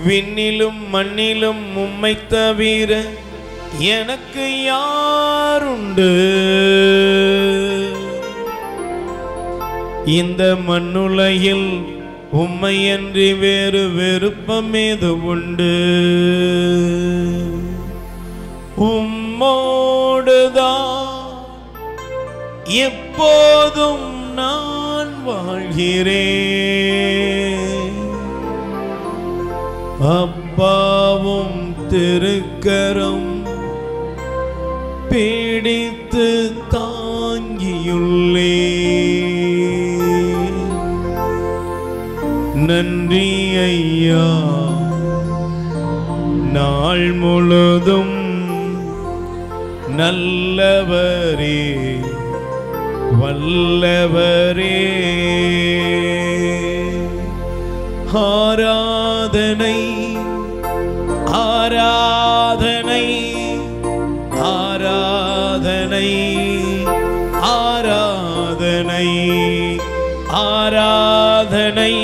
விண்ணிலும் மண்ணிலும் உம்மை தவிர எனக்கு யாருண்டு? இந்த மண்ணுலகில் உம்மையன்றி வேறு விருப்பம் ஏது உண்டு? உம்மோடுதான் எப்போதும் நான் வாழ்கிறேன். அப்பாவும் திருக்கரம் பிடித்து தாங்கியுள்ளே. நன்றி ஐயா, நாள் முழுதும் நல்லவரே வல்லவரே. ஆராதனை ஆராதனை ஆராதனை ஆராதனை ஆராதனை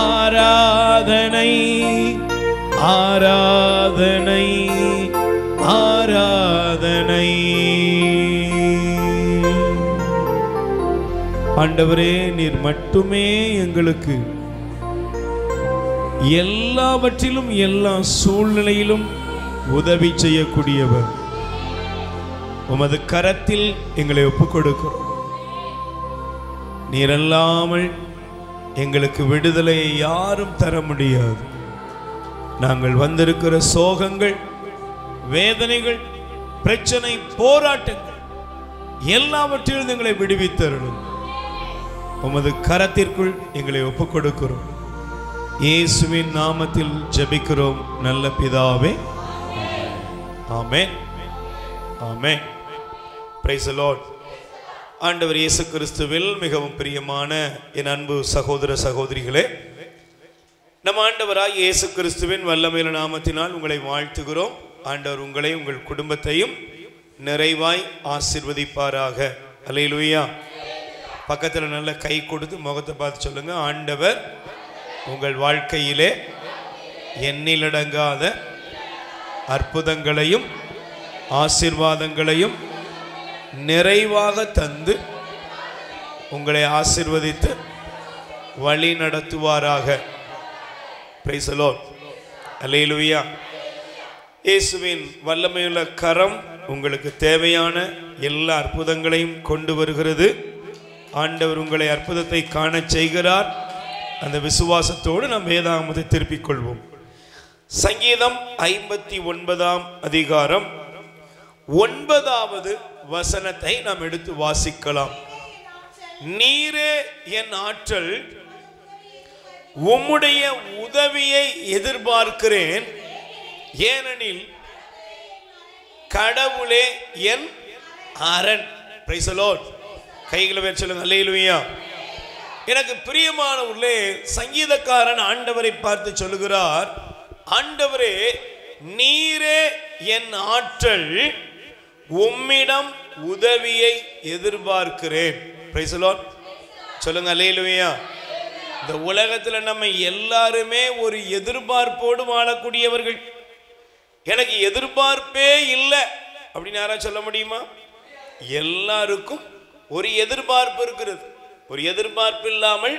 ஆராதனை ஆராதனை ஆராதனை. ஆண்டவரே, நீர் மட்டுமே எங்களுக்கு எல்லாவற்றிலும் எல்லா சூழ்நிலையிலும் உதவி செய்யக்கூடியவர். உமது கரத்தில் எங்களை ஒப்புக் கொடுக்கிறோம். நீர் அல்லாமல் எங்களுக்கு விடுதலையை யாரும் தர முடியாது. நாங்கள் வந்திருக்கிற சோகங்கள், வேதனைகள், பிரச்சனை, போராட்டங்கள் எல்லாவற்றிலும் எங்களை விடுவித்தருளும். உமது கரத்திற்குள் எங்களை ஒப்புக் கொடுக்கிறோம். இயேசுவின் நாமத்தில் ஜெபிக்கிறோம் நல்ல பிதாவே. ஆமென், ஆமென். Praise the Lord. ஆண்டவர் இயேசு கிறிஸ்துவில் மிகவும் பிரியமான என் அன்பு சகோதர சகோதரிகளே, நம் ஆண்டவராய் இயேசு கிறிஸ்துவின் வல்லமையுள்ள நாமத்தினால் உங்களை வாழ்த்துகிறோம். ஆண்டவர் உங்களை உங்கள் குடும்பத்தையும் நிறைவாய் ஆசீர்வதிப்பாராக. அல்லேலூயா. பக்கத்தில் நல்ல கை கொடுத்து முகத்தை பார்த்து சொல்லுங்க, ஆண்டவர் உங்கள் வாழ்க்கையிலே எண்ணிலடங்காத அற்புதங்களையும் ஆசீர்வாதங்களையும் நிறைவாக தந்து உங்களை ஆசீர்வதித்து வழி நடத்துவாராக. Praise the Lord. அல்லேலூயா. இயேசுவின் வல்லமையுள்ள கரம் உங்களுக்கு தேவையான எல்லா அற்புதங்களையும் கொண்டு வருகிறது. ஆண்டவர் உங்களை அற்புதத்தை காண செய்கிறார். அந்த விசுவாசத்தோடு நாம் வேதாகமத்தை திருப்பிக் கொள்வோம். சங்கீதம் 59ஆம் அதிகாரம் 9வது வசனத்தை நாம் எடுத்து வாசிக்கலாம். நீரே என் ஆற்றல், உம்முடைய உதவியை எதிர்பார்க்கிறேன், ஏனெனில் கடவுளே என் அரண். Price the Lord. கைகளை வச்சு சொல்லுங்க, அல்லேலூயா. எனக்கு பிரியமானவர்களே, சங்கீதக்காரன் ஆண்டவரை பார்த்து சொல்லுகிறார், ஆண்டவரே நீரே என் ஆற்றல், உம்மிடம் உதவியை எதிர்பார்க்கிறேன். Price the Lord. சொல்லுங்க, அல்லேலூயா. இந்த உலகத்தில் நம்ம எல்லாருமே ஒரு எதிர்பார்ப்போடு வாழக்கூடியவர்கள். எனக்கு எதிர்பார்ப்பே இல்லை அப்படின்னு யாராவது சொல்ல முடியுமா? எல்லாருக்கும் ஒரு எதிர்பார்ப்பு இருக்கிறது. ஒரு எதிர்பார்ப்பு இல்லாமல்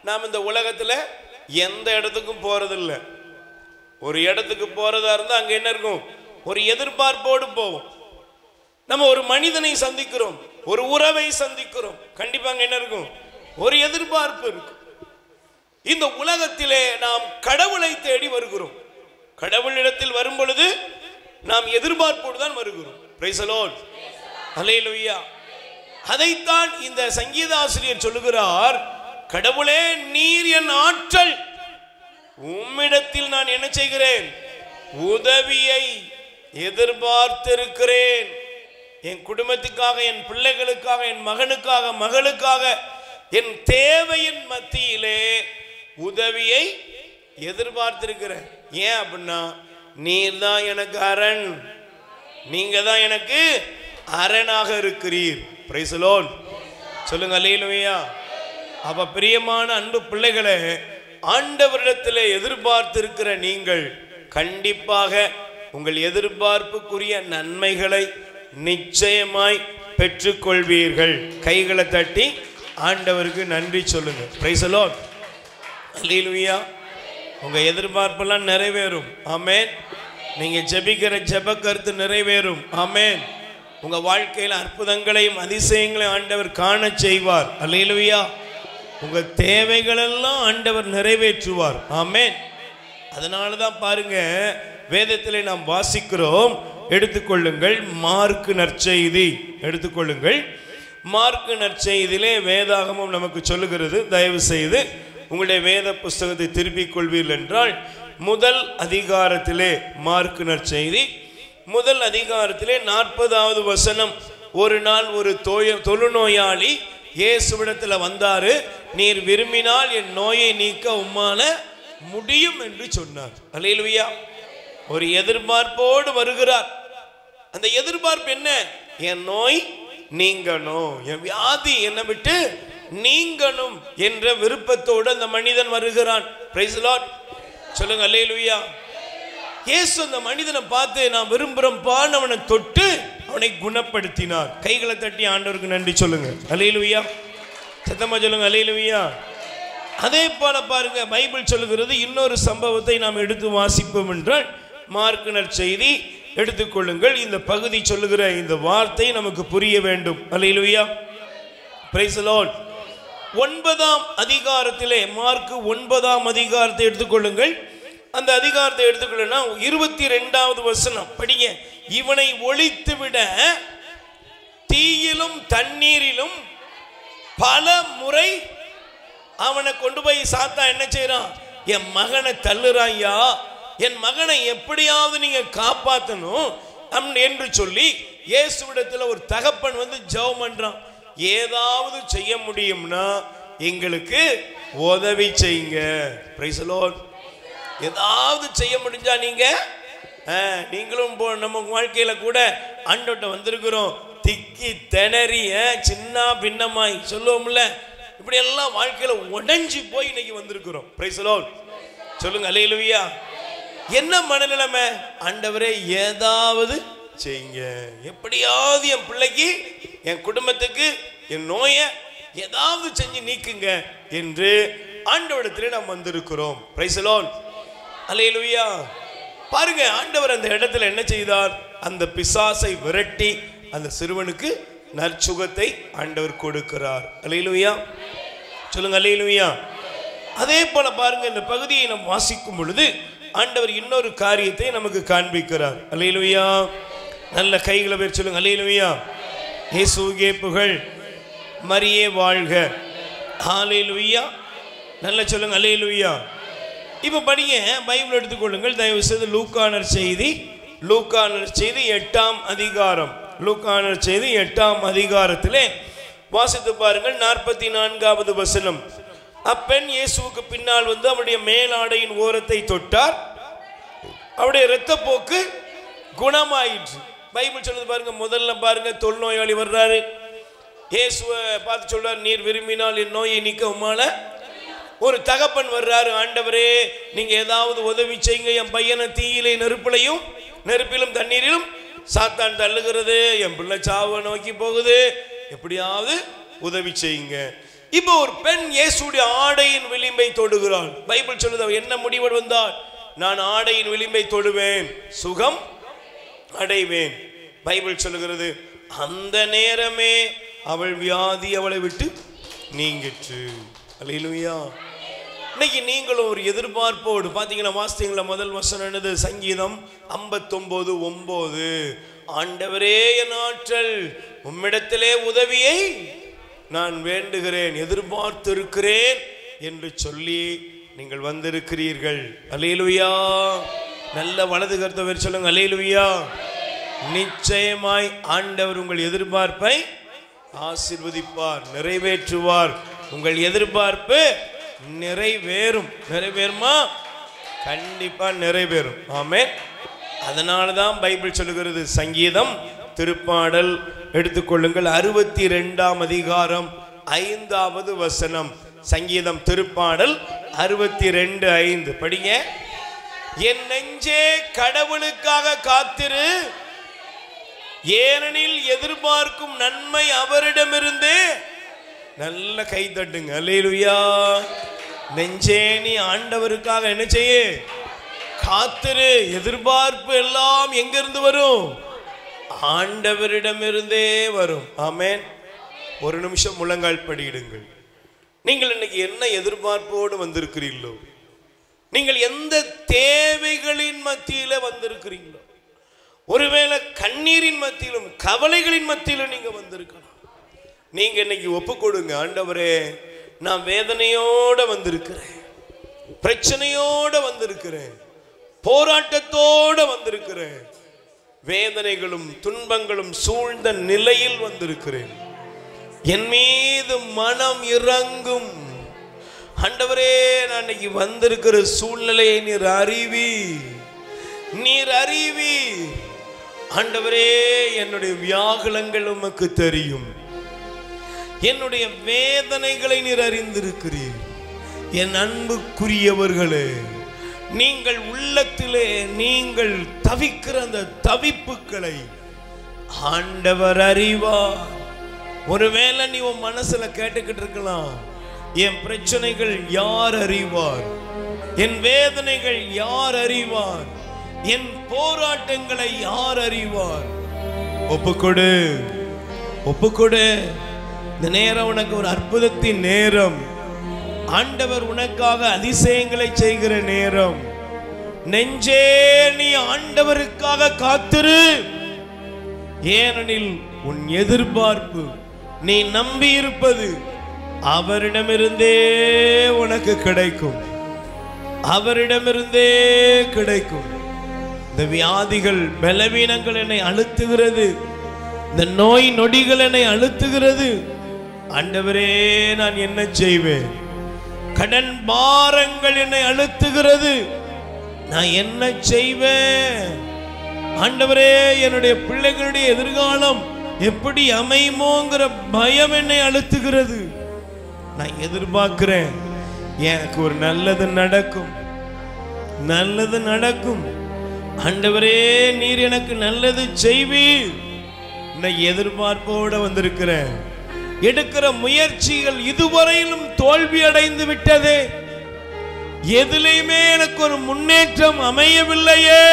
நாம் இந்த உலகத்தில் எந்த இடத்துக்கும் போறதில்லை. ஒரு இடத்துக்கு போறதா இருந்தால் அங்கே என்ன இருக்கும்? ஒரு எதிர்பார்ப்போடு போவோம். நம்ம ஒரு மனிதனை சந்திக்கிறோம், ஒரு உறவை சந்திக்கிறோம், கண்டிப்பா அங்கே என்ன இருக்கும்? ஒரு எதிர்பார்ப்பு இருக்கும். இந்த உலகத்திலே நாம் கடவுளை தேடி வருகிறோம். கடவுளிடத்தில் வரும் பொழுது நாம் எதிர்பார்ப்போடு தான் வருகிறோம். Praise the Lord. அல்லேலூயா. அதைத்தான் இந்த சங்கீத ஆசிரியர் சொல்லுகிறார், கடவுளே நீர் என் ஆற்றல், உம்மிடத்தில் நான் என்ன செய்கிறேன்? உதவியை எதிர்பார்த்திருக்கிறேன். என் குடும்பத்துக்காக, என் பிள்ளைகளுக்காக, என் மகனுக்காக, மகளுக்காக, என் தேவையின் மத்தியிலே உதவியை எதிர்பார்த்திருக்கிறேன். ஏன் அப்படின்னா, நீர் தான் எனக்கு அரண், நீங்க தான் எனக்கு அரணாக இருக்கிறீர். Price the Lord. சொல்லுங்க, அல்லேலூயா. அப்ப பிரியமான அன்பு பிள்ளைகளே, ஆண்டவரிடத்தில் எதிர்பார்த்திருக்கிற நீங்கள் கண்டிப்பாக உங்கள் எதிர்பார்ப்புக்குரிய நன்மைகளை நிச்சயமாய் பெற்றுக்கொள்வீர்கள். கைகளை தட்டி ஆண்டவருக்கு நன்றி சொல்லுங்க. Praise the Lord. அல்லேலூயா. உங்க எதிர்பார்ப்பெல்லாம் நிறைவேறும். ஆமென். நீங்க ஜெபிக்கிற ஜெப கருத்து நிறைவேறும். ஆமென். உங்க வாழ்க்கையில் அற்புதங்களையும் அதிசயங்களையும் ஆண்டவர் காண செய்வார். அல்லேலூயா. உங்க தேவைகள் எல்லாம் ஆண்டவர் நிறைவேற்றுவார். ஆமென். அதனால தான் பாருங்க, வேதத்திலே நாம் வாசிக்கிறோம். எடுத்துக்கொள்ளுங்கள் மார்க்கு நற்செய்தி. எடுத்துக்கொள்ளுங்கள் மார்க்கு நற்செய்தியிலே வேதாகமம் நமக்கு சொல்லுகிறது. தயவு செய்து உங்களுடைய வேத புஸ்தகத்தை திருப்பிக் கொள்வீர்கள் என்றால் முதல் அதிகாரத்திலே, மார்க்கு நற்செய்தி முதல் அதிகாரத்திலே 40வது வசனம். ஒரு நாள் ஒரு தொழுநோயாளி இயேசுவிடத்தில் வந்தாரு. நீர் விரும்பினால் என் நோயை நீக்க உம்மால முடியும் என்று சொன்னார். அல்லேலூயா. ஒரு எதிர்பார்ப்போடு வருகிறார். அந்த எதிர்பார்ப்பு என்ன? என் நோய் நீங்கணும், என் வியாதி என்னை விட்டு நீங்கணும் என்ற விருப்பத்தோடு அந்த மனிதன் வருகிறான். Price the Lord. சொல்லுங்க அல்லேலூயா. இயேசு அந்த மனிதனை பார்த்து நான் விரும்புறேன் அவனை தொட்டு அவனை குணப்படுத்தினார். கைகளை தட்டி ஆண்டவருக்கு நன்றி சொல்லுங்க. அல்லேலூயா. சத்தமா சொல்லுங்க அல்லேலூயா. அதே போல பாருங்க, பைபிள் சொல்லுகிறது இன்னொரு சம்பவத்தை நாம் எடுத்து வாசிப்போம் என்றால் மார்க்கு நற்செய்தி எடுத்துக்கொள்ளுங்கள். இந்த பகுதி சொல்லுகிற இந்த வார்த்தை நமக்கு புரிய வேண்டும். அல்லேலூயா. Praise the Lord. 9ஆம் அதிகாரத்திலே, மார்க்கு 9ஆம் அதிகாரத்தை எடுத்துக்கொள்ளுங்கள். அந்த அதிகாரத்தை எடுத்துக்கொள்ளுன்னா 22வது வசனம் படிங்க. இவனை ஒழித்துவிட தீயிலும் தண்ணீரிலும் பல முறை அவனை கொண்டு போய் சாத்தா என்ன செய்யறான்? என் மகனை தள்ளுறாயா, என் மகனை எப்படியாவது நீங்க காப்பாற்றணும் என்று சொல்லி இயேசுவிடத்தில் ஒரு தகப்பன் வந்து ஜெபம் பண்றான். ஏதாவது செய்ய முடியும்னா எங்களுக்கு உதவி செய்யுங்க. Price the Lord. ஏதாவது செய்ய முடிஞ்சா நீங்களும் நம்ம வாழ்க்கையில கூட ஆண்டவர்ட்ட வந்திருக்கிறோம். திக்கி திணறிய சின்ன பின்னமாய் சொல்லுவோம்ல, இப்படி எல்லாம் வாழ்க்கையில உடைஞ்சு போய் இன்னைக்கு வந்திருக்கிறோம். Praise the Lord. சொல்லுங்க அல்லேலூயா. என்ன மனநிலைமை? ஆண்டவரே ஏதாவது செய்யுங்க, எப்படியாவது என் பிள்ளைக்கு, என் குடும்பத்துக்கு, என் நோயை ஏதாவது செஞ்சு நீக்குங்க என்று ஆண்டவரிடத்திலே நாம் வந்திருக்கிறோம். Praise the Lord. அல்லேலூயா. பாருங்க, ஆண்டவர் அந்த இடத்துல என்ன செய்தார்? அந்த பிசாசை விரட்டி அந்த சிறுவனுக்கு நற்சுகத்தை ஆண்டவர் கொடுக்கிறார். அல்லேலூயா. சொல்லுங்க அல்லேலூயா. அதே போல பாருங்க, இந்த பகுதியை நாம் வாசிக்கும் பொழுது ஆண்டவர் இன்னொரு காரியத்தை நமக்கு காண்பிக்கிறார். அல்லேலூயா. நல்ல கைகளை பேர் சொல்லுங்க அல்லேலூயா. இயேசுவே புகழ், மரியே வாழ்க. அல்லேலூயா. நல்ல சொல்லுங்க அல்லேலூயா. இப்போ படிங்க, பைபிள் எடுத்துக்கொள்ளுங்கள் தயவு செய்து. லூக்கா நற்செய்தி 8ஆம் அதிகாரம். லூக்கா நற்செய்தி 8ஆம் அதிகாரத்திலே வாசித்து பாருங்கள். 44வது வசனம். அப்பெண் இயேசுவுக்கு பின்னால் வந்து அவருடைய மேலாடையின் ஓரத்தை தொட்டார். அவருடைய இரத்தப்போக்கு குணமாயிற்று. பைபிள் சொல்லுது பாருங்க. முதல்ல பாருங்க, தொழுநோயாளி வர்றாரு. இயேசுவை பார்த்து சொல்றாரு, நீர் விரும்பினால் என் நோயை நீக்க உம்மால. ஒரு தகப்பன் வர்றாரு, ஆண்டவரே நீங்க ஏதாவது உதவி செய்யுங்க, என் பையனை தீயிலே நெருப்பிலும் தண்ணீரிலும் சாத்தான் தள்ளுகிறது, என் பிள்ளை சாவை நோக்கி போகுது, எப்படியாவது உதவி செய்யுங்க. இப்போ ஒரு பெண் இயேசுடைய ஆடையின் விளிம்பை தொடுகிறாள். பைபிள் சொல்லுது, என்ன முடிவு வந்தால் நான் ஆடையின் விளிம்பை தொடுவேன், சுகம் அடைவேன். பைபிள் சொல்லுகிறது, அந்த நேரமே அவள் வியாதி அவளை விட்டு நீங்கிற்று. அல்லேலூயா. இன்னைக்கு நீங்களும் ஒரு எதிர்பார்ப்போடு பார்த்தீங்கன்னா, வாசித்தீங்களா முதல் வசனம் என்னது? சங்கீதம் 59:9. ஆண்டவரே என் ஆற்றல், உம்மிடத்திலே உதவியை நான் வேண்டுகிறேன், எதிர்பார்த்து இருக்கிறேன் என்று சொல்லி நீங்கள் வந்திருக்கிறீர்கள். அல்லேலூயா. நல்ல வலது கருத்தை சொல்லுங்க அல்லேலூயா. நிச்சயமாய் ஆண்டவர் உங்கள் எதிர்பார்ப்பை ஆசீர்வதிப்பார், நிறைவேற்றுவார். உங்கள் எதிர்பார்ப்பு நிறைவேறும். நிறைவேறுமா? கண்டிப்பா நிறைவேறும். ஆமென். அதனால தான் பைபிள் சொல்லுகிறது, சங்கீதம் திருப்பாடல் எடுத்துக்கொள்ளுங்கள் 62ஆம் அதிகாரம் 5வது வசனம். சங்கீதம் திருப்பாடல் 62:5 படிங்க. என் நெஞ்சே கடவுளுக்காக காத்திரு, ஏனெனில் எதிர்பார்க்கும் நன்மை அவரிடமிருந்தே. நல்ல கை தட்டுங்க. அல்லேலூயா. நெஞ்சே நீ ஆண்டவருக்காக என்ன செய்ய? காத்திரு. எதிர்பார்ப்பு எல்லாம் எங்கிருந்து வரும்? ஆண்டவரிடமிருந்தே வரும். ஆமென். ஒரு நிமிஷம் முழங்கால் படியிடுங்கள். நீங்கள் இன்னைக்கு என்ன எதிர்பார்ப்போடு வந்திருக்கிறீர்களோ, நீங்கள் எந்த தேவைகளின் மத்தியில வந்திருக்கிறீங்களோ, ஒருவேளை கண்ணீரின் மத்தியிலும் கவலைகளின் மத்தியிலும் நீங்க வந்திருக்கலாம். நீங்க இன்னைக்கு ஒப்பு கொடுங்க. ஆண்டவரே, நான் வேதனையோட வந்திருக்கிறேன், பிரச்சனையோட வந்திருக்கிறேன், போராட்டத்தோட வந்திருக்கிறேன், வேதனைகளும் துன்பங்களும் சூழ்ந்த நிலையில் வந்திருக்கிறேன். என் மீது மனம் இறங்கும் ஆண்டவரே. நான் இன்னைக்கு வந்திருக்கிற சூழ்நிலையை நீர் அறிவி, நீர் அறிவி ஆண்டவரே. என்னுடைய வியாகுலங்கள் உமக்கு தெரியும், என்னுடைய வேதனைகளை நீர் அறிந்திருக்கிறீர். என் அன்புக்குரியவர்களே, நீங்கள் உள்ளத்திலே நீங்கள் தவிக்கிற அந்த தவிப்புகளை ஆண்டவர் அறிவார். ஒருவேளை நீ உன் மனசுல கேட்டுக்கிட்டு இருக்கலாம், என் பிரச்சனைகள் யார் அறிவார், என் வேதனைகள் யார் அறிவார், என் போராட்டங்களை யார் அறிவார்? ஒப்புக்கொடு, ஒப்புக்கொடு. இந்த நேரம் உனக்கு ஒரு அற்புதத்தின் நேரம். ஆண்டவர் உனக்காக அதிசயங்களை செய்கிற நேரம். நெஞ்சே நீ ஆண்டவருக்காக காத்திரு, ஏனெனில் உன் எதிர்பார்ப்பு, நீ நம்பி இருப்பது அவரிடமிருந்தே உனக்கு கிடைக்கும், அவரிடமிருந்தே கிடைக்கும். இந்த வியாதிகள் பலவீனங்கள் என்னை அழுத்துகிறது, இந்த நோய் நொடிகள் என்னை அழுத்துகிறது. ஆண்டவரே, நான் என்ன செய்வேன்? கடன் பாரங்கள் என்னை அழுத்துகிறது, நான் என்ன செய்வேன்? ஆண்டவரே, என்னுடைய பிள்ளைகளுடைய எதிர்காலம் எப்படி அமையுமோங்கிற பயம் என்னை அழுத்துகிறது. நான் எதிர்பார்க்கிறேன் எனக்கு ஒரு நல்லது நடக்கும், நல்லது நடக்கும். ஆண்டவரே, நீர் எனக்கு நல்லது செய்வீர். நான் எதிர்பார்ப்போட வந்திருக்கிறேன். எடுக்கிற முயற்சிகள் இதுவரையிலும் தோல்வி அடைந்து விட்டதே, எதிலையுமே எனக்கு ஒரு முன்னேற்றம் அமையவில்லையே.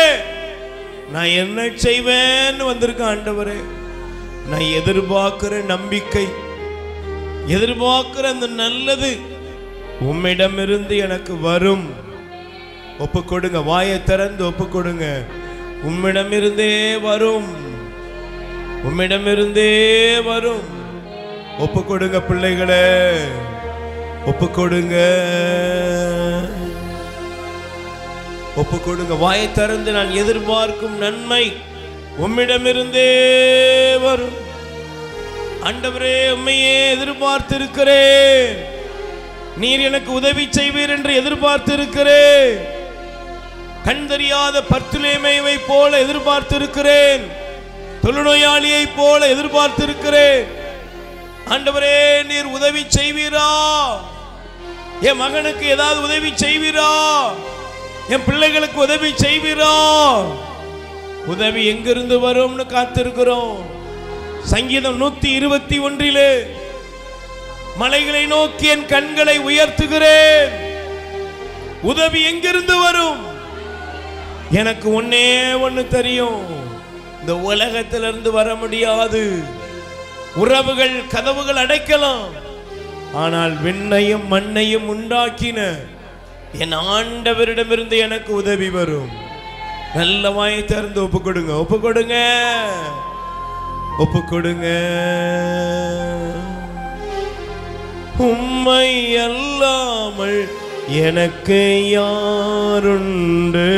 நான் என்ன செய்வேன்னு வந்திருக்கேன். ஆண்டவரே, நான் எதிர்பார்க்கிற நம்பிக்கை, எதிர்பார்க்கிற அந்த நல்லது உம்மிடமிருந்து எனக்கு வரும். ஒப்பு கொடுங்க, வாயை திறந்து ஒப்பு கொடுங்க. உம்மிடமிருந்தே வரும், உம்மிடமிருந்தே வரும். ஒப்பு கொடுங்க பிள்ளைகளே, ஒப்பு கொடுங்க, ஒப்பு கொடுங்க. வாயை திறந்து, நான் எதிர்பார்க்கும் நன்மை உம்மிடமிருந்தே வரும். ஆண்டவரே, உம்மையே எதிர்பார்த்திருக்கிறேன், நீர் எனக்கு உதவி செய்வீர் என்று எதிர்பார்த்திருக்கிறேன். கண் தெரியாத பர்த்துலேமையை போல எதிர்பார்த்திருக்கிறேன், தொழுநோயாளியை போல எதிர்பார்த்திருக்கிறேன். ஆண்டவரே, நீர் உதவி செய்வீரா? என் மகனுக்கு ஏதாவது உதவி செய்வீரா? என் பிள்ளைகளுக்கு உதவி செய்வீரா? உதவி எங்கிருந்து வரும்னு காத்திருக்கிறோம். சங்கீதம் 121 மலைகளை நோக்கி என் கண்களை உயர்த்துகிறேன், உதவி எங்கிருந்து வரும்? எனக்கு ஒன்னே ஒன்னு தெரியும், இந்த உலகத்திலிருந்து வர முடியாது. உறவுகள் கதவுகள் அடைக்கலாம், ஆனால் விண்ணையும் மண்ணையும் உண்டாக்கின என் ஆண்டவரிடமிருந்து எனக்கு உதவி வரும். நல்ல வாயை திறந்து ஒப்பு கொடுங்க, ஒப்பு கொடுங்க, ஒப்பு கொடுங்க. உம்மை அல்லாமல் எனக்கு யாருண்டு?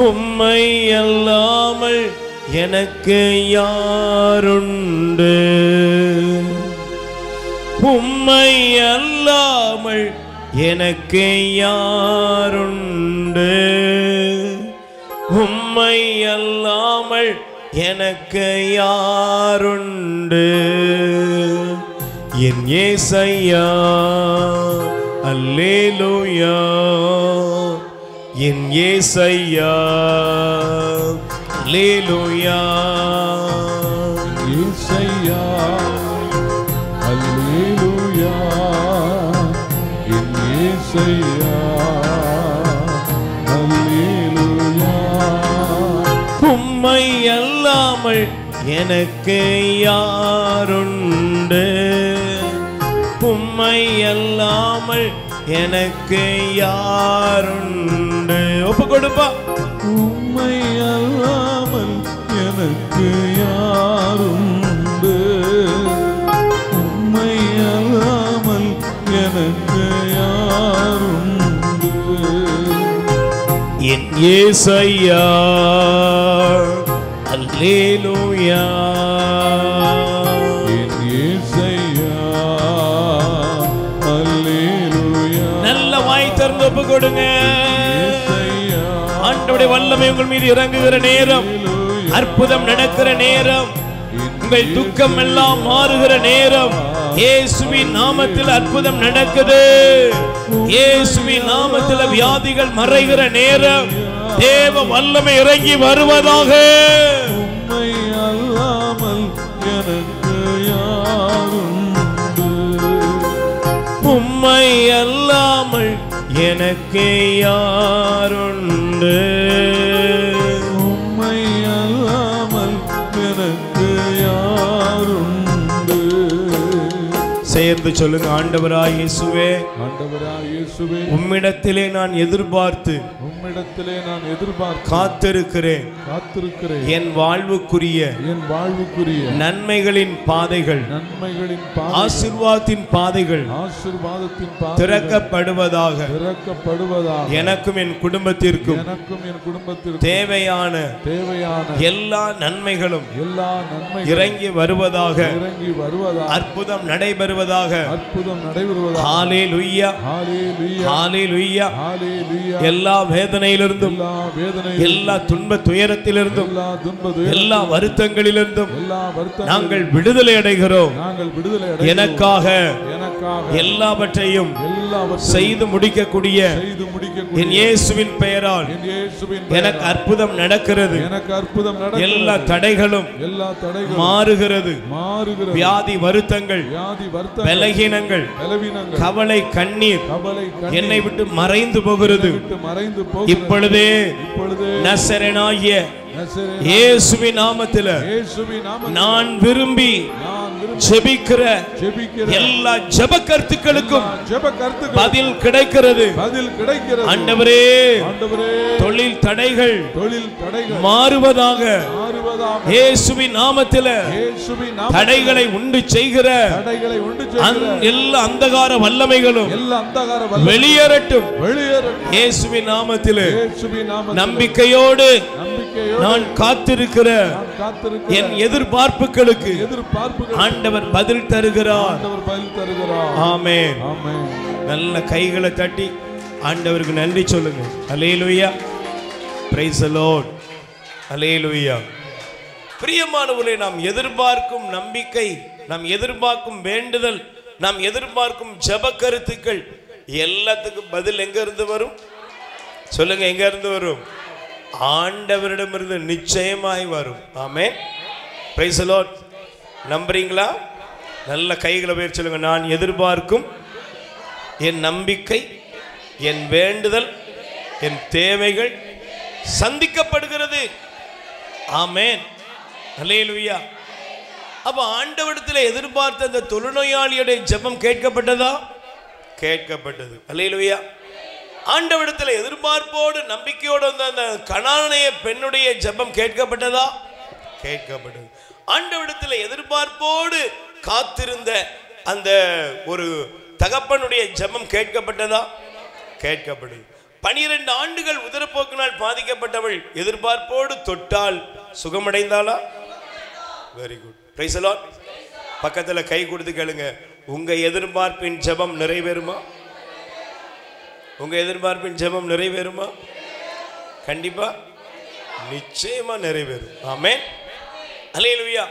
உம்மை அல்லாமல் எனக்கு யாருண்டு? உம்மை அல்லாமல் எனக்கு யாருண்டு? உம்மை அல்லாமல் எனக்கு யாருண்டு? என் ஏசையா அல்லேலூயா என் ஏசையா அல்லேலூயா ஏசையா அல்லேலூயா என் ஏசையா அல்லேலூயா உம்மை அல்லாமல் எனக்கு யாருண்டு உம்மை அல்லாமல் எனக்கு யாருண்டு ஒப்பு கொடுப்பா உம்மை அல்லாமல் எனக்கு யாருண்டு உம்மை அல்லாமல் எனக்கு யாருண்டு என் ஏசையா அல்லேலூயா என் ஏசையா அல்லேலூயா நல்ல வாய் திறந்து ஒப்பு கொடுங்க. ஆண்டவருடைய வல்லமை உங்கள் மீது இறங்குகிற நேரம், அற்புதம் நடக்கிற நேரம், உங்கள் துக்கம் எல்லாம் மாறுகிற நேரம். இயேசுவின் நாமத்தில் அற்புதம் நடக்குது. இயேசுவின் நாமத்தில் வியாதிகள் மறைகிற நேரம். தேவ வல்லமை இறங்கி வருவதாக. உம்மை அல்லாமல் எனக்கு யாருண்டு உம்மை அல்லாமல் எனக்கு யாருண்டு உம்மை அல்லாமல் எனக்கு யாருண்டு சேர்ந்து சொல்லுங்க. ஆண்டவராய் இயேசுவே, ஆண்டவராய் இயேசுவே, உம்மிடத்திலே நான் எதிர்பார்த்து உம்மிடத்திலே நான் எதிர்பார்த்து காத்திருக்கிறேன். என் வாழ்வுக்குரிய நன்மைகளின் பாதைகள், நன்மைகளின் ஆசீர்வாதத்தின் பாதைகள் திறக்கப்படுவதாக. எனக்கும் என் குடும்பத்திற்கும் தேவையான எல்லா நன்மைகளும் இறங்கி வருவதாக. அற்புதம் நடைபெறுவதாக. ஹல்லேலூயா, ஹல்லேலூயா. எல்லா வேதனையிலிருந்தும், எல்லா துன்ப துயரத்திலிருந்தும், எல்லா வருத்தங்களிலிருந்தும் நாங்கள் விடுதலை அடைகிறோம். எனக்காக எல்லாவற்றையும் செய்து முடிக்கக்கூடிய என் இயேசுவின் பெயரால் எனக்கு அற்புதம் நடக்கிறது. எல்லா தடைகளும் மாறுகிறது. வியாதி வருத்தங்கள், பலகீனங்கள், கவலை கண்ணீர் என்னை விட்டு மறைந்து போகிறது. இப்பொழுதே நசரேயனாகிய இயேசுவின் நாமத்தில் நான் விரும்பி ஜெபிக்கிற எல்லா ஜெபக்கருத்துக்களுக்கும் பதில் கிடைக்கிறது. ஆண்டவரே, தொழில் தடைகள் மாறுவதாக. இயேசுவின் நாமத்தில் தடைகளை உண்டு செய்கிற எல்லா அந்தகார வல்லமைகளும் வெளியேறட்டும். இயேசுவின் நாமத்தில் நம்பிக்கையோடு நான் காத்திருக்கிற என் எதிர்பார்ப்புகளுக்கு ஆண்டவர் பதில் தருகிறார். ஆமென். நல்ல கைகளை தட்டி ஆண்டவருக்கு நன்றி சொல்லுங்க. அல்லேலூயா, பிரைஸ் தி லார்ட், அல்லேலூயா. பிரியமானவர்களே, நாம் எதிர்பார்க்கும் நம்பிக்கை, நாம் எதிர்பார்க்கும் வேண்டுதல், நாம் எதிர்பார்க்கும் ஜெப கருத்துக்கள் எல்லாத்துக்கும் பதில் எங்க இருந்து வரும்? சொல்லுங்க, எங்க இருந்து வரும்? ஆண்டவரிடமிருந்து நிச்சயமாய் வரும். ஆமென். Praise the Lord. நம்புறீங்களா? நல்ல கைகளை உயர்த்தி சொல்லுங்க. நான் எதிர்பார்க்கும் என் நம்பிக்கை, என் வேண்டுதல், என் தேவைகள் சந்திக்கப்படுகிறது. ஆமென். அல்லேலூயா. அப்ப ஆண்டவரிடத்தில் எதிர்பார்த்த அந்த தொழுநோயாளியுடைய ஜெபம் கேட்கப்பட்டதா? கேட்கப்பட்டது. அல்லேலூயா. ஆண்டவரிடத்தில் எதிர்பார்ப்போடு நம்பிக்கையோடு வந்த அந்த கனானிய பெண்ணுடைய ஜெபம் கேட்கப்பட்டதா? கேட்கப்பட்டது. ஆண்டவரிடத்தில் எதிர்பார்ப்போடு காத்திருந்த அந்த ஒரு தகப்பனுடைய ஜெபம் கேட்கப்பட்டதா? கேட்கப்பட்டது. 12 ஆண்டுகள் உதரப்போக்கினால் பாதிக்கப்பட்டவள் எதிர்பார்ப்போடு தொட்டால் சுகமடைந்தாளா? Very good. Praise the Lord. பக்கத்துல கை கொடுத்து கேளுங்க, உங்க எதிர்பார்ப்பின் ஜெபம் நிறைவேறுமா? உங்க எதிர்பார்ப்பின் ஜெபம் நிறைவேறுமா? கண்டிப்பா, நிச்சயமா நிறைவேறும். ஆமென். அல்லேலூயா.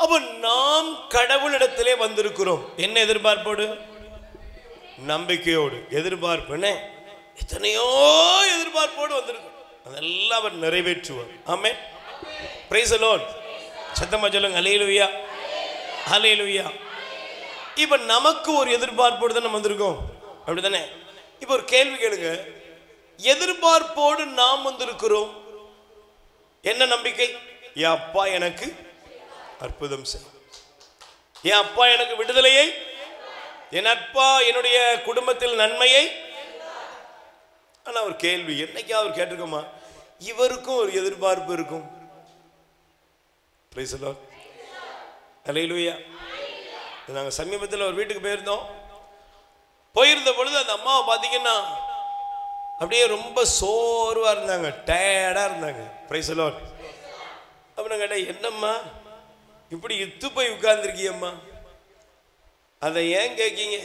அப்ப நாம் கடவுளிடத்திலே வந்திருக்கிறோம் என்ன எதிர்பார்ப்போடு? நம்பிக்கையோடு. எதிர்பார்ப்புன்னு எத்தனையோ எதிர்பார்ப்போடு வந்திருக்கும், அதெல்லாம் அவர் நிறைவேற்றுவார். ஆமென். Praise the Lord. சத்தமா சொல்லுங்க அல்லேலூயா, அல்லேலூயா. இப்ப நமக்கு ஒரு எதிர்பார்ப்போடு தான் நம்ம வந்திருக்கோம், அப்படிதானே? இப்ப ஒரு கேள்வி கேளுங்க, எதிர்பார்ப்போடு நாம் வந்திருக்கிறோம். என்ன நம்பிக்கை? என் அப்பா எனக்கு அற்புதம் செய், என் அப்பா எனக்கு விடுதலையை, என் அப்பா என்னுடைய குடும்பத்தில் நன்மையை. ஆனா ஒரு கேள்வி, என்னைக்காவது அவர் கேட்டிருக்கோமா, இவருக்கும் ஒரு எதிர்பார்ப்பு இருக்கும்? பிரைஸ் தி லார்ட், அல்லேலூயா. நாங்க சமீபத்தில் ஒரு வீட்டுக்கு போயிருந்தோம். போயிருந்த பொழுது அந்த அம்மாவை பார்த்தீங்கன்னா அப்படியே ரொம்ப சோர்வா இருந்தாங்க, டயர்டா இருந்தாங்க. Price the Lord. அப்ப நான் கேட்டேன், என்னம்மா இப்படி இத்து போய் உட்கார்ந்துருக்கியம்மா? அதை ஏன் கேட்கீங்க?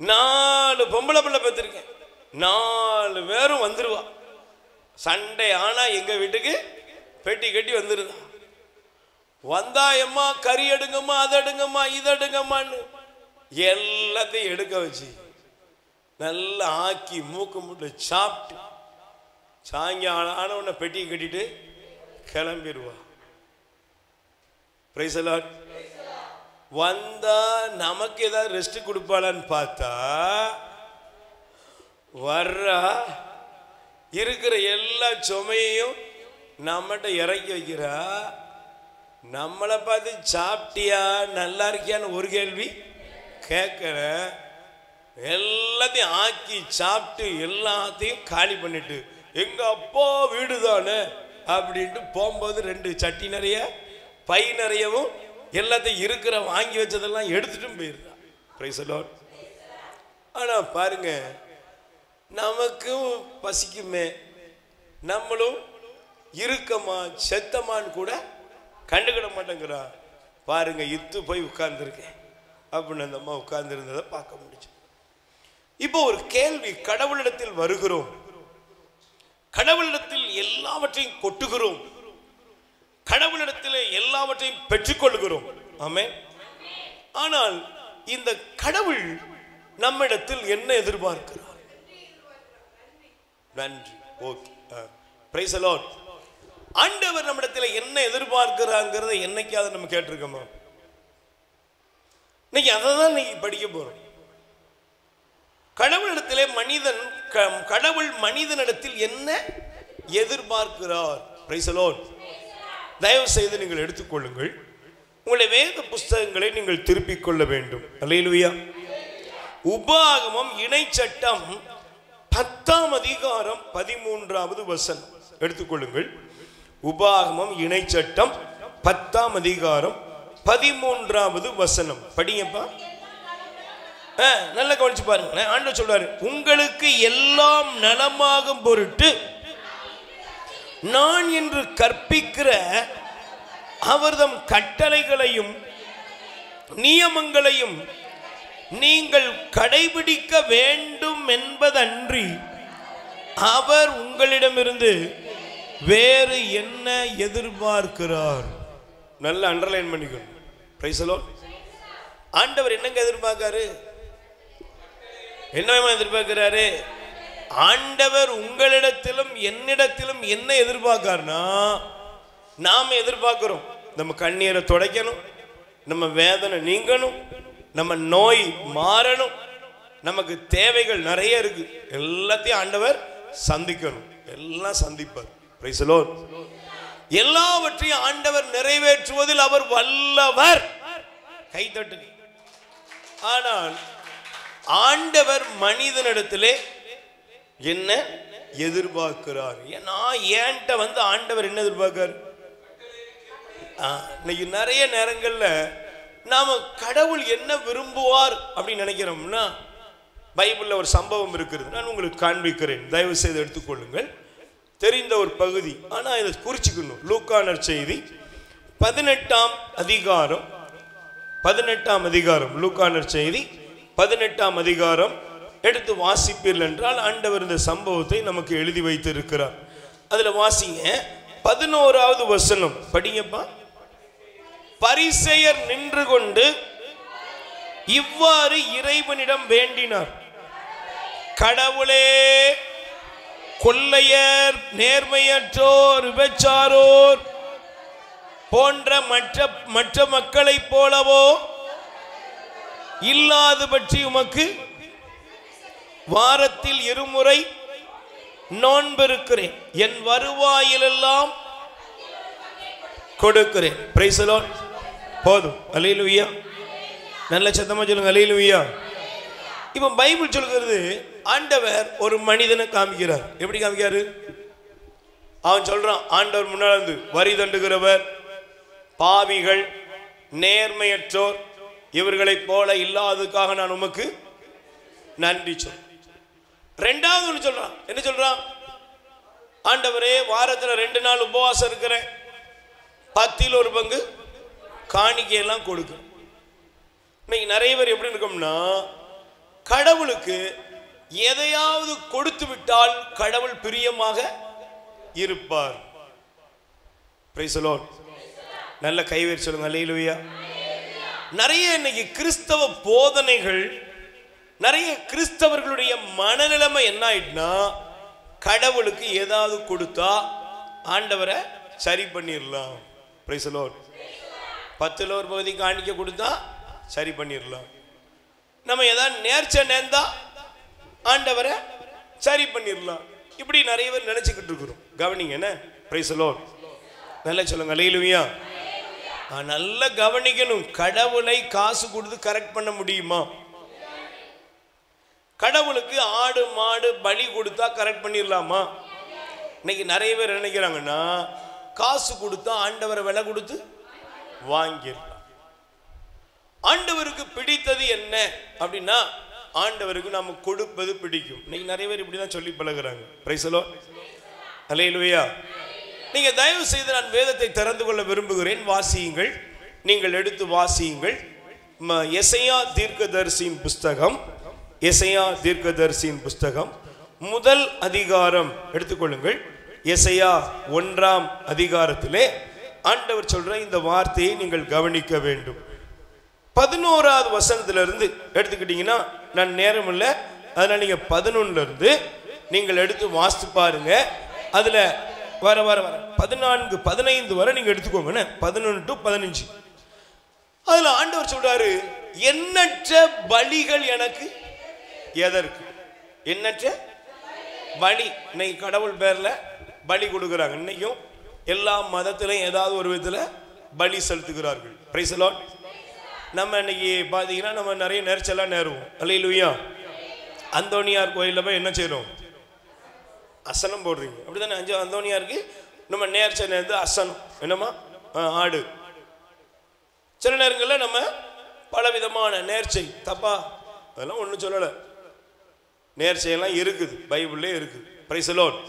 4 பொம்பளை பிள்ளை பார்த்துருக்கேன், 4 பேரும் வந்துருவா. சண்டே ஆனா எங்க வீட்டுக்கு பெட்டி கட்டி வந்துருதா. வந்தாயம்மா கறி எடுங்கம்மா, அதை எடுங்கம்மா, இதை எடுங்கம்மான்னு எல்லாத்தையும் எடுக்க வச்சு நல்லா ஆக்கி மூக்கு முட்டை சாப்பிட்டு சாயங்காலம் ஆனவனை பெட்டியை கட்டிட்டு கிளம்பிடுவா. Price the Lord. வந்தா நமக்கு ஏதாவது ரெஸ்ட் கொடுப்பாளான்னு பார்த்தா வர்றா, இருக்கிற எல்லா சுமையையும் நம்மகிட்ட இறக்கி வைக்கிறா. நம்மளை பார்த்து சாப்பிட்டியா நல்லா இருக்கியான்னு ஒரு கேள்வி கேட்குற, எல்லாத்தையும் ஆக்கி சாப்பிட்டு எல்லாத்தையும் காலி பண்ணிட்டு எங்க அப்பா வீடு தானே அப்படின்ட்டு போகும்போது 2 சட்டி நிறைய பை நிறையவும் எல்லாத்தையும் இருக்கிற வாங்கி வச்சதெல்லாம் எடுத்துட்டும் போயிருந்தான். Praise the Lord. ஆனா பாருங்க, நமக்கும் பசிக்குமே, நம்மளும் இருக்கமா செத்தமான்னு கூட கண்டுக்கிட மாட்டேங்கிறா. பாருங்க, இத்து போய் உட்கார்ந்துருக்கேன் அப்படின்னு அந்த அம்மா உட்கார்ந்துருந்ததை பார்க்க முடிச்சு. இப்போ ஒரு கேள்வி, கடவுளிடத்தில் வருகிறோம், கடவுளிடத்தில் எல்லாவற்றையும் கொட்டுகிறோம், கடவுளிடத்தில் எல்லாவற்றையும் பெற்றுக்கொள்கிறோம். ஆமென். ஆனால் இந்த கடவுள் நம்மிடத்தில் என்ன எதிர்பார்க்கிறார்? நன்றி. Okay, price the Lord. ஆண்டவர் நம்மிடத்தில் என்ன எதிர்பார்க்கிறாங்கிறத என்னைக்காவது நம்ம கேட்டிருக்கோமா? இன்னைக்கு அதை தான் இன்னைக்கு படிக்க போறோம். கடவுளிடத்திலே கடவுள் மனிதனிடத்தில் என்ன எதிர்பார்க்கிறார்? Price the Lord. தயவு செய்து நீங்கள் எடுத்துக்கொள்ளுங்கள், உங்களுடைய வேத புஸ்தகங்களை நீங்கள் திருப்பிக் கொள்ள வேண்டும். அல்லேலூயா. உபாகமம் இணைச்சட்டம் 10ஆம் அதிகாரம் 13வது வசனம் எடுத்துக்கொள்ளுங்கள். உபாகமம் இணைச்சட்டம் 10ஆம் அதிகாரம் 13வது வசனம் படிங்கப்பா. நல்லா கவனிச்சு பாருங்க. ஆண்டவர் சொல்றாரு, உங்களுக்கு எல்லாம் நலமாகும் பொருட்டு நான் என்று கற்பிக்கிற அவர்தம் கட்டளைகளையும் நியமங்களையும் நீங்கள் கடைபிடிக்க வேண்டும் என்பதன்றி அவர் உங்களிடமிருந்து வேறு என்ன எதிர்பார்க்கிறார்? நல்ல அண்டர்லைன் பண்ணிக்கணும். Price the Lord. ஆண்டவர் என்னங்க எதிர்பார்க்காரு? என்ன எதிர்பார்க்கிறாரு? ஆண்டவர் உங்களிடத்திலும் என்னிடத்திலும் என்ன எதிர்பார்க்காருன்னா, நாம எதிர்பார்க்கிறோம் நம்ம கண்ணீரை துடைக்கணும், நம்ம வேதனை நீங்கணும், நம்ம நோய் மாறணும், நமக்கு தேவைகள் நிறைய இருக்கு, எல்லாத்தையும் ஆண்டவர் சந்திக்கணும். எல்லாம் சந்திப்பார். Price the Lord. எல்லாவற்றையும் ஆண்டவர் நிறைவேற்றுவதில் அவர் வல்லவர். கைதட்டு. ஆனால் ஆண்டவர் மனிதனிடத்திலே என்ன எதிர்பார்க்கிறார்? நான் ஏன்ட்ட வந்து ஆண்டவர் என்ன எதிர்பார்க்கிறார்? இன்னைக்கு நிறைய நேரங்கள்ல நாம கடவுள் என்ன விரும்புவார் அப்படின்னு நினைக்கிறோம்னா, பைபிள்ல ஒரு சம்பவம் இருக்கிறது, நான் உங்களுக்கு காண்பிக்கிறேன், தயவு செய்து எடுத்துக்கொள்ளுங்கள். தெரிந்த ஒரு பகுதி, ஆனா இதை குறிச்சுக்கணும். லூக்கா நற்செய்தி 18ஆம் அதிகாரம் லூக்கா நற்செய்தி 18ஆம் அதிகாரம் எடுத்து வாசிப்பீர்கள் என்றால் ஆண்டவர் இந்த சம்பவத்தை நமக்கு எழுதி வைத்து இருக்கிறார். அதுல வாசிங்க 11வது வசனம் படிங்கப்பா. பரிசேயர் நின்று கொண்டு இவ்வாறு இறைவனிடம் வேண்டினார், கடவுளே, கொள்ளையர், நேர்மையற்றோர், விபச்சாரோர் போன்ற மற்ற மக்களைப் போலவோ இல்லாது பற்றி உமக்கு வாரத்தில் 2 முறை நோன்பிருக்கிறேன், என் வருவாயிலெல்லாம் கொடுக்கிறேன். Price the Lord. போதும். அல்லேலூயா. நல்ல சத்தமா சொல்லுங்க அல்லேலூயா. இப்போ பைபிள் சொல்கிறது, ஆண்டவர் ஒரு மனிதனை காமிக்கிறார். எப்படி காமிக்கிறாரு? அவன் சொல்றான், ஆண்டவர் முன்னாடி வந்து வரி தண்டுகிறவர், பாவிகள், நேர்மையற்றோர் இவர்களைப் போல இல்லாததுக்காக நான் உமக்கு நன்றி சொல். ரெண்டாவது ஒன்று சொல்றான். என்ன சொல்றான்? ஆண்டவரே, வாரத்தில் 2 நாள் உபவாசம் இருக்கிறேன், 10ல் 1 பங்கு காணிக்கையெல்லாம் கொடுக்க. இன்னைக்கு நிறைய பேர் எப்படி இருக்கோம்னா, கடவுளுக்கு எதையாவது கொடுத்து விட்டால் கடவுள் பிரியமாக இருப்பார். Price the Lord. நல்ல கைவேறு சொல்லுங்க அல்லேலூயா. நிறைய இன்னைக்கு கிறிஸ்தவ போதனைகள், நிறைய கிறிஸ்தவர்களுடைய மனநிலைமை என்ன ஆயிடுனா, கடவுளுக்கு ஏதாவது கொடுத்தா ஆண்டவரை சரி பண்ணிடலாம். Price the Lord. 10ல் 1 பகுதி காணிக்க கொடுத்தா சரி பண்ணிடலாம். நம்ம ஏதாவது நேர்ச்சை நேர்ந்தா ஆண்டவரை சரி பண்ணிடலாம். இப்படி நிறைய பேர் நினைச்சுக்கிட்டு இருக்கிறோம். கவனிங்க என்ன. Price the Lord. நல்லா சொல்லுங்க அல்லேலூயா. நல்லா கவனிக்கணும். கடவுளை காசு கொடுத்து கரெக்ட் பண்ண முடியுமா? கடவுளுக்கு ஆடு மாடு பலி கொடுத்தா கரெக்ட் பண்ணிடலாமா? இன்னைக்கு நிறைய பேர் நினைக்கிறாங்கன்னா, காசு கொடுத்தா ஆண்டவரை விலை கொடுத்து வாங்கிடலாம். ஆண்டவருக்கு பிடித்தது என்ன அப்படின்னா, ஆண்டவருக்கு நம்ம கொடுப்பது பிடிக்கும். இன்னைக்கு நிறைய பேர் இப்படிதான் சொல்லி பழகுறாங்க. Praise the Lord. அல்லேலூயா. நீங்க தயவு செய்து, நான் வேதத்தை திறந்து கொள்ள விரும்புகிறேன். வாசியுங்கள், நீங்கள் எடுத்து வாசியுங்கள். எசையா தீர்க்கதரிசியின் புஸ்தகம், எசையா தீர்க்கதரிசியின் புஸ்தகம் 1 அதிகாரம் எடுத்துக்கொள்ளுங்கள். எசையா 1ஆம் அதிகாரத்திலே ஆண்டவர் சொல்ற இந்த வார்த்தையை நீங்கள் கவனிக்க வேண்டும். 11வது வசனத்திலிருந்து எடுத்துக்கிட்டீங்கன்னா, நான் நேரம் இல்லை, அதனால நீங்க 11ல இருந்து நீங்கள் எடுத்து வாசித்து பாருங்க. அதுல வர 14, 15 வரை நீங்க எடுத்துக்கோங்க. 11 to 15. அதுல ஆண்டவர் சொல்றாரு, எண்ணற்ற பலிகள் எனக்கு எதற்கு? எண்ணற்ற பலி. இன்னைக்கு கடவுள் பேர்ல பலி கொடுக்குறாங்க. இன்னைக்கும் எல்லா மதத்திலையும் ஏதாவது ஒரு விதத்துல பலி செலுத்துகிறார்கள். Price the Lord. நம்ம இன்னைக்கு பாத்தீங்கன்னா, நம்ம நிறைய நேர்ச்செல்லாம் நேருவோம். அல்லேலூயா. அந்தோனியார் கோயில்ல போய் என்ன செய்யறோம்? அசனம் போடுறீங்க, அப்படிதானே? 5 அந்தோனியாருக்கு நம்ம நேர்ச்சை நேர்ந்து அசனம் என்னமா ஆடு. சில நேரங்களில் நம்ம பல விதமான நேர்ச்சை, தப்பா அதெல்லாம் ஒன்றும் சொல்லலை, நேர்ச்சையெல்லாம் இருக்குது, பைபிள்லே இருக்குது. Price the Lord.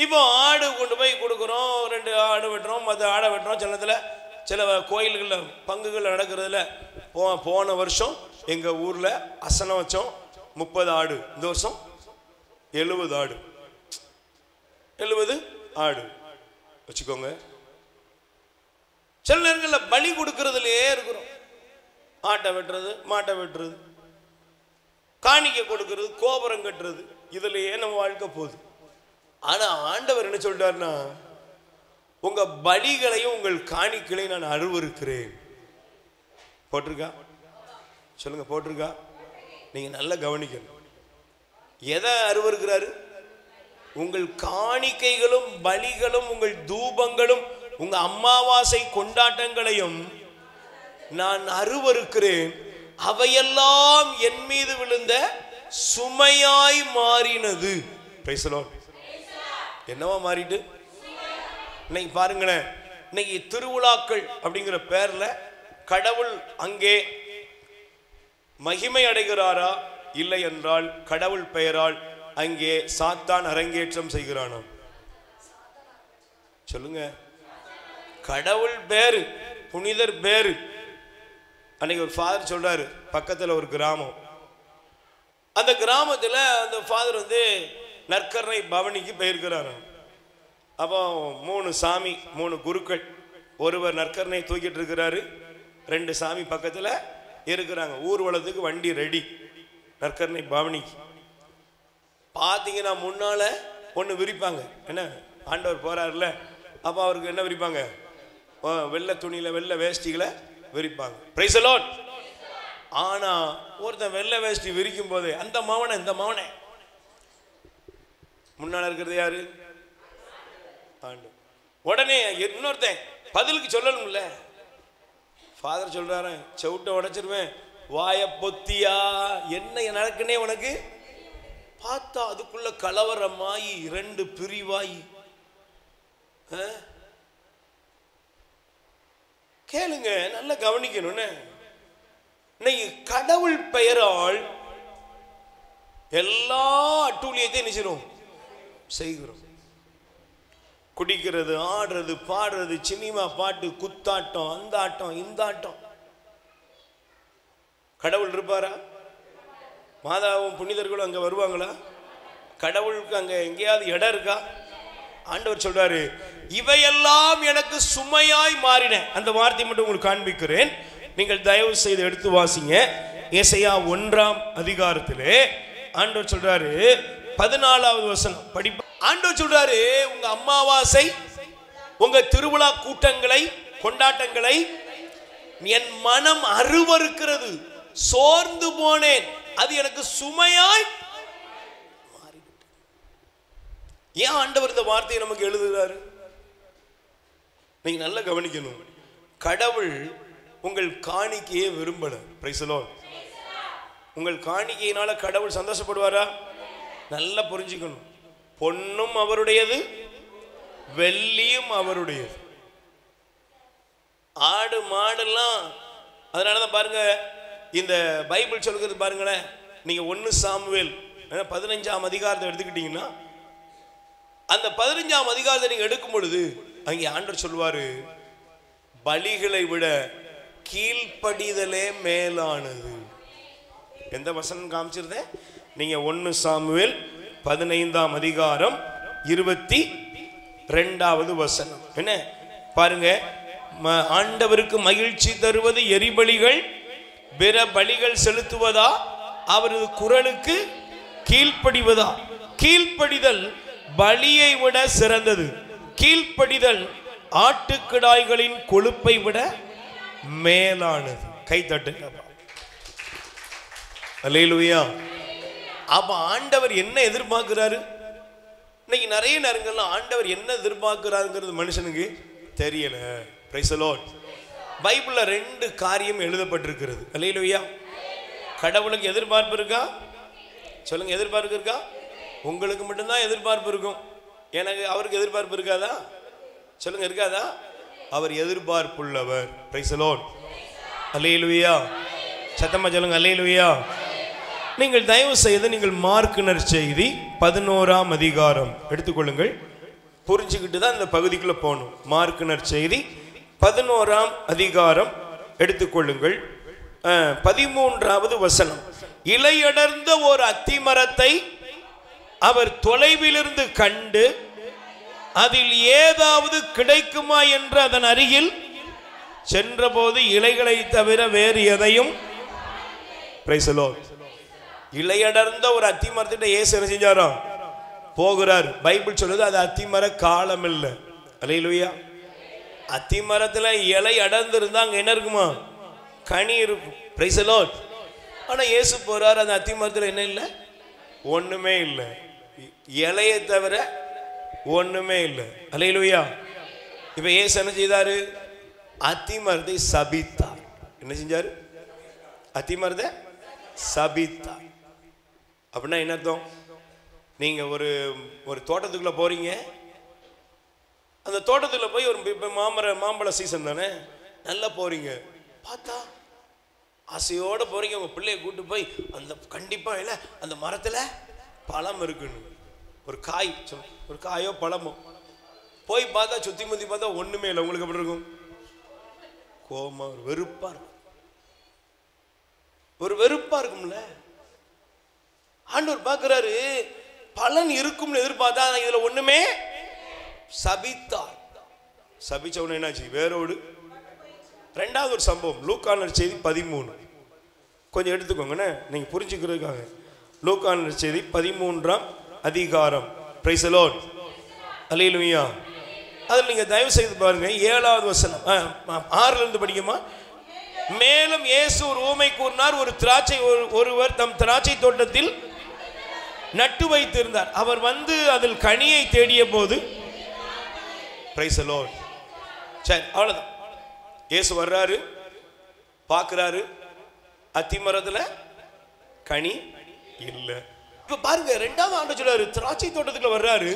இப்போ ஆடு கொண்டு போய் கொடுக்குறோம், 2 ஆடு வெட்டுறோம், மற்ற ஆடை வெட்டுறோம். சில கோயில்களில் பங்குகள் நடக்கிறதுல போன வருஷம் எங்கள் ஊரில் அசனம் வச்சோம், 30 ஆடு. இந்த வருஷம் 70 ஆடு. 70 ஆடு வச்சுக்கோங்க. சில நேரங்களில் பலி கொடுக்கறதுலயே இருக்கிறோம். ஆட்டை வெட்டுறது, மாட்டை வெட்டுறது, காணிக்கை கொடுக்கறது, கோபுரம் கட்டுறது, இதுலயே நம்ம வாழ்க்கை போகுது. ஆனா ஆண்டவர் என்ன சொல்றாருன்னா, உங்க பலிகளையும் உங்கள் காணிக்களையும் நான் அருவருக்கிறேன். போட்டிருக்கா? சொல்லுங்க, போட்டிருக்கா? நீங்க நல்லா கவனிக்கணும். எதை அருவருக்கிறாரு? உங்கள் காணிக்கைகளும் பலிகளும் உங்கள் தூபங்களும் உங்க அமாவாசை கொண்டாட்டங்களையும் நான் அருவருக்கிறேன். அவையெல்லாம் என் மீது விழுந்த சுமையாய் மாறினது. Price the Lord. என்னவா மாறிட்டு? இன்னைக்கு பாருங்களேன், இன்னைக்கு திருவிழாக்கள் அப்படிங்கிற பேர்ல கடவுள் அங்கே மகிமை அடைகிறாரா? இல்லை என்றால் கடவுள் பெயரால் அங்கே சாத்தான் அரங்கேற்றம் செய்கிறானா? சொல்லுங்க. கடவுள் பேரு, புனிதர் பேரு. அன்னைக்கு ஒரு ஃபாதர் சொல்றாரு, பக்கத்தில் ஒரு கிராமம், அந்த கிராமத்தில் அந்த ஃபாதர் வந்து நற்கருணை பவனிக்கு போயிருக்கிறாரு. அப்போ 3 சாமி, 3 குருக்கள் ஒருவர் நற்கரனை தூக்கிட்டு இருக்கிறாரு, 2 சாமி பக்கத்தில் இருக்கிறாங்க. ஊர்வலத்துக்கு வண்டி ரெடி. நற்கரனை பவனிக்கு பார்த்தீங்கன்னா முன்னால ஒன்று விரிப்பாங்க. என்ன, ஆண்டவர் போறாருல, அப்போ அவருக்கு என்ன விரிப்பாங்க? வெள்ளை துணியில வெள்ளை வேஷ்டிகளை விரிப்பாங்க. Price the Lord. ஆனா ஒருத்தன் வெள்ளை வேஷ்டி விரிக்கும் போது அந்த மவனை இந்த மவனை முன்னால இருக்கிறது யாரு? ஆண்டு. உடனே இன்னொருத்தன் பதிலுக்கு சொல்லணும்ல. ஃபாதர் சொல்றாரு, செவுட்ட உடைச்சிருவேன், வாய பொத்தியா, என்ன நடக்குன்னே உனக்கு. பார்த்தா அதுக்குள்ள கலவரமாயி 2 பிரிவாயி. கேளுங்க, நல்லா கவனிக்கணும்னு. இன்னைக்கு கடவுள் பெயரால் எல்லா அட்டூழியத்தையும் நினைச்சிரும் செய்கிறோம். குடிக்கிறது, ஆடுறது, பாடுறது, சினிமா பாட்டு, குத்தாட்டம், அந்த ஆட்டம், இந்த ஆட்டம். கடவுள் இருப்பாரா? மாதாவும் புனிதர்களும் அங்க வருவாங்களா? கடவுளுக்கு அங்க எங்கேயாவது இடம் இருக்கா? ஆண்டவர் சொல்றாரு, இவையெல்லாம் எனக்கு சுமையாய் மாறின. அந்த வார்த்தை மட்டும் உங்களுக்கு காண்பிக்கிறேன், நீங்கள் தயவு செய்து எடுத்து வாசிங்க. ஏசாயா 1ஆம் அதிகாரத்திலே ஆண்டவர் சொல்றாரு, 14வது வசனம் படிப்ப. ஆண்டவர் சொல்றாரு, உங்க அமாவாசை, உங்க திருவிழா கூட்டங்களை, கொண்டாட்டங்களை என் மனம் அருவருக்கிறது, சோர்ந்து போனேன், அது எனக்கு சுமையாய் மாறிவிட்டது. ஏன் ஆண்டவர் இந்த வார்த்தையை நமக்கு எழுதுகிறாரு? நீங்க நல்லா கவனிக்கணும். கடவுள் உங்கள் காணிக்கையை விரும்பல. Price the Lord. உங்கள் காணிக்கையினால கடவுள் சந்தோஷப்படுவாரா? நல்லா புரிஞ்சுக்கணும். பொன்னும் அவருடையது, வெள்ளியும் அவருடையது. ஆடு மாடெல்லாம். அதனாலதான் பாருங்க, இந்த பைபிள் சொல்கிறது பாருங்களேன். நீங்க 1 சாமுவேல் 15ஆம் அதிகாரத்தை எடுத்துக்கிட்டீங்கன்னா, அந்த 15ஆம் அதிகாரத்தை நீங்க எடுக்கும் பொழுது அங்கே ஆண்டவர் சொல்வாரு, பலிகளை விட கீழ்ப்படிதலே மேலானது. எந்த வசனம் காமிச்சிருந்தேன்? நீங்க 1 சாமுவேல் 15ஆம் அதிகாரம் 22வது வசனம். என்ன பாருங்க, ஆண்டவருக்கு மகிழ்ச்சி தருவது எரிபலிகள், பிற பலிகள் செலுத்துவதா, அவரது குரலுக்கு கீழ்ப்படிவதா? கீழ்ப்படிதல் பலியை விட சிறந்தது. கீழ்ப்படிதல் ஆட்டுக்கிடாய்களின் கொழுப்பை விட மேலானது. கை தட்டுங்க. அல்லேலூயா. அப்ப ஆண்டவர் என்ன எதிர்பார்க்கிறாரு? இன்னைக்கு நிறைய நேரங்கள்ல ஆண்டவர் என்ன எதிர்பார்க்கிறாருங்கிறது மனுஷனுக்கு தெரியல. Price the Lord. பைபிள்ல 2 காரியம் எழுதப்பட்டிருக்கிறது. அல்லேலூயா. கடவுளுக்கு எதிர்பார்ப்பு இருக்கா? சொல்லுங்க, எதிர்பார்ப்பு இருக்கா? உங்களுக்கு மட்டும்தான் எதிர்பார்ப்பு இருக்கும், எனக்கு அவருக்கு எதிர்பார்ப்பு இருக்காதா? சொல்லுங்க, இருக்காதா? அவர் எதிர்பார்ப்புள்ளவர். Praise the Lord. அல்லேலூயா. சத்தமா சொல்லுங்க, அல்லேலூயா. நீங்கள் தயவு செய்து நீங்கள் மார்க் நற்செய்தி 11ஆம் அதிகாரம் எடுத்துக்கொள்ளுங்கள். புரிஞ்சுக்கிட்டு தான் இந்த பகுதிக்குள்ள போகணும். மார்க் நற்செய்தி 11ஆம் அதிகாரம் எடுத்துக்கொள்ளுங்கள். 13வது வசனம். இலையடர்ந்த ஒரு அத்திமரத்தை அவர் தொலைவிலிருந்து கண்டு அதில் ஏதாவது கிடைக்குமா என்று அதன் அருகில் சென்றபோது இலைகளை தவிர வேறு எதையும். Price the Lord. இலையடர்ந்த ஒரு அத்திமரத்திட்ட இயேசு என்ன செஞ்சாராம்? போகிறார். பைபிள் சொல்லுது அது அத்திமர காலம் இல்லை. அல்லேலூயா. அத்திமரத்துல இலை அடர்ந்து இருந்தா அங்க என்ன இருக்குமா? கனி இருக்கும். Price the Lord. ஆனா இயேசு போறார், அந்த அத்திமரத்துல என்ன இல்லை? ஒண்ணுமே இல்லை. இலையை தவிர ஒண்ணுமே இல்லை. அல்லேலூயா. இப்ப இயேசு என்ன செய்தாரு? அத்திமரத்தை சபித்தார். என்ன செஞ்சாரு? அத்திமரத்தை சபித்தார். அப்படின்னா என்ன அர்த்தம்? நீங்க ஒரு தோட்டத்துக்குள்ள போறீங்க. அந்த தோட்டத்துக்குள்ள போய் ஒரு மாம்பழ சீசன் தானே, நல்லா போறீங்க. பார்த்தா ஆசையோட போறீங்க, உங்க பிள்ளைய கூட்டு போய் அந்த கண்டிப்பா இல்லை அந்த மரத்துல பழம் இருக்குன்னு, ஒரு காய், ஒரு காயோ பழமோ போய் பார்த்தா சுத்தி முத்தி பார்த்தா ஒண்ணுமே இல்லை. உங்களுக்கு எப்படி இருக்கும்? கோபமா, ஒரு வெறுப்பா இருக்கும். ஒரு வெறுப்பா இருக்கும்ல. ஆண்டவர் பார்க்கிறாரு, பலன் இருக்கும்னு எதிர்பார்த்தா இதுல ஒண்ணுமே. சபித்தார். சபிச்சவன என்னாச்சு? வேரோடு. ரெண்டாவது ஒரு சம்பவம் லூக்கா நற்செய்தி 13. கொஞ்சம் எடுத்துக்கோங்கண்ணே நீங்கள் புரிஞ்சுக்கிறதுக்காக. லூக்கா நற்செய்தி 13ஆம் அதிகாரம். Praise the Lord. அல்லேலூயா. அதில் நீங்கள் தயவு செய்து பாருங்க 7வது வசனம் 6ல இருந்து படிக்குமா. மேலும் இயேசு ஒரு உவமை கூறினார். ஒரு திராட்சை ஒருவர் தம் திராட்சை தோட்டத்தில் நட்டு வைத்திருந்தார். அவர் வந்து அதில் கனியை தேடிய போது, பிரைஸ் தி லார்ட். சரி, அவ்வளவுதான். இயேசு வர்றாரு, பார்க்கிறாரு, அத்திமரத்துல கனி இல்லை. இப்ப பாருங்க, 2வது ஆண்டு சொல்றாரு, திராட்சை தோட்டத்துக்குள்ள வர்றாரு.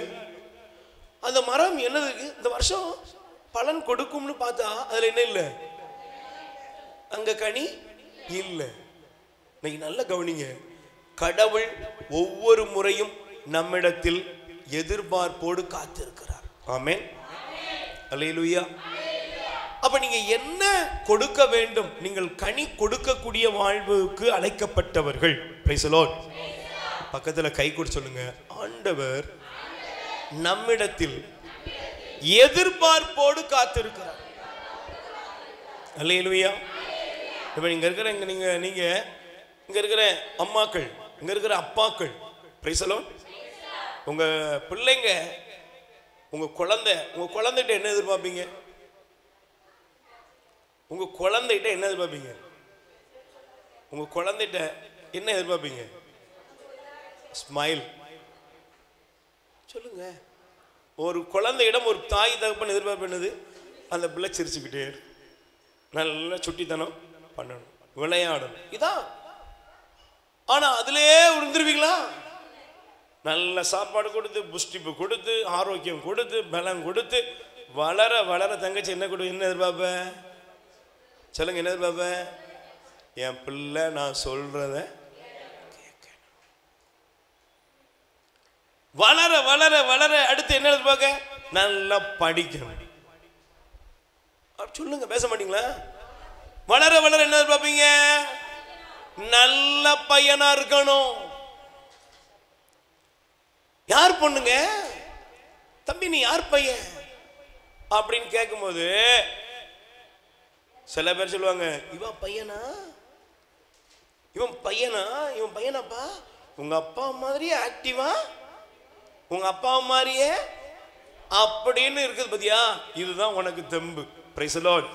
அந்த மரம் என்னது? இந்த வருஷம் பலன் கொடுக்கும்னு பார்த்தா அதுல என்ன இல்லை? அங்க கனி இல்லை. இன்னைக்கு நல்ல கவனிங்க. கடவுள் ஒவ்வொரு முறையும் நம்மிடத்தில் எதிர்பார்ப்போடு காத்திருக்கிறார். ஆமென். அல்லேலூயா. அப்ப நீங்க என்ன கொடுக்க வேண்டும்? நீங்கள் கனி கொடுக்கக்கூடிய வாழ்வுக்கு அழைக்கப்பட்டவர்கள். Price the Lord. பக்கத்துல கை கொடு சொல்லுங்க, ஆண்டவர் நம்மிடத்தில் எதிர்பார்ப்போடு காத்திருக்கிறார். அல்லேலூயா. இப்ப நீங்க இருக்கிற நீங்க இங்க இருக்கிற அம்மாக்கள், இங்க இருக்கிற அப்பாக்கள், பிரைஸ் தி லார்ட். உங்க பிள்ளைங்க, உங்க குழந்தைகிட்ட என்ன எதிர்பார்ப்பீங்க? உங்க குழந்தைகிட்ட என்ன எதிர்பார்ப்பீங்க? உங்க குழந்தைகிட்ட என்ன எதிர்பார்ப்பீங்க? ஸ்மைல். சொல்லுங்க. ஒரு குழந்தையிடம் ஒரு தாய் தகப்பன் எதிர்பார்ப்பு அந்த பிள்ளை சிரிச்சுக்கிட்டே நல்லா சுட்டித்தனம் பண்ணணும், விளையாடணும், இதான். ஆனா அதுலயே விழுந்துருவீங்களா? நல்ல சாப்பாடு கொடுத்து, புஷ்டிப்பு கொடுத்து, ஆரோக்கியம் கொடுத்து, பலம் கொடுத்து வளர வளர தங்கச்சி என்ன எதிர்பார்ப்ப? சொல்லுங்க, என்ன எதிர்பார்ப்ப? என் பிள்ளை நான் சொல்றத வளர வளர வளர அடுத்து என்ன எதிர்பார்க்க? நல்லா படிக்கணும். சொல்லுங்க, பேச மாட்டீங்களா? வளர வளர என்ன எதிர்பார்ப்பீங்க? நல்ல பையனா இருக்கணும். யார் பொண்ணுங்க? தம்பி நீ யார் பையன் அப்படின்னு கேட்கும்போது சில பேர் சொல்லுவாங்க, இவன் பையனா, இவன் பையனா, இவன் பையனாப்பா, உங்க அப்பா மாதிரியே ஆக்டிவா, உங்க அப்பா மாதிரியே அப்படின்னு இருக்குது பத்தியா, இதுதான் உனக்கு தெம்பு. Price the Lord.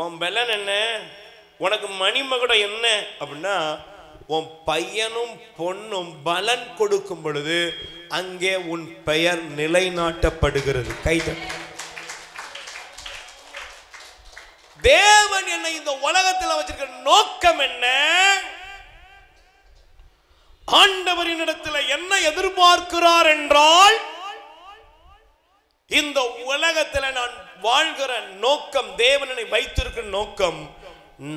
உன் பலன் என்ன, உனக்கு மணிமகுடம் என்ன அப்படின்னா, உன் பையனும் பொண்ணும் பலன் கொடுக்கும் பொழுது அங்கே உன் பெயர் நிலைநாட்டப்படுகிறது. கைதட்டு. தேவன் என்னை இந்த உலகத்தில் வச்சிருக்கிற நோக்கம் என்ன? ஆண்டவரின் இடத்துல என்ன எதிர்பார்க்கிறார் என்றால், இந்த உலகத்தில் நான் வாழ்கிற நோக்கம், தேவனை வைத்திருக்கிற நோக்கம்,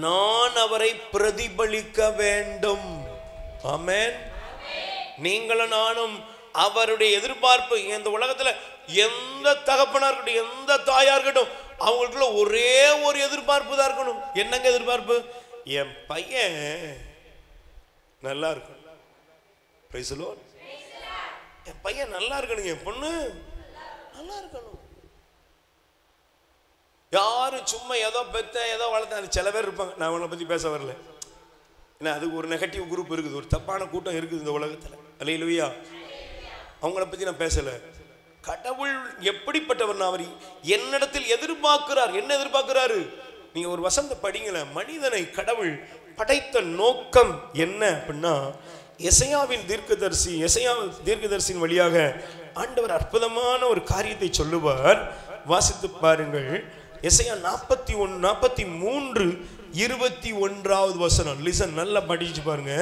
நான் அவரை பிரதிபலிக்க வேண்டும். ஆமென். நீங்களும் நானும் அவருடைய எதிர்பார்ப்பு. இந்த உலகத்துல எந்த தகப்பனா இருக்கட்டும், எந்த தாயா இருக்கட்டும், அவங்களுக்குள்ள ஒரே ஒரு எதிர்பார்ப்பு தான் இருக்கணும். என்னங்க எதிர்பார்ப்பு? என் பையன் நல்லா இருக்கணும். Price the Lord. என் பையன் நல்லா இருக்கணும், என் பொண்ணு நல்லா இருக்கணும். யாரு சும்மா ஏதோ பெத்த ஏதோ வளர்த்த சில பேர் இருப்பாங்க. நான் அவங்களை பத்தி பேச வரல. ஏன்னா அதுக்கு ஒரு நெகட்டிவ் குரூப் இருக்குது, ஒரு தப்பான கூட்டம் இருக்குது இந்த உலகத்துல. அல்லேலூயா. அவங்கள பத்தி நான் பேசல. கடவுள் எப்படிப்பட்டவர்? அவர் என்னிடத்தில் எதிர்பார்க்கிறார். என்ன எதிர்பார்க்கிறாரு? நீங்க ஒரு வசந்த படிங்கள. மனிதனை கடவுள் படைத்த நோக்கம் என்ன அப்படின்னா, எசையாவின் தீர்க்கதரிசியின் வழியாக ஆண்டவர் அற்புதமான ஒரு காரியத்தை சொல்லுவார். வாசித்து பாருங்கள். எசையா 43 21வது வசனம். லிசன், நல்லா படிச்சு பாருங்க.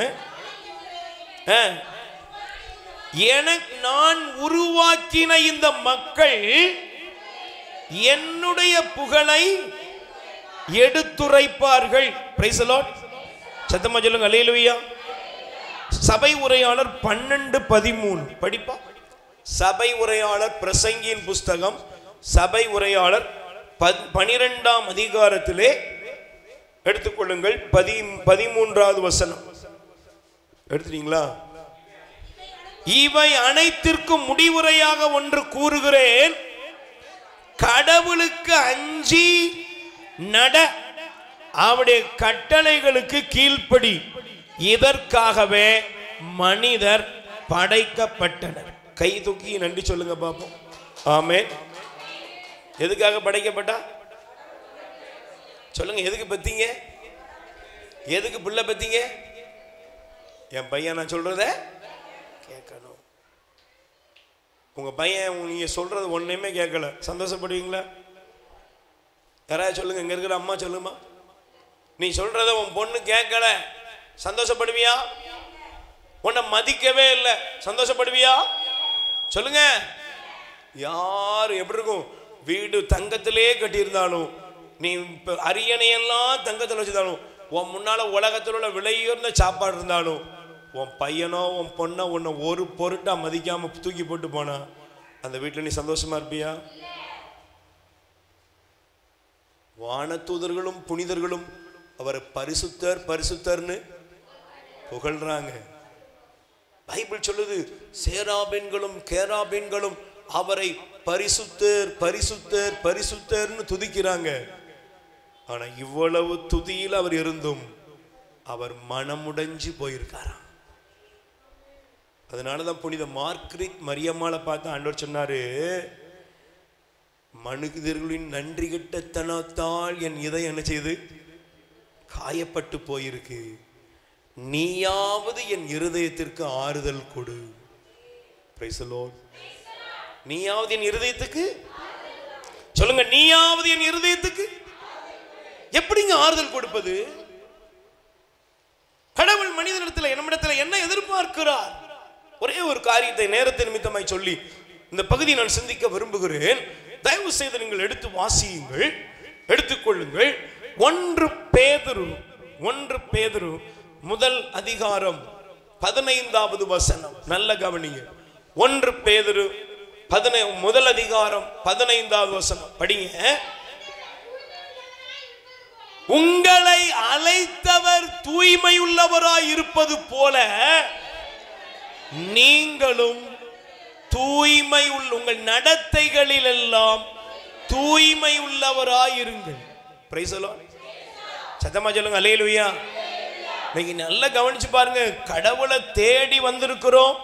எனக்கு நான் உருவாக்கின இந்த மக்கள் என்னுடைய புகழை எடுத்துரைப்பார்கள். Price the Lord. சத்தமா சொல்லுங்க, அல்லேலூயா. சபை உரையாளர் 12:13 படிப்பா. சபை உரையாளர், பிரசங்கியின் புஸ்தகம், சபை உரையாளர் 12ஆம் அதிகாரத்திலே எடுத்துக்கொள்ளுங்கள். 13வது வசனம் எடுத்துட்டீங்களா? இவை அனைத்திற்கும் முடிவுரையாக ஒன்று கூறுகிறேன், கடவுளுக்கு அஞ்சி நட, அவருடைய கட்டளைகளுக்கு கீழ்ப்படி. இதற்காகவே மனிதர் படைக்கப்பட்டனர். கை தூக்கி நன்றி சொல்லுங்க பாப்போம். ஆமென். எதுக்காக படைக்கப்பட்டா சொல்லுங்க. எதுக்கு பத்தீங்க? எதுக்கு பிள்ளை பத்தீங்க? என் பையன் நான் சொல்றத கேட்கணும். உங்க பையன் நீங்க சொல்றது ஒண்ணுமே கேட்கல, சந்தோஷப்படுவீங்களா? யாராவது சொல்லுங்க. இங்க இருக்கிற அம்மா சொல்லுமா, நீ சொல்றத உன் பொண்ணு கேட்கல, சந்தோஷப்படுவியா? உன்னை மதிக்கவே இல்லை, சந்தோஷப்படுவியா? சொல்லுங்க. யாரு எப்படி இருக்கும்? வீடு தங்கத்திலே கட்டியிருந்தாலும், நீ அரியணையெல்லாம் தங்கத்தில் வச்சிருந்தாலும், உன் முன்னால உலகத்தில் உள்ள விலையுயர்ந்த சாப்பாடு இருந்தாலும், உன் பையனோ உன் பொண்ணோ உன்னை ஒரு பொருட்டா மதிக்காம தூக்கி போட்டு போனா அந்த வீட்டில் நீ சந்தோஷமா இருப்பியா? வானதூதர்களும் புனிதர்களும் அவர் பரிசுத்தர் பரிசுத்தர்னு புகழ்றாங்க. பைபிள் சொல்லுது, சேராபீன்களும் கேராபீன்களும் அவரை பரிசுத்தர் பரிசுத்தர் பரிசுத்தர்னு துதிக்கிறாங்க. ஆனா இவ்வளவு துதியில் அவர் இருந்தும் அவர் மனமுடைஞ்சு போயிருக்காராம். அதனாலதான் புனித மார்க்ரிட் மரியம்மாளை பார்த்து ஆண்டவர் சொன்னாரு, மனிதர்களின் நன்றி கெட்டத்தனத்தால் என் இதயம் என்ன செய்து காயப்பட்டு போயிருக்கு, நீயாவது என் இருதயத்திற்கு ஆறுதல் கொடு. Price the Lord. நீயாவது என் இருதயத்துக்கு சொல்லுங்க. நீயாவது என் இருதயத்துக்கு எப்படிங்க ஆறுதல் கொடுப்பது? கடவுள் மனிதனிடத்தில் நம்மிடத்தில் என்ன எதிர்பார்க்கிறார்? ஒரே ஒரு காரியத்தை நேரத்தை நிமித்தமாய் சொல்லி இந்த பகுதியை நான் சிந்திக்க விரும்புகிறேன். தயவு செய்து நீங்கள் எடுத்து வாசியுங்கள், எடுத்துக்கொள்ளுங்கள். 1 பேதுரு முதல் அதிகாரம் 15வது வசனம். நல்ல கவனிங்க. 1 பேதுரு முதல் அதிகாரம் 15வது வசனம் படிங்க. உங்களை அழைத்தவர் தூய்மை உள்ளவராய் இருப்பது போல நீங்களும் தூய்மை உங்கள் நடத்தைகளில் எல்லாம் தூய்மை உள்ளவராய் இருங்கள். Price the Lord. சத்தமா சொல்லுங்க அல்லேலூயா. நீங்க நல்லா கவனிச்சு பாருங்க. கடவுளை தேடி வந்திருக்கிறோம்.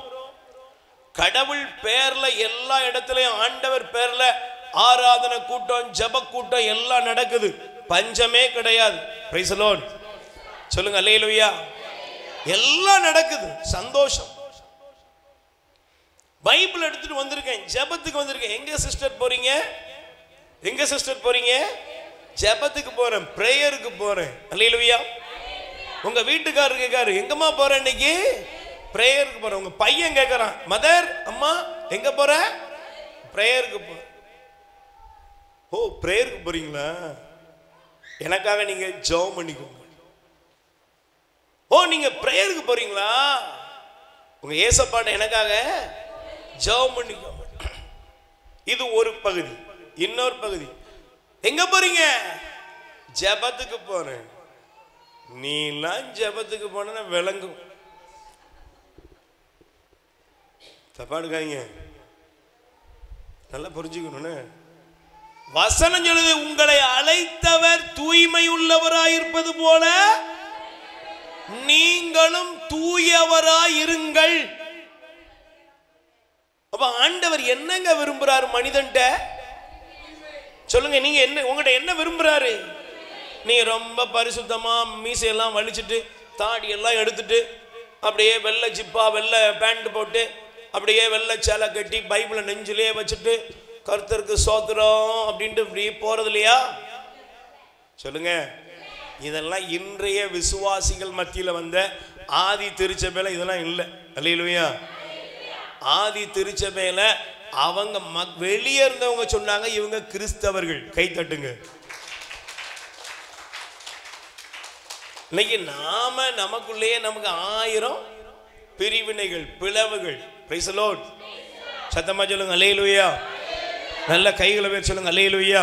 கடவுள் பேர்ல எல்லா இடத்துலயும் ஆண்டவர் பேர்ல ஆராதனை கூட்டம், ஜெப கூட்டம் எல்லாம் நடக்குது. பஞ்சமே கிடையாது. Price the Lord. சொல்லுங்க அல்லேலூயா. எல்லாம் நடக்குது, சந்தோஷம். பைபிள் எடுத்துட்டு வந்திருக்கேன், ஜெபத்துக்கு வந்திருக்கேன். எங்க சிஸ்டர் போறீங்க? எங்க சிஸ்டர் போறீங்க? ஜெபத்துக்கு போறேன், பிரேயருக்கு போறேன். அல்லேலூயா. உங்க வீட்டுக்காரர் கேட்காரு, எங்கம்மா போற இன்னைக்கு? பிரேயருக்கு போறேன். உங்க பையன் கேட்கறான், மதர் அம்மா எங்க போற? பிரேயருக்கு போ. ஓ, பிரேயருக்கு போறீங்களா? எனக்காக நீங்க ஜெபம் பண்ணிக்கோங்க. ஓ, நீங்க பிரேயருக்கு போறீங்களா? உங்க ஏசப்பாட்ட எனக்காக ஜெபம் பண்ணிக்கோங்க. இது ஒரு பகுதி. இன்னொரு பகுதி, எங்க போறீங்க? ஜெபத்துக்கு போறேன். நீ எல்லாம் ஜெபத்துக்கு போன விளங்கும். தப்பாடுக்காங்க, நல்லா புரிஞ்சுக்கணும்னு. வசனம் சொல்லுது, உங்களை அழைத்தவர் தூய்மை உள்ளவராயிருப்பது போல நீங்களும் தூயவராயிருங்கள். அப்ப ஆண்டவர் என்னங்க விரும்புறாரு மனிதன்ட்ட? சொல்லுங்க. நீங்க என்ன, உங்கள்கிட்ட என்ன விரும்புறாரு? நீங்க ரொம்ப பரிசுத்தமா மீசையெல்லாம் வலிச்சுட்டு தாடி எல்லாம் எடுத்துட்டு அப்படியே வெள்ளை ஜிப்பா வெள்ளை பேண்ட் போட்டு அப்படியே வெள்ளை சேலை கட்டி பைபிளை நெஞ்சிலே வச்சுட்டு கர்த்தருக்கு சோத்திரம் அப்படின்ட்டு இப்படி போறது இல்லையா? சொல்லுங்க. இதெல்லாம் இன்றைய விசுவாசிகள் மத்தியில் வந்த ஆதி திருச்சபையில இதெல்லாம் இல்லை. அல்லேலூயா. ஆதி திருச்சபையில அவங்க வெளியே இருந்தவங்க சொன்னாங்க, இவங்க கிறிஸ்தவர்கள். கை தட்டுங்க. இன்னைக்கு நாம நமக்குள்ளேயே நமக்கு 1000 பிரிவினைகள், பிளவுகள். Price the Lord. சத்தமா சொல்லுங்க அல்லேலூயா. நல்ல கைகளை பேர் சொல்லுங்க அல்லேலூயா.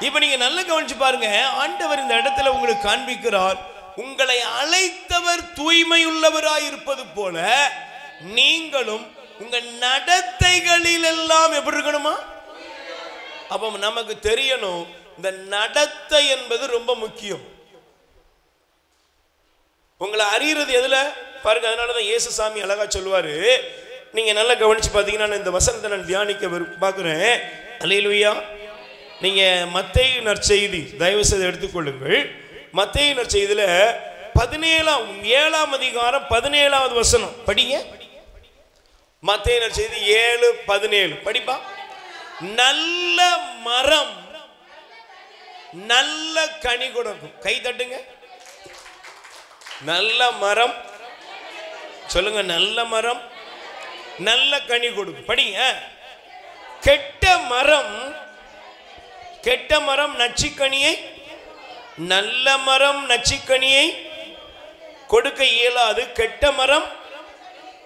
இப்ப நீங்க நல்லா கவனிச்சு பாருங்க. ஆண்டவர் இந்த இடத்துல உங்களுக்கு காண்பிக்கிறார், உங்களை அழைத்தவர் தூய்மை உள்ளவராய் இருப்பது போல நீங்களும் உங்க நடத்தைகளில் எல்லாம் எப்படி இருக்கணுமா? அப்போ நமக்கு தெரியணும், இந்த நடத்தை என்பது ரொம்ப முக்கியம். உங்களை அறியறது எதுல பாருங்க. அதனாலதான் இயேசு சாமி அழகா சொல்லுவாரு, நீங்க நல்லா கவனிச்சு பார்த்தீங்கன்னா, இந்த வசனத்தை நான் தியானிக்க பார்க்கிறேன். அல்லேலூயா. நீங்க மத்தேயு நற்செய்தி தயவு செய்து எடுத்துக்கொள்ளுங்கள். மத்தேயு நற்செய்தியில 7ஆம் அதிகாரம் 17வது வசனம் படிங்க. மத்தேயு நற்செய்தி 7:17 படிப்பா. நல்ல மரம் நல்ல கனி கொடுக்கும். கை தட்டுங்க. நல்ல மரம் சொல்லுங்க. நல்ல மரம் நல்ல கனி கொடுக்கும். படிங்க. கெட்ட மரம் நச்சுக்கனியை, நல்ல மரம் நச்சுக்கனியை கொடுக்க இயலாது. கெட்ட மரம்,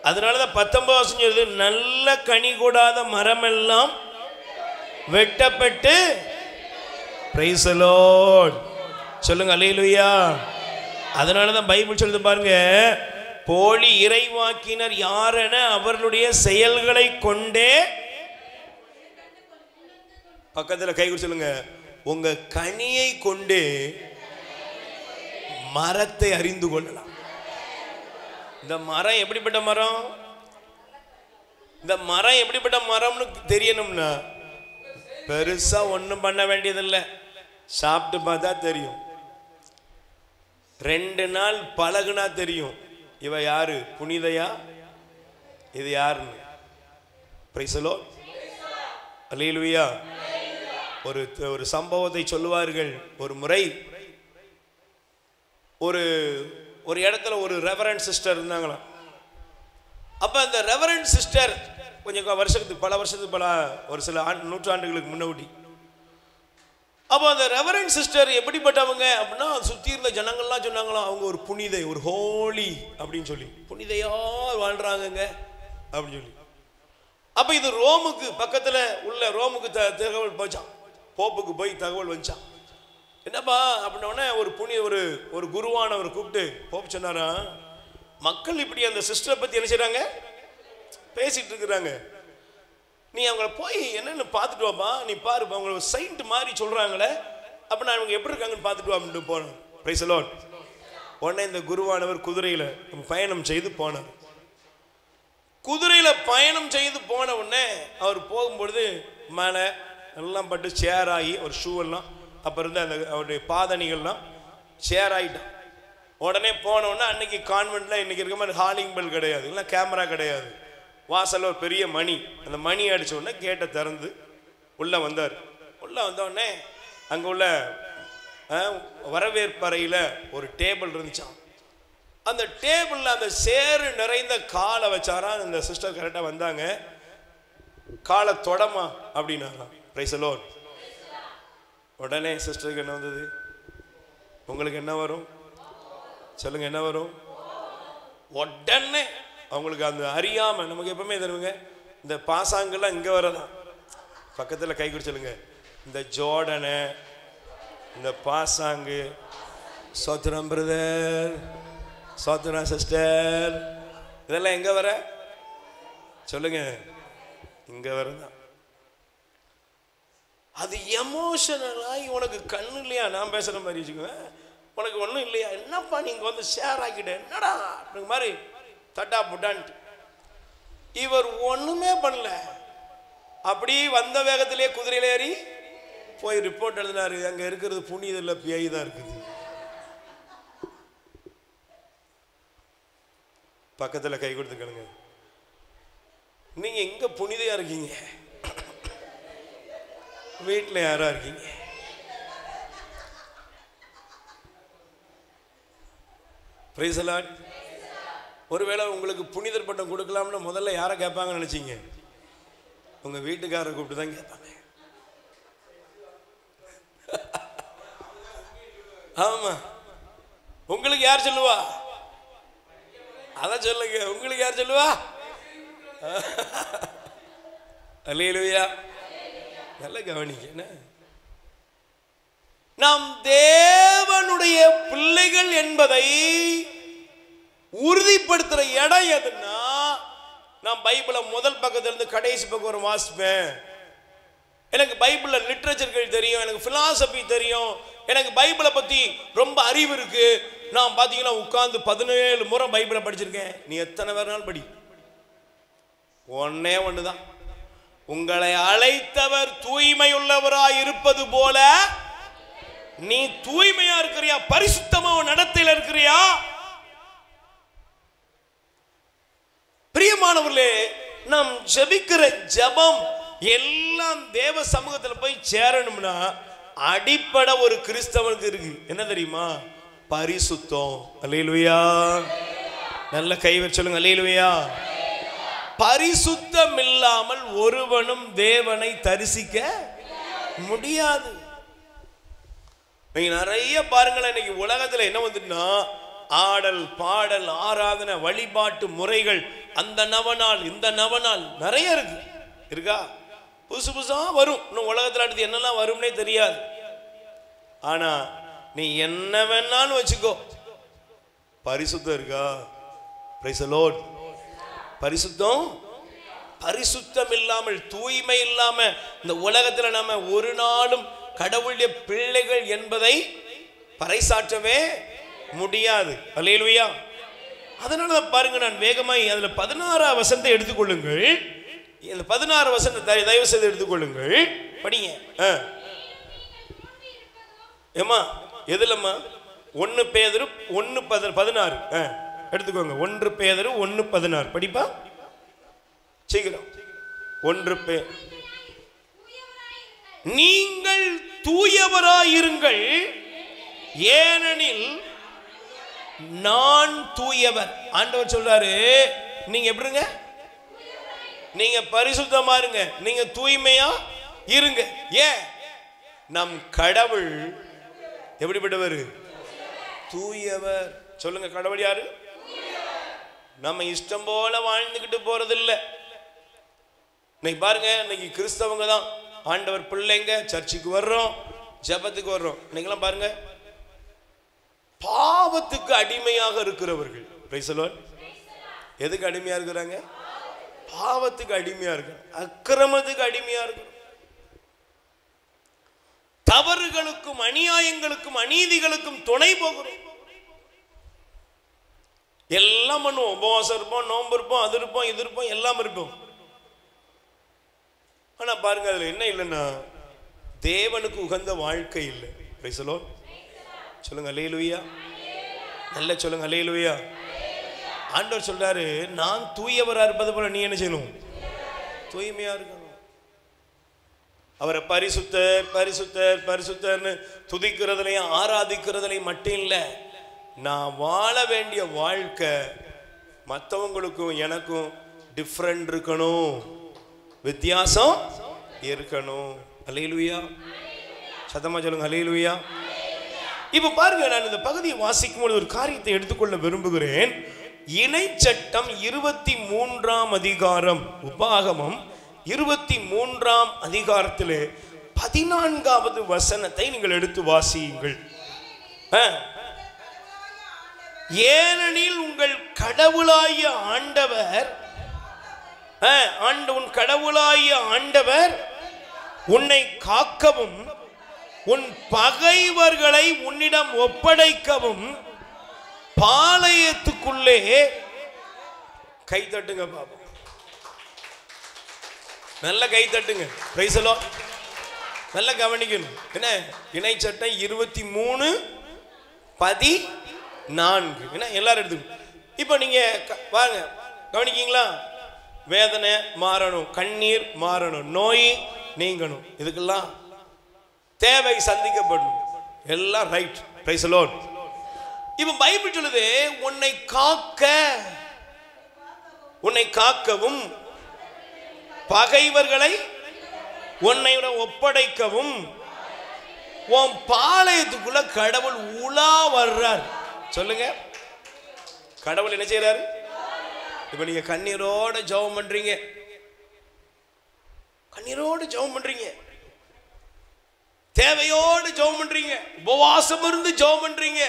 அதனாலதான் 19 சொல்லுது, நல்ல கனி கூடாத மரம் எல்லாம் வெட்டப்பட்டு, பிரைஸ் தி லார்ட் சொல்லுங்க. அல்லேலூயா. அதனாலதான் பைபிள் சொல்லுது பாருங்க, போலி இறைவாக்கினர் யாரென அவர்களுடைய செயல்களை கொண்டே, பக்கத்தில் கை கொடுத்து சொல்லுங்க, உங்க கனியை கொண்டே மரத்தை அறிந்து கொள்ளலாம். இந்த மரம் எப்படிப்பட்ட மரம், இந்த மரம் எப்படிப்பட்ட மரம்னு தெரியணும்னா பெருசா ஒன்றும் பண்ண வேண்டியதில்லை, சாப்பிட்டு பார்த்தா தெரியும். 2 நாள் பழகுனா தெரியும், இவ யாரு, புனிதையா, இது யாருன்னு. Praise the Lord. அல்லேலூயா. ஒரு சம்பவத்தை சொல்லுவார்கள். ஒரு முறை ஒரு இடத்துல ஒரு ரெவரண்ட் சிஸ்டர் இருந்தாங்களாம். அப்ப அந்த ரெவரண்ட் சிஸ்டர் கொஞ்சம் பல வருஷத்துக்கு ஒரு சில நூற்றாண்டுகளுக்கு முன்னாடி, அப்போ அந்த ரெவரண்ட் சிஸ்டர் எப்படிப்பட்டவங்க அப்படின்னா, சுற்றி இருந்த ஜனங்கள்லாம் சொன்னாங்களாம், அவங்க ஒரு புனிதை, ஒரு ஹோலி அப்படின்னு சொல்லி, புனிதையா வாழ்றாங்க அப்படின்னு சொல்லி. அப்ப இது ரோமுக்கு பக்கத்துல உள்ள ரோமுக்கு தகவல் போச்சான், போப்புக்கு போய் தகவல் வந்துச்சான். என்னப்பா அப்படின்னோடனே ஒரு குருவானவர் கூப்பிட்டு போப் சொன்னாரா, மக்கள் இப்படி அந்த சிஸ்டரை பத்தி என்ன செய்றாங்க, பேசிட்டு இருக்கிறாங்க, நீ அவங்கள போய் என்னன்னு பார்த்துட்டு வாப்பா, நீ பாருப்பா, அவங்க சைண்ட் மாதிரி சொல்றாங்களே, அப்ப நான் அவங்க எப்படி இருக்காங்கன்னு பார்த்துட்டு வா அப்படின்ட்டு போனேன். Price the Lord. உடனே இந்த குருவானவர் குதிரையில பயணம் செய்து போனார். குதிரையில பயணம் செய்து போன உடனே அவர் போகும்பொழுது மேலே எல்லாம் பட்டு சேர் ஆகி, ஒரு ஷூ எல்லாம் அப்போ இருந்த அந்த அவருடைய பாதணிகள்லாம் சேர் ஆகிட்டான். உடனே போன உடனே அன்னைக்கு கான்வென்ட்ல இன்னைக்கு இருக்க மாதிரி ஹாலிங் பெல் கிடையாது, இல்லை கேமரா கிடையாது. வாசல்ல ஒரு பெரிய மணி, அந்த மணி அடிச்ச உடனே கேட்டை திறந்து உள்ள வந்தார். உள்ள வந்த உடனே அங்கே உள்ள வரவேற்பறையில் ஒரு டேபிள் இருந்துச்சான். அந்த டேபிளில் அந்த சேறு நிறைந்த காலை வச்சாராம். இந்த சிஸ்டர் கரெக்டாக வந்தாங்க, காலை தொடமா அப்படின்னாங்க. Price the Lord. உடனே சிஸ்டருக்கு என்ன வந்தது, உங்களுக்கு என்ன வரும் சொல்லுங்க, என்ன வரும்? உடனே அவங்களுக்கு அந்த அறியாம, நமக்கு எப்பவுமே தருவங்க இந்த பாசாங்கெல்லாம் இங்கே வரதான், பக்கத்தில் கை குடிச்சலுங்க, இந்த ஜோடனை, இந்த பாசாங்கு, சோத்திரம் பிரதர், சோத்திரம் சிஸ்டர், இதெல்லாம் எங்க வர சொல்லுங்க, இங்க வரதான். அது எமோஷனலாகி உனக்கு கண்ணு இல்லையா, நான் பேசுற மாதிரி வச்சுக்குவேன், உனக்கு ஒன்றும் இல்லையா, என்னப்பா நீங்க வந்து ஷேர் ஆக்கிட்ட, என்னடா மாதிரி தட்டா புட்டான்ட்டு. இவர் ஒண்ணுமே பண்ணல, அப்படி வந்த வேகத்திலே குதிரையில ஏறி போய் ரிப்போர்ட் எழுதினாரு, அங்க இருக்கிறது புனித இல்ல, பேய் தான் இருக்குது. பக்கத்துல கை கொடுத்துக்கணுங்க, நீங்க எங்க புனிதையா இருக்கீங்க, வீட்டுல யாரா இருக்கீங்க? Price the Lord. ஒருவேளை உங்களுக்கு புனிதர் பட்டம் கொடுக்கலாம்னு முதல்ல யாரை கேட்பாங்கன்னு நினைச்சீங்க? உங்க வீட்டுக்காரரை கூப்பிட்டு தான் கேட்பாங்க. ஆமா, உங்களுக்கு யார் சொல்லுவா? அதான் சொல்லுங்க, உங்களுக்கு யார் சொல்லுவா? அல்லேலூயா. நல்ல கவனிக்க, நாம் தேவனுடைய பிள்ளைகள் என்பதை உறுதிப்படுத்துற இடம் எதுன்னா, நான் பைபிளை முதல் பக்கத்துல இருந்து கடைசி பக்கம் ஒரு வாசிப்பேன். எனக்கு பைபிள்ல லிட்ரேச்சர்கள் தெரியும், எனக்கு பிலாசபி தெரியும், எனக்கு பைபிளை பத்தி ரொம்ப அறிவு இருக்கு, நான் பாத்தீங்கன்னா உட்கார்ந்து 17 முறை பைபிளை படிச்சிருக்கேன். நீ எத்தனை வேணாலும் படி, ஒன்னே ஒண்ணுதான், உங்களை அழைத்தவர் தூய்மை உள்ளவராய் இருப்பது போல நீ தூய்மையா இருக்கிறியா, பரிசுத்தமா நடத்தையில இருக்கிறியா? பிரியமானவர்களே, நாம் ஜெபிக்கிற ஜெபம் எல்லாம் தேவ சமூகத்தில் போய் சேரணும்னா அடிப்படை ஒரு கிறிஸ்தவனுக்கு இருக்கு. என்ன தெரியுமா? பரிசுத்தம். அல்லேலூயா. நல்ல கை வச்சு சொல்லுங்க, அல்லேலூயா. பரிசுத்தம் இல்லாமல் ஒருவனும் தேவனை தரிசிக்க முடியாது. நீங்க நிறைய பாருங்களேன், இன்னைக்கு உலகத்துல என்ன வந்துட்டுனா ஆடல் பாடல் ஆராதனை வழிபாட்டு முறைகள், அந்த நவநாள் இந்த நவநாள் நிறைய இருக்கு. இருக்கா? புதுசு புதுசா வரும். இன்னும் உலகத்துல அடுத்து என்னெல்லாம் வரும்னே தெரியாது. ஆனா நீ என்ன வேணாலும் வச்சுக்கோ, பரிசுத்தம் இருக்கா? Price the Lord. பரிசுத்தம், பரிசுத்தம் இல்லாமல் தூய்மை இல்லாம இந்த உலகத்துல நாம ஒரு நாளும் கடவுளுடைய பிள்ளைகள் என்பதை பறைசாற்றவே முடியாது. அல்லேலூயா. அதனால பாருங்க, நான் வேகமாய் அதுல 16 வசனத்தை எடுத்துக்கொள்ளுங்கள். இந்த 16 வசனத்தை தயவு செய்து எடுத்துக்கொள்ளுங்கள், படிங்க. ஏமா எதுலம்மா? 1 பேதுரு 1:16 எடுத்துக்கோங்க. 1 பேதுரு 1:16 படிப்பா சீக்கிரம். 1 நீங்கள் தூயவராயிருங்கள், ஏனெனில் நான் தூயவர். ஆண்டவர் சொல்றாரு, நீங்க எப்படிங்க? நீங்க பரிசுத்தமா இருங்க, நீங்க தூய்மையா இருங்க. ஏன்? நம் கடவுள் எப்படிப்பட்டவர்? தூயவர். சொல்லுங்க, கடவுள் யாரு? நம்ம இஷ்டம் போல வாழ்ந்துகிட்டு போறது இல்லை. இன்னைக்கு பாருங்க, இன்னைக்கு கிறிஸ்தவங்க தான் ஆண்டவர் பிள்ளைங்க, சர்ச்சுக்கு வர்றோம், ஜெபத்துக்கு வர்றோம். இன்னைக்கெல்லாம் பாருங்க, பாவத்துக்கு அடிமையாக இருக்கிறவர்கள். Price the Lord. எதுக்கு அடிமையா இருக்கிறாங்க? பாவத்துக்கு அடிமையா இருக்கு, அக்கிரமத்துக்கு அடிமையா இருக்கு, தவறுகளுக்கும் அநியாயங்களுக்கும் அநீதிகளுக்கும் துணை போகிறோம். எல்லாம் பண்ணுவோம், உபவாசம் இருப்போம், நோன்பு இருப்போம், அது இருப்போம், இது இருப்போம், எல்லாம் இருப்போம். ஆனா பாருங்க, அதுல என்ன இல்லைன்னா தேவனுக்கு உகந்த வாழ்க்கை இல்லை. Price the Lord. சொல்லுங்க அல்லேலூயா. நல்ல சொல்லுங்க அல்லேலூயா. ஆண்டவர் சொல்றாரு, நான் தூயவரா இருப்பது போல நீ என்ன செய்யணும்? தூய்மையா இருக்கணும். அவரை பரிசுத்தர் பரிசுத்தர் பரிசுத்தர்னு துதிக்கிறதுலையும் ஆராதிக்கிறதுலையும் மட்டும் இல்லை, நான் வாழ வேண்டிய வாழ்க்கை மற்றவங்களுக்கும் எனக்கும் டிஃப்ரெண்ட் இருக்கணும், வித்தியாசம் இருக்கணும். அல்லேலூயா. சத்தமா சொல்லுங்க அல்லேலூயா. இப்ப பாருங்க, நான் இந்த பகுதியை வாசிக்கும் போது ஒரு காரியத்தை எடுத்துக்கொள்ள விரும்புகிறேன். இணை சட்டம் 23ஆம் அதிகாரம், உபாகமம் 23ஆம் அதிகாரத்திலே 14வது வசனத்தை நீங்கள் எடுத்து வாசியுங்கள். ஏனெனில் உங்கள் கடவுளாகிய ஆண்டவர், உன் கடவுளாகிய ஆண்டவர் உன்னை காக்கவும் உன் பகைவர்களை உன்னிடம் ஒப்படைக்கவும் பாளையத்துக்குள்ளே கை தட்டுங்க பாப்போம். நல்ல கை தட்டுங்க. Price the Lord. நல்ல கவனிக்கணும். என்ன? இணை சட்டம் 23:14. என்ன? எல்லாரும் எடுத்துக்கணும். இப்போ நீங்க வாங்க, கவனிக்கீங்களா? வேதனை மாறணும், கண்ணீர் மாறணும், நோய் நீங்கணும், இதுக்கெல்லாம் தேவை சந்திக்கப்படணும், எல்லாம் ரைட். Price the Lord. இப்ப பைபிள் சொல்லுது, உன்னை காக்கவும் பகைவர்களை உன்னை ஒப்படைக்கவும் உன் பாளையத்துக்குள்ள கடவுள் உலா வர்றார். சொல்லுங்க, கடவுள் என்ன செய்யறாரு? இப்ப நீங்க கண்ணீரோட ஜெபம் பண்றீங்க, கண்ணீரோடு ஜெபம் பண்றீங்க, தேவையோடு ஜெபம் பண்றீங்க, உபவாசம் இருந்து ஜெபம் பண்றீங்க,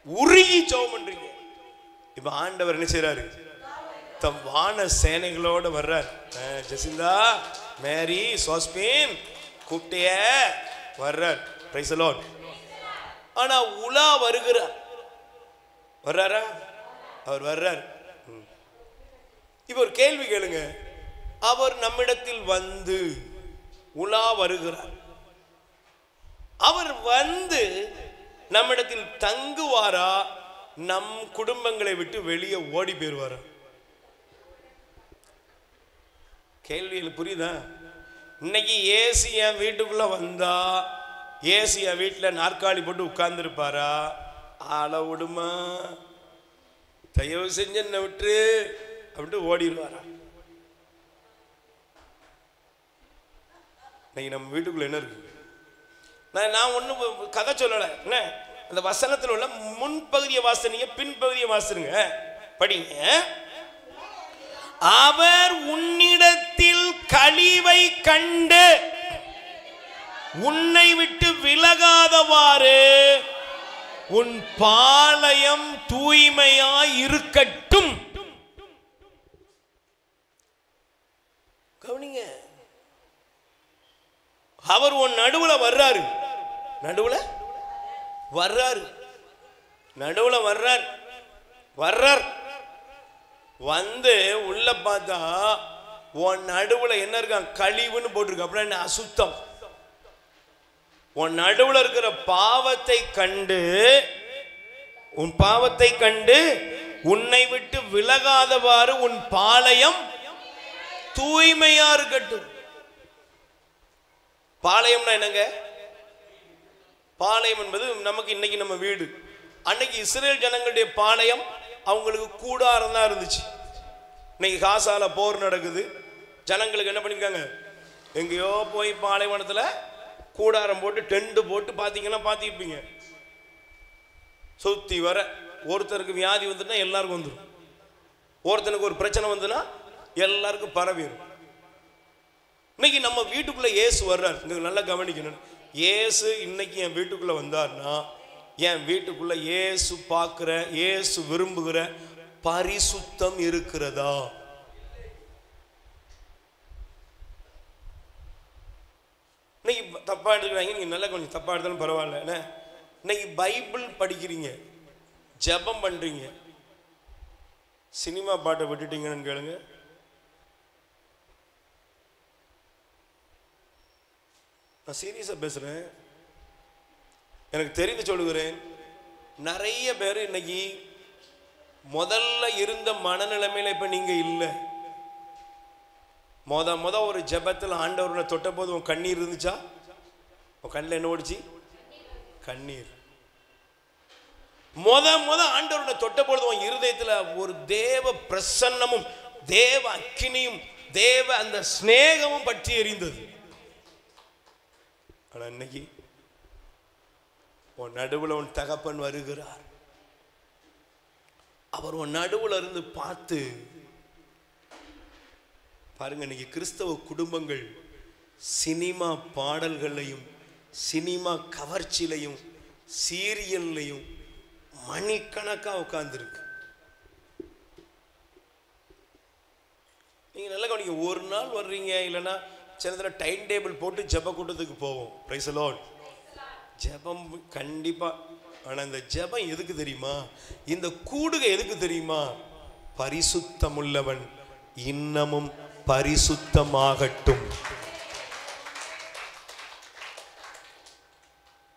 உருகி ஜெபம் பண்றீங்க. இப்ப ஆண்டவர் என்ன செய்யறாரு? தம் வான சேனைகளோடு வர்றார். ஜெசிந்தா, மேரி, சோஸ்பின் கூப்பிட்டிய வர்றார். Price the Lord. ஆனா உலா வருகிறார். வர்றாரா? அவர் வர்றார். இப்ப ஒரு கேள்வி கேளுங்க. அவர் நம்மிடத்தில் வந்து உலா வருகிறார். அவர் வந்து நம்மிடத்தில் தங்குவாரா, நம் குடும்பங்களை விட்டு வெளியே ஓடி போயிருவாரா? கேள்வியில் புரியுதா? இன்னைக்கு ஏசி என் வீட்டுக்குள்ள வந்தா ஏசி என் வீட்டில் நாற்காலி போட்டு உட்கார்ந்து இருப்பாரா? ஆள விடுமா, தயவு செஞ்சு என்ன விட்டு அப்படின்ட்டு ஓடிடுவாரா? இன்னைக்கு நம்ம வீட்டுக்குள்ள என்ன இருக்கு? நான் ஒன்றும் கதை சொல்லலை. என்ன அந்த வசனத்தில் உள்ள முன்பகுதியை வாசனீங்க, பின்பகுதியை வாசனுங்க, படிங்க. அவர் உன்னிடத்தில் கழிவை கண்டு உன்னை விட்டு விலகாதவாறு உன் பாளையம் தூய்மையாய் இருக்கட்டும். கவனிங்க, அவர் உன் நடுவுல வர்றாரு. நடுவுல வர்றாரு. நடுவுல வர்றார். வர்றார். வந்து உள்ள பார்த்தா உன் நடுவுல என்ன இருக்கான்? கழிவுன்னு போட்டிருக்கு. அப்படின்னா என்ன? அசுத்தம். உன் நடுவுல இருக்கிற பாவத்தை கண்டு, உன் பாவத்தை கண்டு உன்னை விட்டு விலகாதவாறு உன் பாளையம் தூய்மையா இருக்கட்டும். பாளையம்னா என்னங்க? பாளையம் என்பது நமக்கு இன்னைக்கு நம்ம வீடு. அன்னைக்கு இஸ்ரேல் ஜனங்களுடைய பாளையம் அவங்களுக்கு கூடாரம் தான் இருந்துச்சு. இன்னைக்கு காசால போர் நடக்குது. ஜனங்களுக்கு என்ன பண்ணிருக்காங்க? எங்கேயோ போய் பாலைவனத்தில் கூடாரம் போட்டு டென்ட் போட்டு பார்த்தீங்கன்னா பார்த்துருப்பீங்க. சுத்தி வர ஒருத்தருக்கு வியாதி வந்துட்டுனா எல்லாருக்கும் வந்துடும். ஒருத்தனுக்கு ஒரு பிரச்சனை வந்துன்னா எல்லாருக்கும் பரவிடும். இன்னைக்கு நம்ம வீட்டுக்குள்ள இயேசு வர்றார். இங்க நல்லா கவனிக்கணும். இயேசு இன்னைக்கு என் வீட்டுக்குள்ள வந்தார்னா என் வீட்டுக்குள்ள இயேசு பார்க்கிற, இயேசு விரும்புகிற பரிசுத்தம் இருக்கிறதா? இன்னைக்கு தப்பா எடுத்துக்கிறாங்க. நீங்க நல்லா கொஞ்சம் தப்பா எடுத்தாலும் பரவாயில்ல. இன்னைக்கு பைபிள் படிக்கிறீங்க, ஜெபம் பண்றீங்க, சினிமா பாட்டை விட்டுட்டீங்கன்னு கேளுங்க. நான் சீரியஸா பேசுறேன். எனக்கு தெரிந்து சொல்லுகிறேன். நிறைய பேர் இன்னைக்கு முதல்ல இருந்த மனநிலைமையில இப்ப நீங்க இல்லை. முத ஒரு ஜெபத்தில் ஆண்டவரை தொட்ட போது உன் கண்ணீர் இருந்துச்சா? உன் கண்ணில் என்ன ஓடிச்சு? கண்ணீர். முத ஆண்டவரை தொட்ட பொழுது உன் இருதயத்தில் ஒரு தேவ பிரசன்னமும் தேவ அக்கினியும் தேவ அந்த ஸ்நேகமும் பற்றி எரிந்தது. ஆனா இன்னைக்கு உன் நடுவில் உன் தகப்பன் வருகிறார். அவர் உன் நடுவில் இருந்து பார்த்து பாருங்க. இன்னைக்கு கிறிஸ்தவ குடும்பங்கள் சினிமா பாடல்களையும் சினிமா கவர்ச்சியிலையும் சீரியல்லையும் மணிக்கணக்கா உட்கார்ந்துருக்கு. நீங்க நல்லா கவனிங்க. ஒரு நாள் வர்றீங்க, இல்லைன்னா சில டைம் டேபிள் போட்டு ஜெப கூட்டத்துக்கு போவோம். Price the Lord. ஜெபம் கண்டிப்பா. ஆனா இந்த ஜெபம் எதுக்கு தெரியுமா? இந்த கூடுகை எதுக்கு தெரியுமா? பரிசுத்தமுள்ளவன் இன்னமும் பரிசுத்தமாகட்டும்.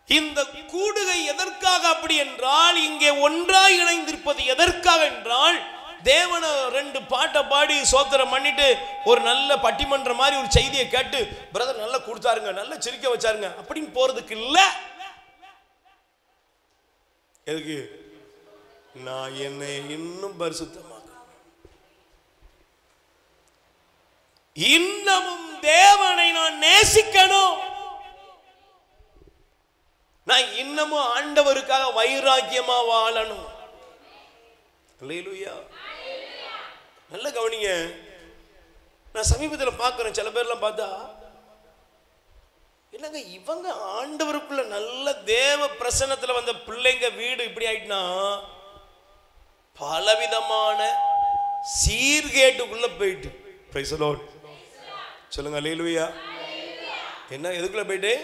இந்த கூடுகை எதற்காக அப்படி என்றால், இங்கே ஒன்றாய் இணைந்திருப்பது எதற்காக என்றால், தேவன ரெண்டு பாட்டை பாடி சோத்திரம் பண்ணிட்டு ஒரு நல்ல பட்டிமன்ற மாதிரி ஒரு செய்தியை கேட்டு பிரதர் நல்லா கொடுத்தாருங்க, நல்லா சிரிக்க வச்சாருங்க அப்படின்னு போறதுக்கு இல்ல. எதுக்கு? நான் என்னை இன்னும் பரிசுத்தமாக, இன்னமும் தேவனை நான் நேசிக்கணும், நான் இன்னமும் ஆண்டவருக்காக வைராக்கியமா வாழணும். அல்லேலூயா. நல்ல கவனிங்க. நான் சமீபத்தில் பார்க்கிறேன், சில பேர்லாம் பார்த்தா என்னங்க இவங்க ஆண்டவருக்குள்ள நல்ல தேவ பிரசன்னத்தில் வந்த பிள்ளைங்க வீடு இப்படி ஆயிட்டுனா பலவிதமான சீர்கேட்டுக்குள்ள போயிட்டு. Price the Lord. சொல்லுங்க அல்லேலூயா. என்ன எதுக்குள்ள போயிட்டு?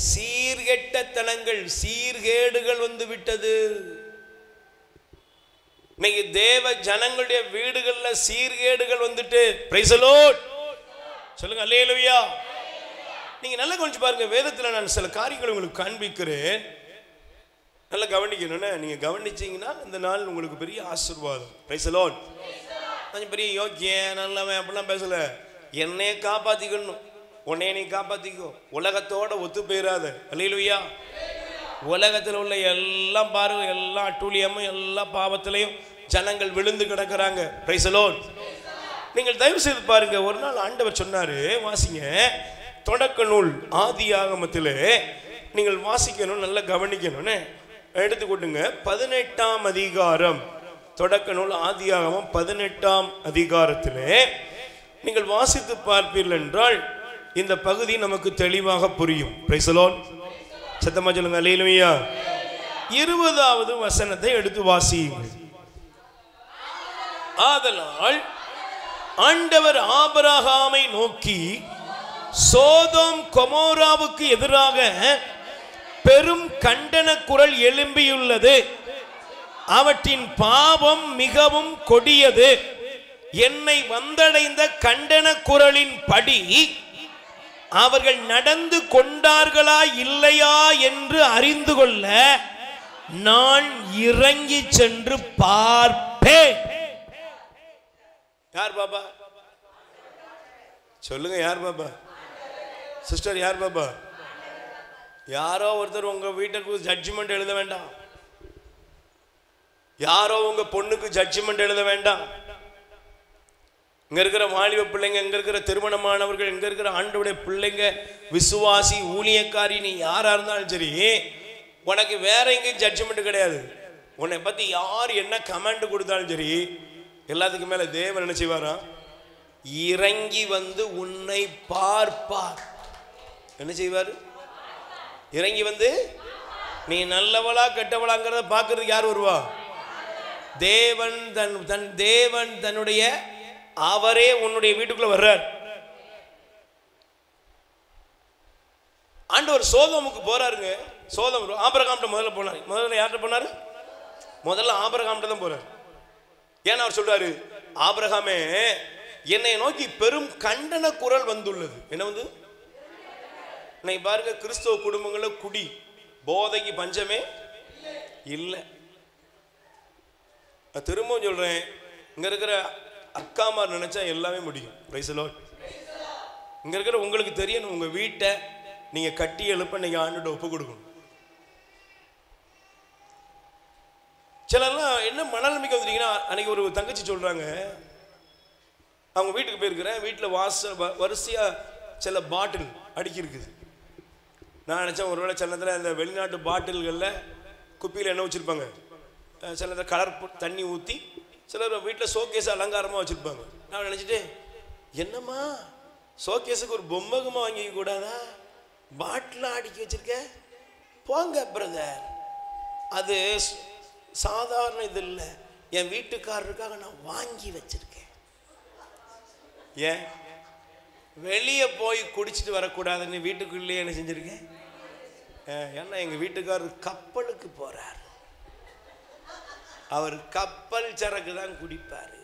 சீர்கெட்டத்தனங்கள், சீர்கேடுகள் வந்து விட்டது. இன்னைக்கு தேவ ஜனங்களுடைய வீடுகள்ல சீர்கேடுகள் வந்துட்டு. Price the Lord. சொல்லுங்க அல்லேலூயா. நீங்க நல்லா கொஞ்சம் பாருங்க, வேதத்துல நான் சில காரியங்களை உங்களுக்கு காண்பிக்கிறேன், நல்லா கவனிக்கணும்னு. நீங்க கவனிச்சீங்கன்னா இந்த நாள் உங்களுக்கு பெரிய ஆசீர்வாதம். Price the Lord. கொஞ்சம் பெரிய யோக்கியம் நல்லவன் அப்படிலாம் பேசல. என்னைய காப்பாத்திக்கணும், உன்னைய நீ காப்பாத்திக்கோ, உலகத்தோட ஒத்து போயிடாத. அல்லேலூயா. உலகத்தில் உள்ள எல்லாம் பாருங்க, எல்லா அட்டூழியமும் எல்லா பாவத்திலையும் ஜனங்கள் விழுந்து கிடக்கிறாங்க. Price the Lord. நீங்கள் தயவு செய்து பாருங்க, ஒரு நாள் ஆண்டவர் சொன்னாரு, வாசிங்க, தொடக்க நூல் ஆதியாகமத்திலே நீங்கள் வாசிக்கணும், நல்லா கவனிக்கணும்னு எடுத்துக்கொண்டுங்க. 18ஆம் அதிகாரம், தொடக்க நூல் ஆதியாகமம் 18ஆம் அதிகாரத்திலே நீங்கள் வாசித்து பார்ப்பீர்கள் என்றால் இந்த பகுதி நமக்கு தெளிவாக புரியும். Price the Lord. சத்தமா சொல்லுங்க அல்லேலூயா. 20வது வசனத்தை எடுத்து வாசியுங்கள். ஆதலால் ஆண்டவர் ஆபிரகாமை நோக்கி, சோதோம் கொமோராவுக்கு எதிராக பெரும் கண்டன குரல் எழும்பியுள்ளது, அவற்றின் பாவம் மிகவும் கொடியது. என்னை வந்தடைந்த கண்டன குரலின் படி அவர்கள் நடந்து கொண்டார்களா இல்லையா என்று அறிந்து கொள்ள நான் இறங்கி சென்று பார்ப்பேன். யார் பாபா? சொல்லுங்க, யார் பாபா? சிஸ்டர், யார் பாபா? யாரோ ஒருத்தர் உங்க வீட்டுக்கு ஜட்ஜ்மெண்ட் எழுத வேண்டாம். யாரோ உங்க பொண்ணுக்கு ஜட்ஜ்மெண்ட் எழுத வேண்டாம். இங்க இருக்கிற வாலிப பிள்ளைங்க, இங்க இருக்கிற திருமணமானவர்கள், இங்க இருக்கிற ஆண்டவருடைய பிள்ளைங்க, விசுவாசி, ஊழியக்காரி, நீ யாரா இருந்தாலும் சரி, உனக்கு வேற எங்கேயும் ஜட்ஜ்மெண்ட் கிடையாது. உன்னை பத்தி யார் என்ன கமெண்ட் கொடுத்தாலும் சரி, எல்லாத்துக்கும் மேல தேவன் என்ன செய்வாரா? இறங்கி வந்து உன்னை பார்ப்பார். என்ன செய்வார்? இறங்கி வந்து நீ நல்லவளா கெட்டவளாங்கிறத பார்க்கறதுக்கு யார் வருவா? தேவன். தேவன் தன்னுடைய அவரே உன்னுடைய வீட்டுக்குள்ள வர்றார். ஆண்டவர் சோதோமுக்கு போறாருங்க. சோதோம் ஆபிரகாம்கிட்ட முதல்ல போனார். முதல்ல யார்கிட்ட போனாரு? முதல்ல ஆபிரகாம்கிட்ட தான் போறாரு. ஏன்னா அவர் சொல்றாரு, ஆபிரகாமே, என்னை நோக்கி பெரும் கண்டன குரல் வந்துள்ளது. என்ன வந்து? இன்னைக்கு பாருங்க, கிறிஸ்தவ குடும்பங்கள குடி போதைக்கு பஞ்சமே இல்லை. நான் திரும்பவும் சொல்றேன், இங்க இருக்கிற அக்காமார் நினைச்சா எல்லாமே முடியும். Price the Lord. இங்க இருக்கிற உங்களுக்கு தெரியணும், உங்க வீட்டை நீங்க கட்டி எழுப்ப நீங்க ஆண்டவர்ட்ட ஒப்பு கொடுக்கணும். சிலர்லாம் என்ன மனநம்பிக்கை வந்துட்டீங்கன்னா, அன்னைக்கு ஒரு தங்கச்சி சொல்றாங்க, அவங்க வீட்டுக்கு போயிருக்கிறேன், வீட்டில் வரிசையா சில பாட்டில் அடுக்கி இருக்குது. நான் நினச்சேன் ஒருவேளை சில நேரத்தில் அந்த வெளிநாட்டு பாட்டில்களில் குப்பியில் என்ன வச்சுருப்பாங்க, சில நேரத்தில் கலர் தண்ணி ஊற்றி சிலர் வீட்டில் ஷோகேஸ் அலங்காரமாக வச்சுருப்பாங்க. நான் நினச்சிட்டு, என்னம்மா ஷோகேஸுக்கு ஒரு பொம்மைகமாக வாங்கிக்க கூடாதா? பாட்டிலாம் அடுக்கி வச்சுருக்க, போங்க பிரதர், அது சாதாரண இது இல்லை, என் வீட்டுக்காரருக்காக நான் வாங்கி வச்சிருக்கேன். ஏன் வெளியே போய் குடிச்சிட்டு வரக்கூடாதுன்னு வீட்டுக்குள்ளேயே என்ன செஞ்சிருக்கேன்? ஏன்னா எங்க வீட்டுக்காரர் கப்பலுக்கு போறார், அவர் கப்பல் சரக்கு தான் குடிப்பாரு.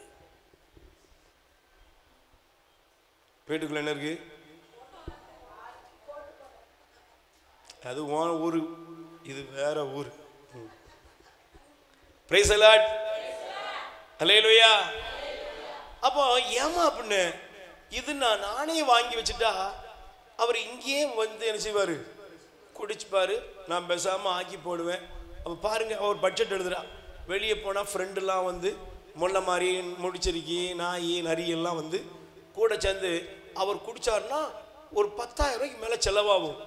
வீட்டுக்குள்ள என்ன இருக்கு? அது ஊரு, இது வேற ஊரு. Praise the Lord. அல்லேலூயா. அப்போ ஏமா அப்படின்னு இது நானே வாங்கி வச்சுட்டா அவர் இங்கேயே வந்து என்ன செய்வாரு? குடிச்சுப்பாரு, நான் பேசாம ஆக்கி போடுவேன். அப்போ பாருங்க, அவர் பட்ஜெட் எழுதுறா. வெளியே போனால் ஃப்ரெண்டுலாம் வந்து முல்லை மாதிரி முடிச்சிருக்கி நாய் நரி எல்லாம் வந்து கூட சேர்ந்து அவர் குடிச்சாருன்னா ஒரு 10,000 ரூபாய்க்கு மேலே செலவாகும்.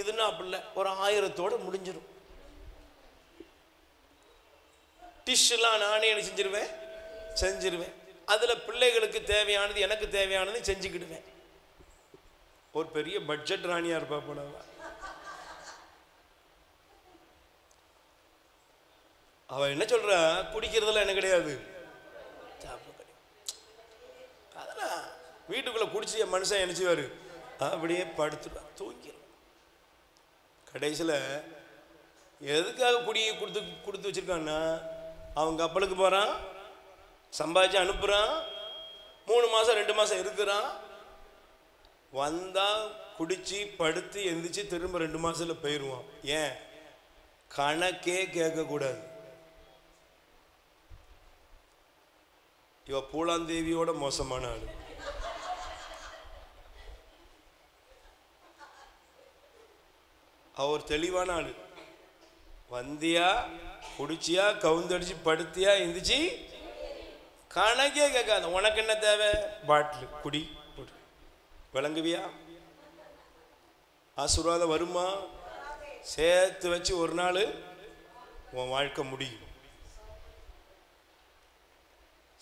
இதுன்னா அப்படி இல்லை, ஒரு 1000தோட முடிஞ்சிடும். டிஷ்ஷெல்லாம் நானே என்ன செஞ்சிருவேன். அதில் பிள்ளைகளுக்கு தேவையானது, எனக்கு தேவையானது செஞ்சுக்கிடுவேன். ஒரு பெரிய பட்ஜெட் ராணியா இருப்பா போனவ. அவ என்ன சொல்றா? குடிக்கிறதுல என்ன கிடையாது, வீட்டுக்குள்ளே குடிச்சு என் மனுஷன் நினச்சிவார், அப்படியே படுத்துடுவார், தூங்கிடும். கடைசியில் எதுக்காக குடியை கொடுத்து வச்சுருக்கான்னா, அவன் கப்பலுக்கு போகிறான், சம்பாதிச்சு அனுப்புகிறான், 3 மாதம் 2 மாதம் இருக்கிறான், வந்தால் குடித்து படுத்து எந்திரிச்சு திரும்ப 2 மாதத்தில் போயிடுவான். ஏன்? கணக்கே கேட்கக்கூடாது. இவ பூலாந்தேவியோட மோசமான ஆள். அவர் தெளிவான ஆள். வந்தியா, குடிச்சியா, கவுந்தடிச்சு படுத்தியா, எந்திரிச்சு கணக்கே கேட்காது. உனக்கு என்ன தேவை? பாட்டில் குடி, விளங்குவியா? ஆசீர்வாதம் வருமா? சேர்த்து வச்சு ஒரு நாள் உன் வாழ்க்கை முடியும்.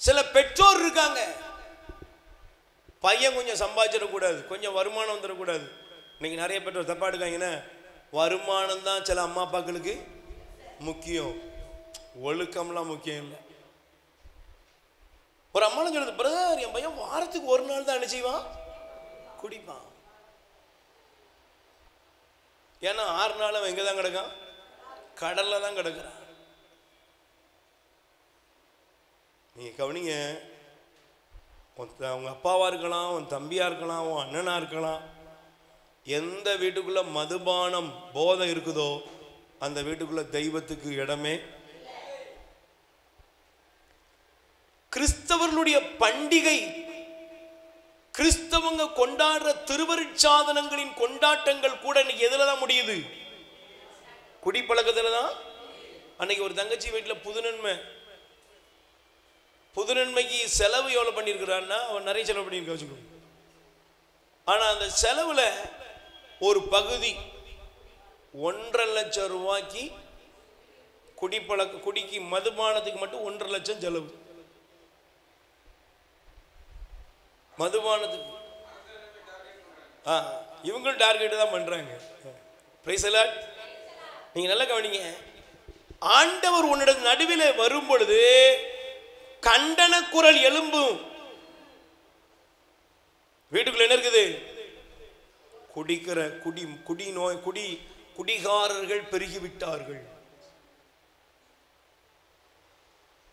சில பெற்றோர் இருக்காங்க, பையன் கொஞ்சம் சம்பாதிச்சிடக்கூடாது, கொஞ்சம் வருமானம் வந்துடக்கூடாது. இன்னைக்கு நிறைய பெற்றோர் தப்பா எடுக்காங்கன்னா, வருமானம் தான் சில அம்மா அப்பாக்களுக்கு முக்கியம், ஒழுக்கம்லாம் முக்கியம் இல்லை. ஒரு அம்மாவும் சொல்லுது, பிரதர் என் பையன் வாரத்துக்கு 1 நாள் தான் என்ன செய்வான், குடிப்பான். ஏன்னா 6 நாள் அவன் எங்கே தான் கிடக்கான்? கடலில் தான் கிடக்கிறான். நீங்கள் கவனிங்க, உங்க அப்பாவாக இருக்கலாம், உன் தம்பியாக இருக்கலாம், உன் அண்ணனாக இருக்கலாம், எந்த வீட்டுக்குள்ளே மதுபானம் போதை இருக்குதோ அந்த வீட்டுக்குள்ளே தெய்வத்துக்கு இடமே. கிறிஸ்தவர்களுடைய பண்டிகை, கிறிஸ்தவங்க கொண்டாடுற திருவருட்சாதனங்களின் கொண்டாட்டங்கள் கூட இன்னைக்கு எதுல தான் முடியுது? குடிப்பழக்கத்துல தான். அன்னைக்கு ஒரு தங்கச்சி வீட்டில் புதுநன்மைக்கு செலவு எவ்வளவு பண்ணியிருக்கிறான்னா, அவன் நிறைய செலவு பண்ணியிருக்க வச்சுக்கணும். ஆனா அந்த செலவுல ஒரு பகுதி 1.5 லட்சம் ரூபாய்க்கு குடிக்கு மதுபானத்துக்கு மட்டும் 1.5 லட்சம் செலவு. மதுபானத்துக்கு இவங்களும் டார்கெட் தான் பண்றாங்க. Price the Lord. நீங்க நல்லா கவனிங்க, ஆண்டவர் உன்னோட நடுவில் வரும் பொழுது கண்டன குரல் எழும்பும். வீட்டுக்குள்ள என்ன இருக்குது? குடிகாரர்கள் பெருகிவிட்டார்கள்.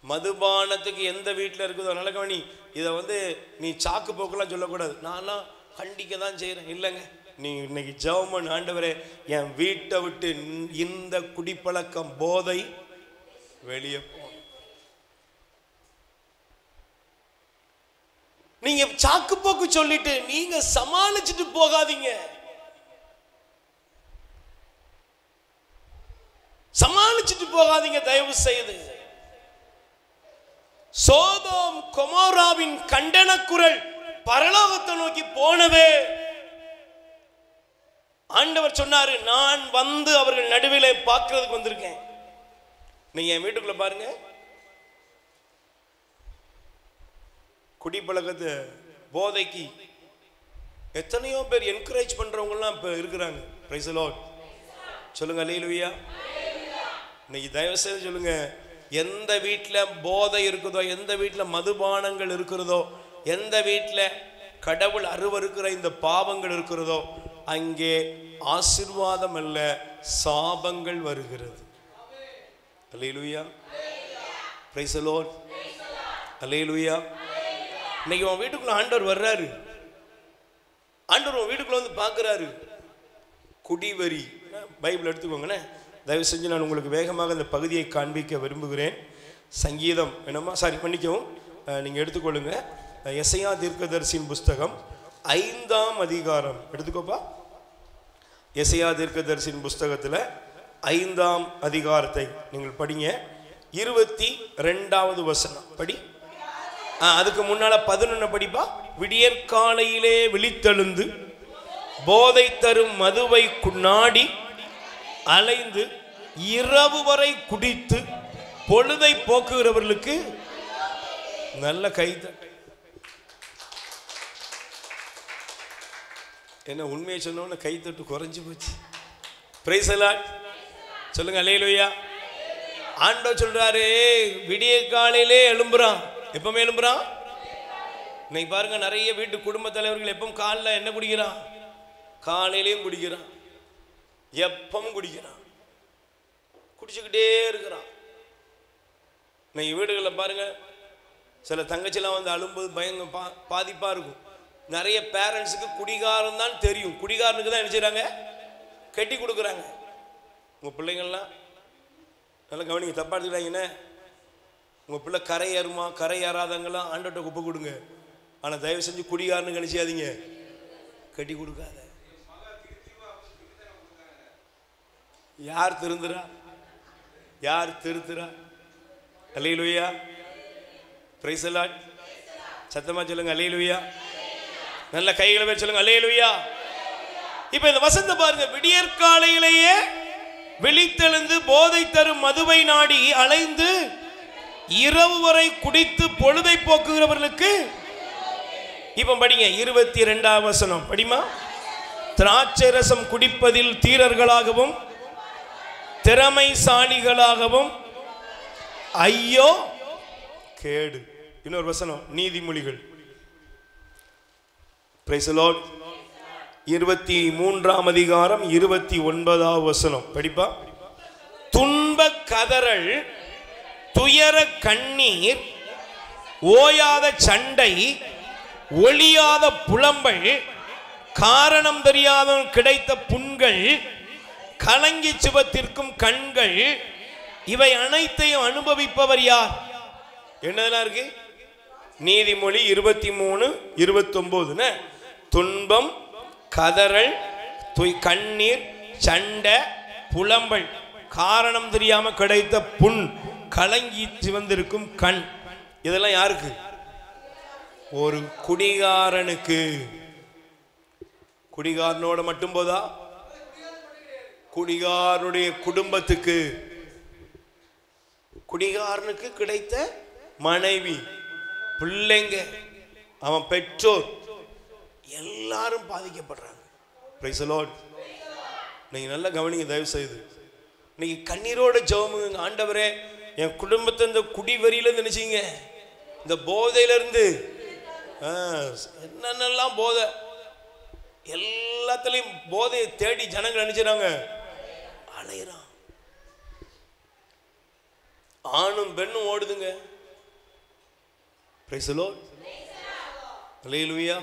மதுபானத்துக்கு எந்த வீட்டில் இருக்குதோ நல்ல கவனி. இதை நீ சாக்கு போக்கெல்லாம் சொல்லக்கூடாது. நான்லாம் கண்டிக்க தான் செய்கிறேன். இல்லைங்க, நீ இன்னைக்கு ஜெபம், ஆண்டவரே என் வீட்டை விட்டு இந்த குடிப்பழக்கம் போதை வெளியே போ. நீங்க சாக்கு போக்கு சொல்லிட்டு நீங்க சமாளிச்சுட்டு போகாதீங்க. சமாளிச்சுட்டு போகாதீங்க தயவு செய்து. சோதோம் கொமோராவின் கண்டன குரல் பரலோகத்தை நோக்கி போனதே. ஆண்டவர் சொன்னாரு, நான் வந்து அவர்கள் நடுவிலே பார்க்கிறதுக்கு வந்திருக்கேன். நீங்க என் வீட்டுக்குள்ள பாருங்க, குடிப்பழக்கத்தை போதைக்கு எத்தனையோ பேர் என்கரேஜ் பண்றவங்கலாம் இப்ப இருக்கிறாங்க. பிரைஸ் தி லார்ட் சொல்லுங்க, அல்லேலூயா. இன்னைக்கு தயவு செய்து சொல்லுங்க, எந்த வீட்டில் போதை இருக்குதோ, எந்த வீட்டில் மதுபானங்கள் இருக்கிறதோ, எந்த வீட்டில் கடவுள் அருவருக்கிற இந்த பாவங்கள் இருக்கிறதோ, அங்கே ஆசீர்வாதம் அல்ல சாபங்கள் வருகிறது. அல்லேலூயா. Praise the Lord. அல்லேலூயா. இன்னைக்கு உன் வீட்டுக்குள்ள ஆண்டவர் வர்றாரு. ஆண்டவர் உன் வீட்டுக்குள்ள வந்து பார்க்குறாரு. குடிவரி பைபிள் எடுத்துக்கோங்கண்ணே. தயவு செஞ்சு நான் உங்களுக்கு வேகமாக இந்த பகுதியை காண்பிக்க விரும்புகிறேன். சங்கீதம் என்னமா மன்னிக்கவும், நீங்கள் எடுத்துக்கொள்ளுங்க. எசையா தீர்க்கதரிசியின் புஸ்தகம் 5ஆம் அதிகாரம் எடுத்துக்கோப்பா. எசையா தீர்க்கதரிசியின் புஸ்தகத்தில் 5ஆம் அதிகாரத்தை நீங்கள் படிங்க. 22வது வசனம் படி. அதுக்கு முன்னால 11 படிப்பா. விடியற்காலையிலே விழித்தெழுந்து போதை தரும் மதுவை நாடி அலைந்து இரவு வரை குடித்து பொழுதை போக்குகிறவர்களுக்கு நல்ல கைது. என்ன உண்மையை சொன்னோன்னு கைத்தட்டு குறைஞ்சு போச்சு. பிரைஸ் தி லார்ட் சொல்லுங்க, அல்லேலூயா. ஆண்டவர் சொல்றாரு, விடிய காலையிலே எழும்புறான். எப்பவுமே எழும்புறான். இன்னைக்கு பாருங்க, நிறைய வீட்டு குடும்ப தலைவர்கள் எப்பவும் காலைல என்ன குடிக்கிறான்? காலையிலையும் குடிக்கிறான், எப்பவும் குடிக்கிறான், குடிச்சுக்கிட்டே இருக்கிறான். இன்னைக்கு வீடுகளில் பாருங்க, சில தங்கச்சிலாம் வந்து அழும்போது பாதிப்பாக இருக்கும். நிறைய பேரண்ட்ஸுக்கு குடிகாரம் தான் தெரியும், குடிகாரனுக்கு தான் என்ன செய்கிறாங்க? கட்டி கொடுக்குறாங்க. உங்கள் பிள்ளைங்கள்லாம் நல்லா கவனிங்க, தப்பா எடுத்துக்கிட்டாங்கன்னு. உங்கள் பிள்ளை கரை ஏறுமா, கரை ஏறாதவங்களாம் ஆண்டோட்ட குப்பை கொடுங்க. ஆனால் தயவு செஞ்சு குடிகாரனு கணிச்சாதீங்க, கட்டி கொடுக்காத. யார் திருந்துறா? யார் திருத்துறா? அல்லேலூயா, பிரைஸ் தி லார்ட். சத்தமா சொல்லுங்க அல்லேலூயா. நல்ல கைகளை வச்சு சொல்லுங்க அல்லேலூயா. இப்ப இந்த வசந்த பாருங்க, விடியற்காலையிலேயே விழித்தெழுந்து போதை தரும் மதுவை நாடி அலைந்து இரவு வரை குடித்து பொழுதை போக்குகிறவர்களுக்கு. இப்ப படிங்க 22ஆம் வசனம் படிமா. திராட்சை ரசம் குடிப்பதில் தீரர்களாகவும் திறமைசாலிகளாகவும் ஐயோ கேடு. இன்னொரு வசனம் நீதிமொழிகள், பிரைஸ் தி லார்ட், 23ஆம் அதிகாரம் 29ஆம் வசனம் படிப்பா. துன்ப கதறல், துயர கண்ணீர், ஓயாத சண்டை, ஒளியாத புலம்பல், காரணம் தெரியாத கிடைத்த புண்கள், கலங்கி சிவத்திற்கும் கண்கள், இவை அனைத்தையும் அனுபவிப்பவர் யார்? என்னதெல்லாம் இருக்கு? நீதிமொழி 23:29. துன்பம், கதறல், கண்ணீர், சண்டை, புலம்பல், காரணம் தெரியாம கிடைத்த புண், கலங்கி சிவந்திருக்கும் கண். இதெல்லாம் யாருக்கு? ஒரு குடிகாரனுக்கு. குடிகாரனோட மட்டும் போதா? குடிகாரனுடைய குடும்பத்துக்கு, குடிகாரனுக்கு கிடைத்த மனைவி, பிள்ளைங்க, அவன் பெற்றோர் எல்லாரும் பாதிக்கப்படுறாங்க. Price the Lord. நீங்க நல்லா கவனிங்க தயவு செய்து. நீங்க கண்ணீரோட ஜெபமுங்க, ஆண்டவரே என் குடும்பத்தை இந்த குடிவெறியில நினைச்சீங்க, இந்த போதையிலிருந்து, என்னென்னலாம் போதை, எல்லாத்துலயும் போதையை தேடி ஜனங்கள் நினைச்சாங்க அலையிறான். ஆணும் பெண்ணும் ஓடுதுங்க. Price the Lord. அல்லேலூயா.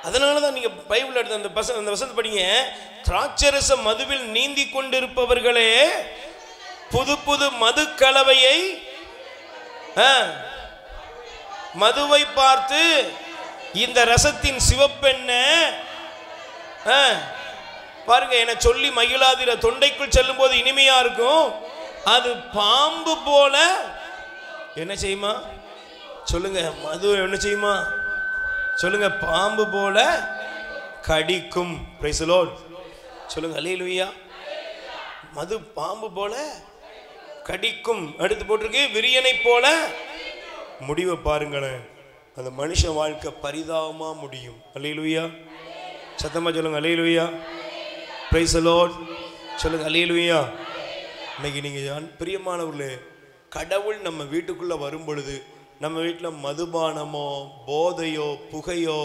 அதனாலதான் நீங்க பைபிள் எடுத்த அந்த வசனத்தை படிங்க. திராட்சரச மதுவில் நீந்தி கொண்டிருப்பவர்களே, புது புது மது கலவையை, மதுவை பார்த்து இந்த ரசத்தின் சிவப்பெண்ண பாருங்க, என சொல்லி மகிழாதிர, தொண்டைக்குள் செல்லும் போது இனிமையா இருக்கும், அது பாம்பு போல என்ன செய்யுமா? சொல்லுங்க, மது என்ன செய்யுமா? சொல்லுங்க, பாம்பு போல கடிக்கும். Price the Lord. சொல்லுங்க அல்லேலூயா. மது பாம்பு போல கடிக்கும். அடுத்து போட்டிருக்கு விரியனை போல. முடிவை பாருங்களேன், அந்த மனுஷ வாழ்க்கை பரிதாபமா முடியும். அல்லேலூயா. சத்தமா சொல்லுங்க அல்லேலூயா. Praise the Lord. சொல்லுங்க அல்லேலூயா. இன்னைக்கு நீங்க பிரியமானவர்களே, கடவுள் நம்ம வீட்டுக்குள்ள வரும் பொழுது நம்ம வீட்டில் மதுபானமோ போதையோ புகையோ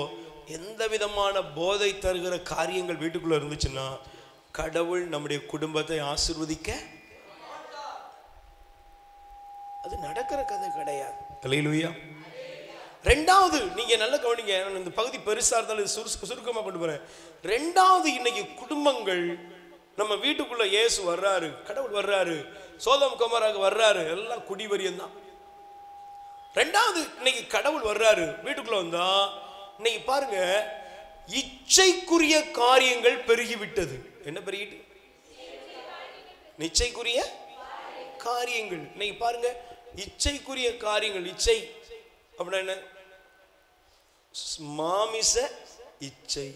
எந்த விதமான போதை தருகிற காரியங்கள் வீட்டுக்குள்ள இருந்துச்சுன்னா கடவுள் நம்முடைய குடும்பத்தை ஆசீர்வதிக்க அது நடக்கிற கதை கிடையாது. அல்லேலூயா. ரெண்டாவது, நீங்க நல்ல கவனிங்க, இந்த பகுதி பெருசா இருந்தாலும் சுருக்கமா கொண்டு போறேன். ரெண்டாவது, இன்னைக்கு குடும்பங்கள், நம்ம வீட்டுக்குள்ள இயேசு வர்றாரு, கடவுள் வர்றாரு, சோதோம் கொமோராவுக்கு வர்றாரு, எல்லாம் குடிவெறியம் தான். ரெண்டாவது, இன்னைக்கு கடவுள் வர்றாரு, வீட்டுக்குள்ள வந்தா இன்னைக்கு பாருங்க, இச்சைக்குரிய காரியங்கள் பெருகிவிட்டது. என்ன பெருகிட்டு? இச்சைக்குரிய காரியங்கள். இன்னைக்கு பாருங்க, இச்சைக்குரிய காரியங்கள். இச்சை அப்படின்னா என்ன? மாமிச இச்சை.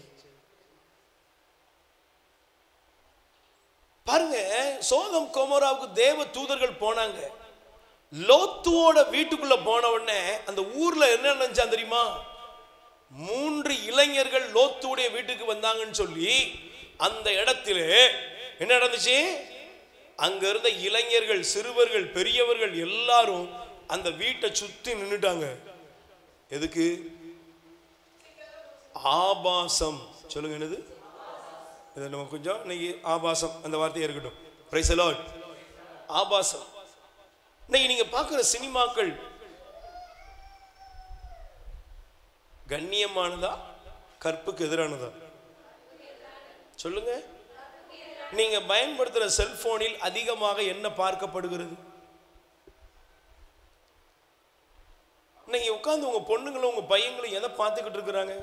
பாருங்க, சோதம் கொமோராவுக்கு தேவ தூதர்கள் போனாங்க. லோத்துவோட வீட்டுக்குள்ள போன உடனே அந்த ஊர்ல என்ன நினைச்சா தெரியுமா? 3 இளைஞர்கள் லோத்துடைய வீட்டுக்கு வந்தாங்கன்னு சொல்லி அந்த இடத்துல என்ன நடந்துச்சு? அங்க இருந்த இளைஞர்கள், சிறுவர்கள், பெரியவர்கள் எல்லாரும் அந்த வீட்டை சுத்தி நின்னுட்டாங்க. எதுக்கு? ஆபாசம். சொல்லுங்க என்னது? இதை நம்ம கொஞ்சம் இன்னைக்கு ஆபாசம் அந்த வார்த்தையை இருக்கட்டும். Price the Lord. ஆபாசம். இன்னைக்கு நீங்க பார்க்குற சினிமாக்கள் கண்ணியமானதா கற்புக்கு எதிரானதா? சொல்லுங்க. நீங்க பயன்படுத்துகிற செல்போனில் அதிகமாக என்ன பார்க்கப்படுகிறது? நீங்க உட்கார்ந்து உங்க பொண்ணுங்களும் உங்க பையங்களும் எதை பார்த்துக்கிட்டு இருக்கிறாங்க?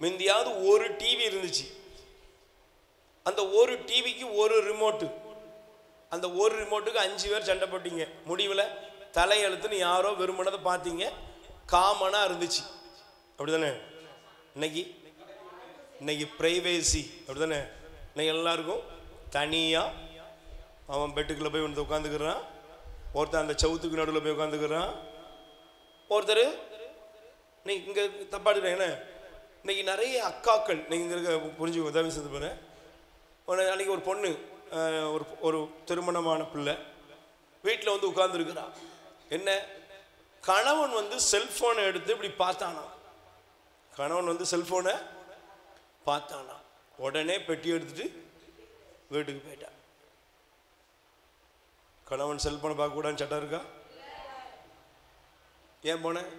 முந்தியாவது ஒரு டிவி இருந்துச்சு. அந்த ஒரு டிவிக்கு ஒரு ரிமோட்டு. அந்த ஒரு ரிமோட்டுக்கு 5 பேர் சண்டை போட்டீங்க. முடிவில் தலையெழுத்துன்னு யாரோ விரும்பினதை பார்த்தீங்க. காமனாக இருந்துச்சு. அப்படிதானே? இன்னைக்கு பிரைவேசி. அப்படிதானே? இன்னைக்கு எல்லாருக்கும் தனியாக அவன் பெட்டுக்குள்ளே போய் வந்து உட்காந்துக்கிறான். ஒருத்தர் அந்த சவுத்துக்கு நடுவில் போய் உட்காந்துக்கிறான். ஒருத்தர் இன்னைக்கு இங்கே தப்பாடுறேன். என்ன இன்னைக்கு நிறைய அக்காக்கள் நீங்கள் இங்கே இருக்க புரிஞ்சு உதவி செய்து போகிறேன். அன்றைக்கி ஒரு பொண்ணு ஒரு திருமணமான பிள்ளை வீட்டில் வந்து உட்கார்ந்துருக்குறா. என்ன கணவன் வந்து செல்ஃபோனை எடுத்து இப்படி பார்த்தானா. கணவன் வந்து செல்ஃபோனை பார்த்தானா. உடனே பெட்டி எடுத்துட்டு வீட்டுக்கு போயிட்டான். கணவன் செல்ஃபோனை பார்க்கக்கூடாதுன்னு சட்டம் இருக்கா? ஏன் போனேன்?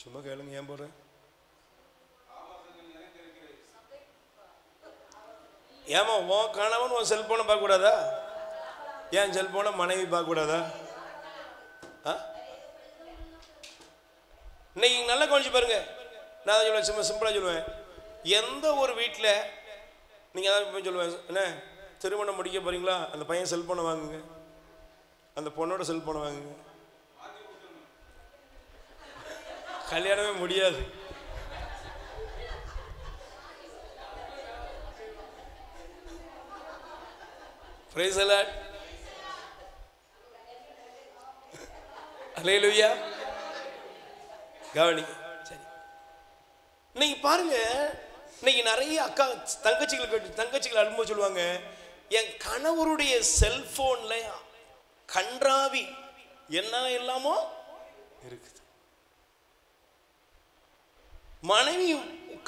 சும்மா கேளுங்க. ஏன் போறேன்? ஏமா உன் கணவன் உன் செல்போனை பார்க்கக்கூடாதா? ஏன் செல்போனை மனைவி பார்க்கக்கூடாதா? இன்னைக்கு நல்லா கவனிச்சு பாருங்க. நான் சொல்லுவேன், சும்மா சிம்பிளாக சொல்லுவேன். எந்த ஒரு வீட்டில் நீங்கள் அதான் சொல்லுவேன், என்ன திருமணம் முடிக்க போறீங்களா, அந்த பையன் செல்போனை வாங்குங்க, அந்த பொண்ணோட செல்போனை வாங்குங்க. கல்யாணமே முடியாது. Praise the Lord. அல்லேலூயா. கவனிங்க. சரி, இன்னைக்கு பாருங்க. இன்னைக்கு நிறைய அக்கா தங்கச்சிகள் அனுபவம் சொல்லுவாங்க, என் கணவருடைய செல்போன்ல கன்றாவி என்ன எல்லாமோ இருக்குது. மனைவி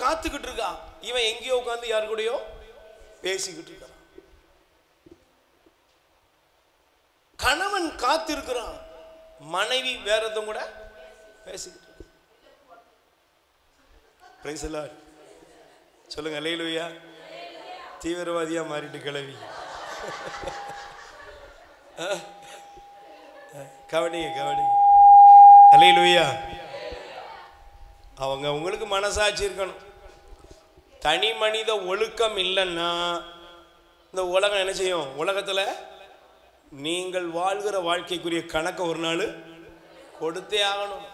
காத்துக்கிட்டு இருக்கா, இவன் எங்கேயோ உட்காந்து யாரு கூடயோ பேசிக்கிட்டு இருக்கான். கணவன் காத்து இருக்கிறான், மனைவி வேற எதுவும் கூட பேசிக்கிட்டு. Price the Lord. சொல்லுங்க அல்லேலூயா. தீவிரவாதியா மாறிட்டு கிளவி. கவனிங்க. அல்லேலூயா. அவங்க உங்களுக்கு மனசாட்சி இருக்கணும். தனி மனித ஒழுக்கம் இல்லைன்னா இந்த உலகம் என்ன செய்யும்? உலகத்தில் நீங்கள் வாழ்கிற வாழ்க்கைக்குரிய கணக்கை ஒரு நாள் கொடுத்தே ஆகணும்.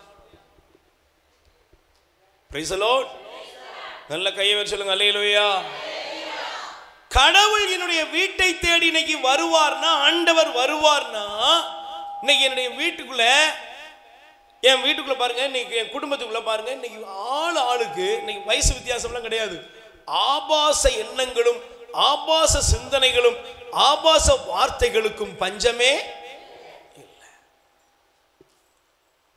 Price the Lord. நல்ல கையை வச்சு சொல்லுங்க அல்லேலூயா. கடவுள் என்னுடைய வீட்டை தேடி இன்னைக்கு வருவார்னா, ஆண்டவர் வருவார்னா, இன்னைக்கு என்னுடைய வீட்டுக்குள்ள, என் வீட்டுக்குள்ள பாருங்க, இன்னைக்கு என் குடும்பத்துக்குள்ள பாருங்க, இன்னைக்கு ஆளுக்கு இன்னைக்கு வயசு வித்தியாசம்லாம் கிடையாது. ஆபாச எண்ணங்களும் ஆபாச சிந்தனைகளும் ஆபாச வார்த்தைகளுக்கும் பஞ்சமே இல்லை.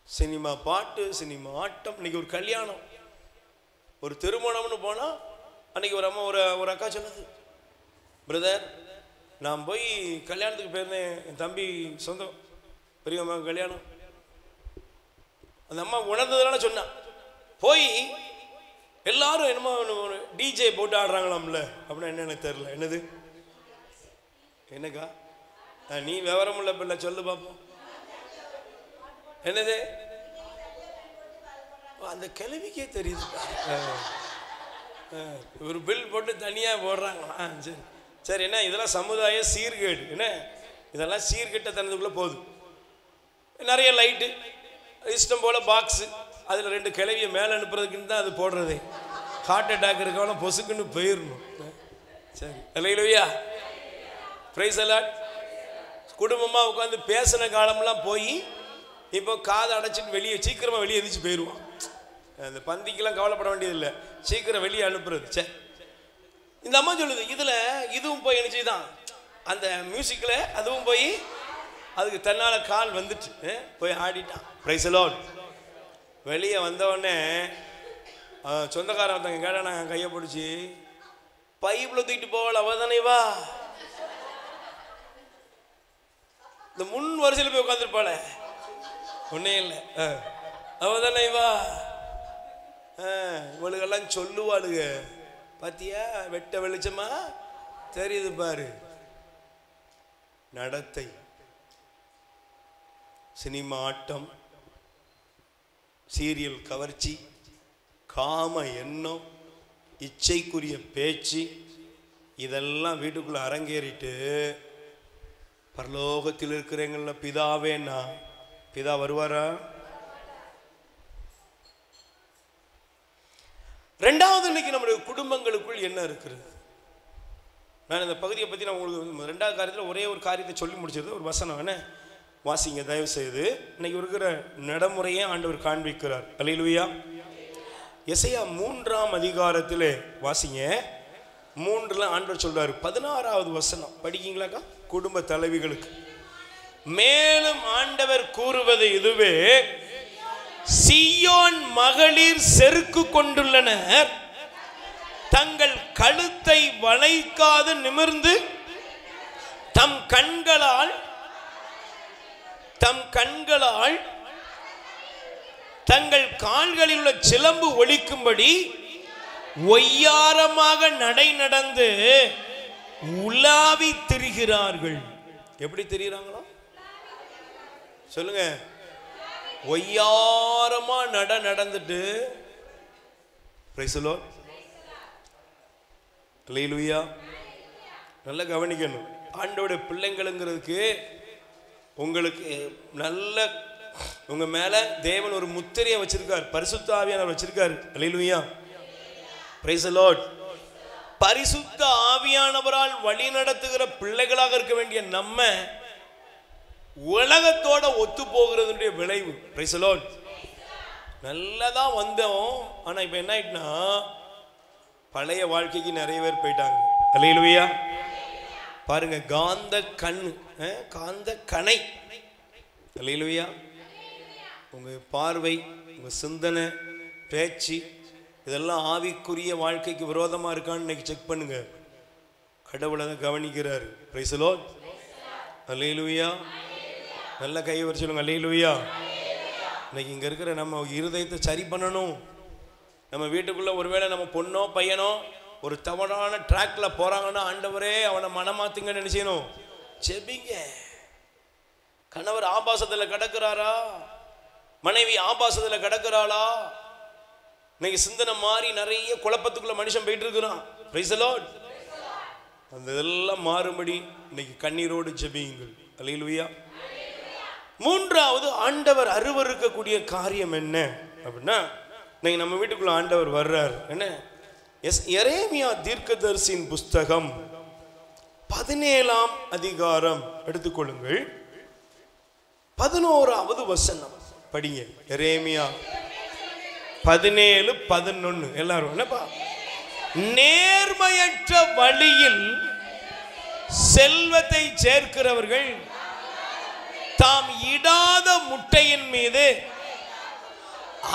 சினிமா பாட்டு, சினிமா ஆட்டம். இன்னைக்கு ஒரு கல்யாணம், ஒரு திருமணம்னு போனா, அன்னைக்கு ஒரு அம்மா ஒரு அக்கா சொன்னது, பிரதர் நான் போய் கல்யாணத்துக்கு போயிருந்தேன், என் தம்பி சொந்தம் பெரியம்மா கல்யாணம். அந்த அம்மா உணர்ந்ததுனால சொன்னான், போய் எல்லாரும் என்னமோ ஒரு டிஜே போட்டு ஆடுறாங்களாம்ல, அப்படின்னா என்ன எனக்கு தெரியல. என்னது? என்னக்கா நீ விவரம் உள்ள பிள்ளை, சொல்லு பார்ப்போம். என்னது? அந்த கிழவிக்கே தெரியுது. ஒரு பில் போட்டு தனியாக போடுறாங்களா? சரி சரி. என்ன இதெல்லாம் சமுதாய சீர்கேடு. என்ன இதெல்லாம் சீர்கெட்ட தனதுக்குள்ளே போகுது. நிறைய லைட்டு, இஷ்டம் போல் பாக்ஸு, அதில் 2 கிளவியை மேலே அனுப்புறதுக்குன்னு தான் அது போடுறதே. ஹார்ட் அட்டாக் இருக்கவனா பொசுக்குன்னு போயிடணும். சரி அல்லேலூயா. Praise the Lord. குடும்பமாக உட்காந்து பேசின காலம்லாம் போய் இப்போ காதை அடைச்சிட்டு வெளியே சீக்கிரமாக வெளியே எதிர்த்து போயிடுவான். அந்த பந்திக்கெல்லாம் கவலைப்பட வேண்டியதில்லை, சீக்கிரம் வெளியே அனுப்புறது. சரி, இந்த அம்மா சொல்லுது, இதில் இதுவும் போய் என்ன செய்தான், அந்த மியூசிக்கில் அதுவும் போய் அதுக்கு தன்னால் கால் வந்துட்டு போய் ஆடிட்டான். Price the Lord. வெளியே வந்தவொடனே சொந்தக்காரன் ஒருத்தங்க கேட்டா நான் கையை பிடிச்சி பைப்பில் தூக்கிட்டு போகல அவ தானே வா, இந்த முன் வரிசையில் போய் உட்காந்துருப்பாள, ஒன்னே இல்லை அவ தானே வா. இவளுக்கெல்லாம் சொல்லுவாளுங்க, பாத்தியா வெட்ட வெளிச்சமா தெரியுது பாரு. நடத்தை, சினிமா ஆட்டம், சீரியல் கவர்ச்சி, காம எண்ணம், இச்சைக்குரிய பேச்சு, இதெல்லாம் வீட்டுக்குள்ள அரங்கேறிட்டு பரலோகத்தில் இருக்கிறவங்கள பிதாவேன்னா பிதா வருவாரா? ரெண்டாவது, இன்னைக்கு நம்முடைய குடும்பங்களுக்குள் என்ன இருக்கிறது? நான் இந்த பகுதியை பற்றி நான் உங்களுக்கு ரெண்டாவது காரியத்தில் ஒரே ஒரு காரியத்தை சொல்லி முடிச்சிருது. ஒரு வசனம் என்ன வாசிங்க தயவு செய்து. இன்னைக்கு இருக்கிற நடைமுறையே ஆண்டவர் காண்பிக்கிறார். அல்லேலூயா. எசையா 3ஆம் அதிகாரத்தில் வாசிங்க. 3ல் ஆண்டவர் சொல்றாரு, 16வது வசனம் படிக்கீங்களாக்கா? குடும்ப தலைவிகளுக்கு மேலும் ஆண்டவர் கூறுவது இதுவே, சீயோன் மகளிர் செருக்கு கொண்டுள்ளனர், தங்கள் கழுத்தை வளைக்காது நிமிர்ந்து தம் கண்களால் தங்கள் கால்களில் உள்ள சிலம்பு ஒலிக்கும்படி ஒய்யாரமாக நடை நடந்து உலாவி திரிகிறார்கள். எப்படி திரிகிறாங்களோ சொல்லுங்க. ஒய்யாரமா நடந்துட்டு, பிரைஸ் தி லார்ட், அல்லேலூயா. நல்லா கவனிக்கணும். ஆண்டவருடைய பிள்ளைங்களுங்கிறதுக்கு உங்களுக்கு நல்ல உங்க மேல தேவன் ஒரு முத்திரையை வச்சிருக்கார், பரிசுத்த ஆவியானவர் வச்சிருக்காரு. அல்லேலூயா, பிரைஸ் தி லார்ட். பரிசுத்த ஆவியானவரால் வழி நடத்துகிற பிள்ளைகளாக இருக்க வேண்டிய நம்ம உலகத்தோட ஒத்து போகிறதுடைய விளைவு. Price the Lord. நல்லதான் வந்தோம், ஆனா இப்ப என்ன ஆயிட்டுனா பழைய வாழ்க்கைக்கு நிறைய பேர் போயிட்டாங்க. அல்லேலூயா. பாருங்க, காந்த கணை. அல்லேலூயா. உங்க பார்வை, உங்க சிந்தனை, பேச்சு இதெல்லாம் ஆவிக்குரிய வாழ்க்கைக்கு விரோதமா இருக்கான்னு இன்னைக்கு செக் பண்ணுங்க. கடவுளை தான் கவனிக்கிறாரு. Price the Lord. அல்லேலூயா. நல்ல கை வச்சு சொல்லுங்க அல்லேலூயா. இன்னைக்கு இங்க இருக்கிற நம்ம இருதயத்தை சரி பண்ணணும். நம்ம வீட்டுக்குள்ள ஒருவேளை நம்ம பொண்ணோ பையனோ ஒரு தவறான ட்ராக்ல போறாங்கன்னா, ஆண்டவரே அவனை மனமாத்துங்கன்னு நினைச்சணும், செபிங்க. கணவர் ஆபாசத்துல கிடக்கிறாரா, மனைவி ஆபாசத்துல கிடக்கிறாளா, இன்னைக்கு சிந்தனை மாறி நிறைய குழப்பத்துக்குள்ள மனுஷன் போயிட்டு இருக்கிறான். Price the Lord. அந்த இதெல்லாம் மாறும்படி இன்னைக்கு கண்ணீரோடு ஜெபியுங்கள். அல்லேலூயா. 3வது, ஆண்டவர் அருவருக்கக்கூடிய காரியம் என்ன அப்படின்னா, இன்னைக்கு நம்ம வீட்டுக்குள்ள ஆண்டவர் வர்றார். என்ன? எரேமியா தீர்க்கதரிசியின் புஸ்தகம் 17ஆம் அதிகாரம் எடுத்துக்கொள்ளுங்கள். 11வது வசனம் படிங்க. எரேமியா 17:11. எல்லாரும் என்னப்பா? நேர்மையற்ற வழியில் செல்வத்தை சேர்க்கிறவர்கள் தாம் இடாத முட்டையின் மீது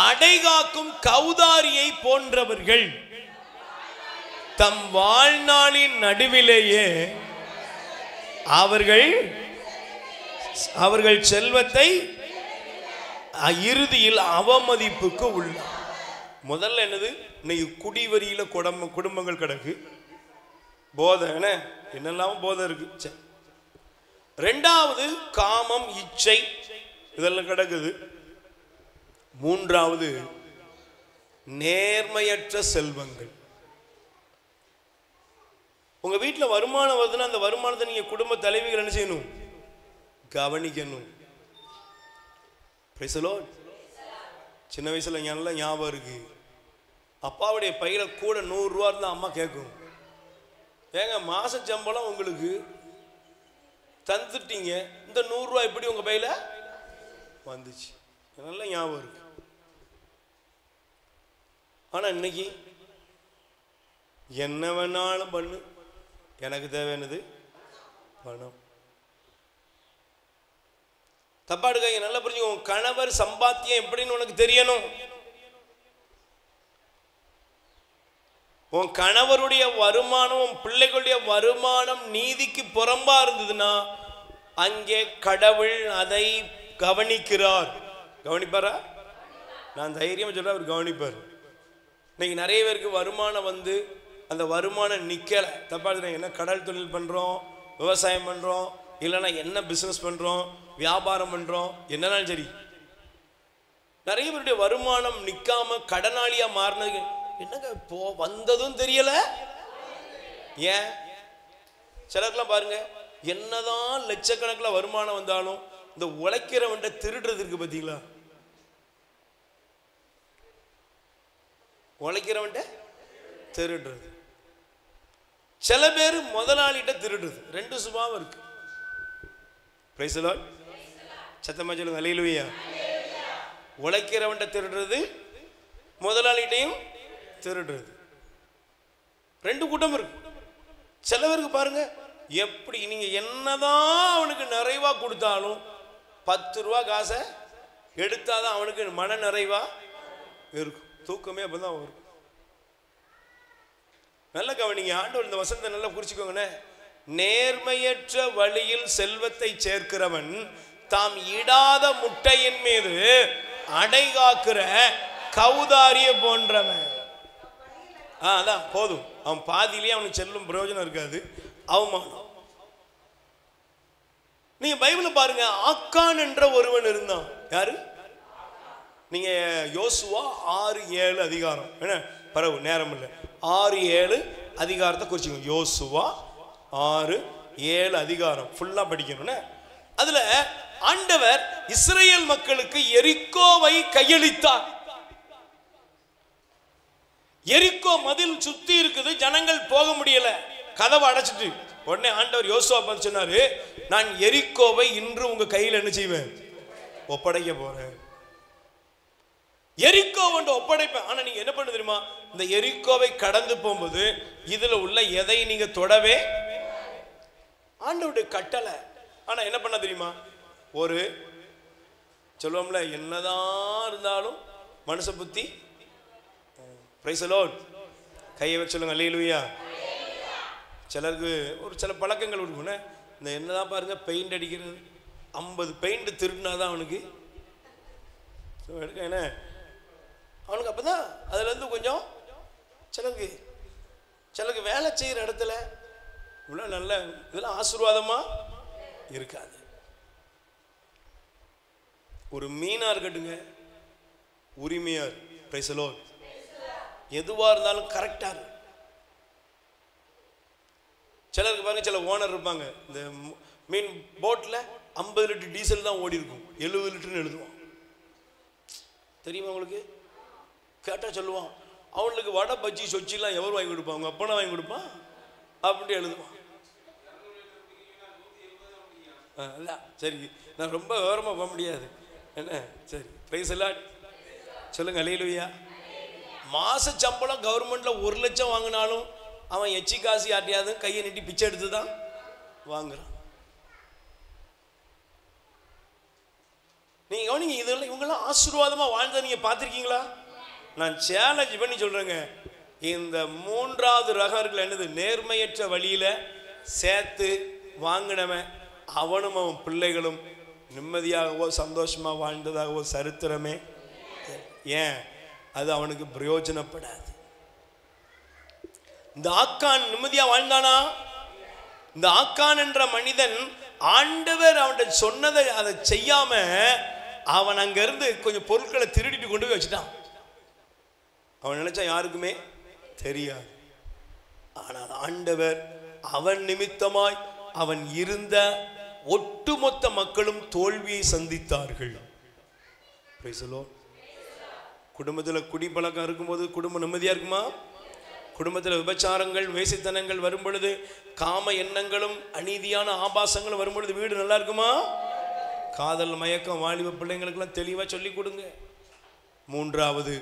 அடைகாக்கும் கௌதாரியை போன்றவர்கள் தம் வாழ்நாளின் நடுவிலேயே அவர்கள் செல்வத்தை இறுதியில் அவமதிப்புக்கு உள்ள. முதல்ல என்னது? இன்னைக்கு குடிவரியில குடும்பங்கள் கிடக்கு, போதை என்னெல்லாம் போதை இருக்கு. 2வது காமம், இச்சை இதெல்லாம் கிடக்குது. 3வது நேர்மையற்ற செல்வங்கள். உங்க வீட்டில் வருமானம் வருதுன்னா அந்த வருமானத்தை நீங்க குடும்ப தலைவிகள் என்ன செய்யணும்? கவனிக்கணும். Price the Lord. சின்ன வயசுல நல்ல ஞாபகம் இருக்கு, அப்பாவுடைய பையில கூட 100 ரூபா இருந்தா அம்மா கேட்கும், ஏங்க மாச சம்பளம் உங்களுக்கு தந்துட்டீங்க, இந்த 100 ரூபா எப்படி உங்க பையில வந்துச்சு? நல்ல ஞாபகம் இருக்கு. ஆனா இன்னைக்கு என்ன வேணாலும் பண்ணு, எனக்கு தேவையானது பணம். தப்பா எடுக்காங்க, நல்லா புரிஞ்சுக்கோ. உன் கணவர் சம்பாத்தியம் எப்படின்னு உனக்கு தெரியணும். உன் கணவருடைய வருமானம், உன் பிள்ளைகளுடைய வருமானம் நீதிக்கு புறம்பா இருந்ததுன்னா அங்கே கடவுள் அதை கவனிக்கிறார். கவனிப்பாரா? நான் தைரியமாக சொல்ல, அவர் கவனிப்பார். இன்னைக்கு நிறைய பேருக்கு வருமானம் வந்து அந்த வருமானம் நிற்கலை. தப்பா என்ன, கடல் தொழில் பண்ணுறோம், விவசாயம் பண்ணுறோம், இல்லைன்னா என்ன பிஸ்னஸ் பண்ணுறோம், வியாபாரம் பண்ணுறோம், என்னன்னாலும் சரி, நிறைய பேருடைய வருமானம் நிற்காம கடனாளியாக மாறினது என்னங்க இப்போ வந்ததும் தெரியல. ஏன் சிலருக்குலாம் பாருங்க, என்னதான் லட்சக்கணக்கில் வருமானம் வந்தாலும் இந்த உழைக்கிறவன்ட்ட திருடுறது இருக்கு பார்த்தீங்களா? உழைக்கிறவன்ட்ட திருடுறது. சில பேர் முதலாளிகிட்ட திருடுறது. ரெண்டு சுபாவம் இருக்கு. Price the Lord. சத்தமா சொல்லுங்க அல்லேலூயா. உழைக்கிறவன்ட்ட திருடுறது, முதலாளிகிட்டையும் திருடுறது. ரெண்டு கூட்டம் இருக்கு. சில பேருக்கு பாருங்க, எப்படி நீங்க என்னதான் அவனுக்கு நிறைவா கொடுத்தாலும் 10 ரூபா காசை எடுத்தாதான் அவனுக்கு மன நிறைவா இருக்கும். தூக்கமே அப்பதான் வரும். நல்ல கவனிங்க, ஆண்டவர் இந்த வசனத்தை நல்லா குறிச்சுக்கோங்கண்ணே. நேர்மையற்ற வழியில் செல்வத்தை சேர்க்கிறவன் தாம் இடாத முட்டையின் மீது அடை காக்கிற கௌதாரிய போன்றவன். அதான் போதும், அவன் பாதியிலேயே அவனுக்கு செல்லும் பிரயோஜனம் இருக்காது, அவமானம். நீங்க பைபிள பாருங்க, ஆக்கான் என்ற ஒருவன் இருந்தான். யாரு? நீங்க யோசுவா 6-7 அதிகாரம், என்ன பரவு நேரம் இல்லை, 6-7 அதிகாரத்தை குறிச்சுக்கோங்க. யோசுவா 6-7 அதிகாரம் ஃபுல்லா படிக்கணும்னு. அதுல ஆண்டவர் இஸ்ரேல் மக்களுக்கு எரிக்கோவை கையளித்தார். எரிக்கோ மதில் சுத்தி இருக்குது, ஜனங்கள் போக முடியல, கதவை அடைச்சிட்டு. உடனே ஆண்டவர் யோசுவா பார்த்து சொன்னாரு, நான் எரிக்கோவை இன்று உங்க கையில் என்ன செய்வேன்? ஒப்படைக்க போறேன். எரிக்கோ ஒப்படைப்பேன். ஆனா நீங்க என்ன பண்ண தெரியுமா? இந்த எரிக்கோவை கடந்து போகும்போது இதுல உள்ள எதை நீங்க தொடவே, ஆண்டவருடைய கட்டளை. ஆனா என்ன பண்ண தெரியுமா? ஒரு சொல்லுவோம்ல, என்னதான் இருந்தாலும் மனுஷ புத்தி. Price the Lord. கையை வச்சு சொல்லுங்க அல்லேலூயா. சிலருக்கு ஒரு சில பழக்கங்கள் இருக்குன்னு, இந்த என்னதான் பாருங்க, பெயிண்ட் அடிக்கிறது, 50 பெயிண்ட் திருடினாதான் அவனுக்கு என்ன, அவனுக்கு அப்பதான் அதுல இருந்து கொஞ்சம் சிலருக்கு வேலை செய்யற இடத்துல இவ்வளவு நல்ல இதெல்லாம் ஆசீர்வாதமா இருக்காது. ஒரு மீனா இருக்கட்டுங்க, உரிமையார், பிரைஸ் தி லார்ட், எதுவா இருந்தாலும் கரெக்டா இருக்கு. சிலருக்கு பாருங்க, சில ஓனர் இருப்பாங்க, இந்த மீன் போட்ல 50 லிட்டர் டீசல் தான் ஓடி இருக்கும், 70 லிட்டர்னு எழுதுவான். தெரியுமா உங்களுக்கு? கேட்டா சொல்லுவான், அவனுக்கு வடை பஜ்ஜி சொச்சிலாம் எவர் வாங்கி கொடுப்பான்? அவங்க அப்பனா வாங்கி கொடுப்பான், அப்படி எழுதுவான். சரி, நான் ரொம்ப விவரமா போக முடியாது, என்ன சரி. Price the Lord. சொல்லுங்க அல்லேலூயா. மாச சம்பளம் கவர்மெண்ட்ல 1 லட்சம் வாங்கினாலும் அவன் எச்சி காசு ஆட்டியாவது கையை நீட்டி பிச்சை எடுத்து தான் வாங்குறான். நீங்க கவனிங்க, இதெல்லாம் இவங்கெல்லாம் ஆசீர்வாதமா வாழ்ந்ததை நீங்க பார்த்திருக்கீங்களா? நான் சேலஞ்ச் பண்ணி சொல்றேங்க, இந்த 3வது ரகம் இருக்குல்ல, என்னது? நேர்மையற்ற வழியில சேர்த்து வாங்கினவன் அவனும் அவன் பிள்ளைகளும் நிம்மதியாகவோ சந்தோஷமா வாழ்ந்ததாகவோ சரித்திரமே. ஏன்? அது அவனுக்கு பிரயோஜனப்படாது. இந்த ஆக்கான் நிம்மதியா வாழ்ந்தானா? இந்த ஆக்கான் என்ற மனிதன் ஆண்டவர் அவன்கிட்ட சொன்னதை அதை செய்யாம அவன் அங்க இருந்து கொஞ்சம் பொருட்களை திருடிட்டு கொண்டு போய் வச்சுட்டான். அவன் நினைச்சா யாருக்குமே தெரியாது. ஆனால் ஆண்டவர் அவன் நிமித்தமாய் அவன் இருந்த ஒட்டுமொத்த மக்களும் தோல்வியை சந்தித்தார்கள். குடும்பத்தில் குடிப்பழக்கம் இருக்கும்போது குடும்பம் நிம்மதியா இருக்குமா? குடும்பத்தில் விபச்சாரங்கள், வேசித்தனங்கள் வரும் பொழுது, காம எண்ணங்களும் அநீதியான ஆபாசங்களும் வரும் பொழுது வீடு நல்லா இருக்குமா? காதல் மயக்கம் வாலிப பிள்ளைங்களுக்கெல்லாம் தெளிவாக சொல்லி கொடுங்க. 3வது,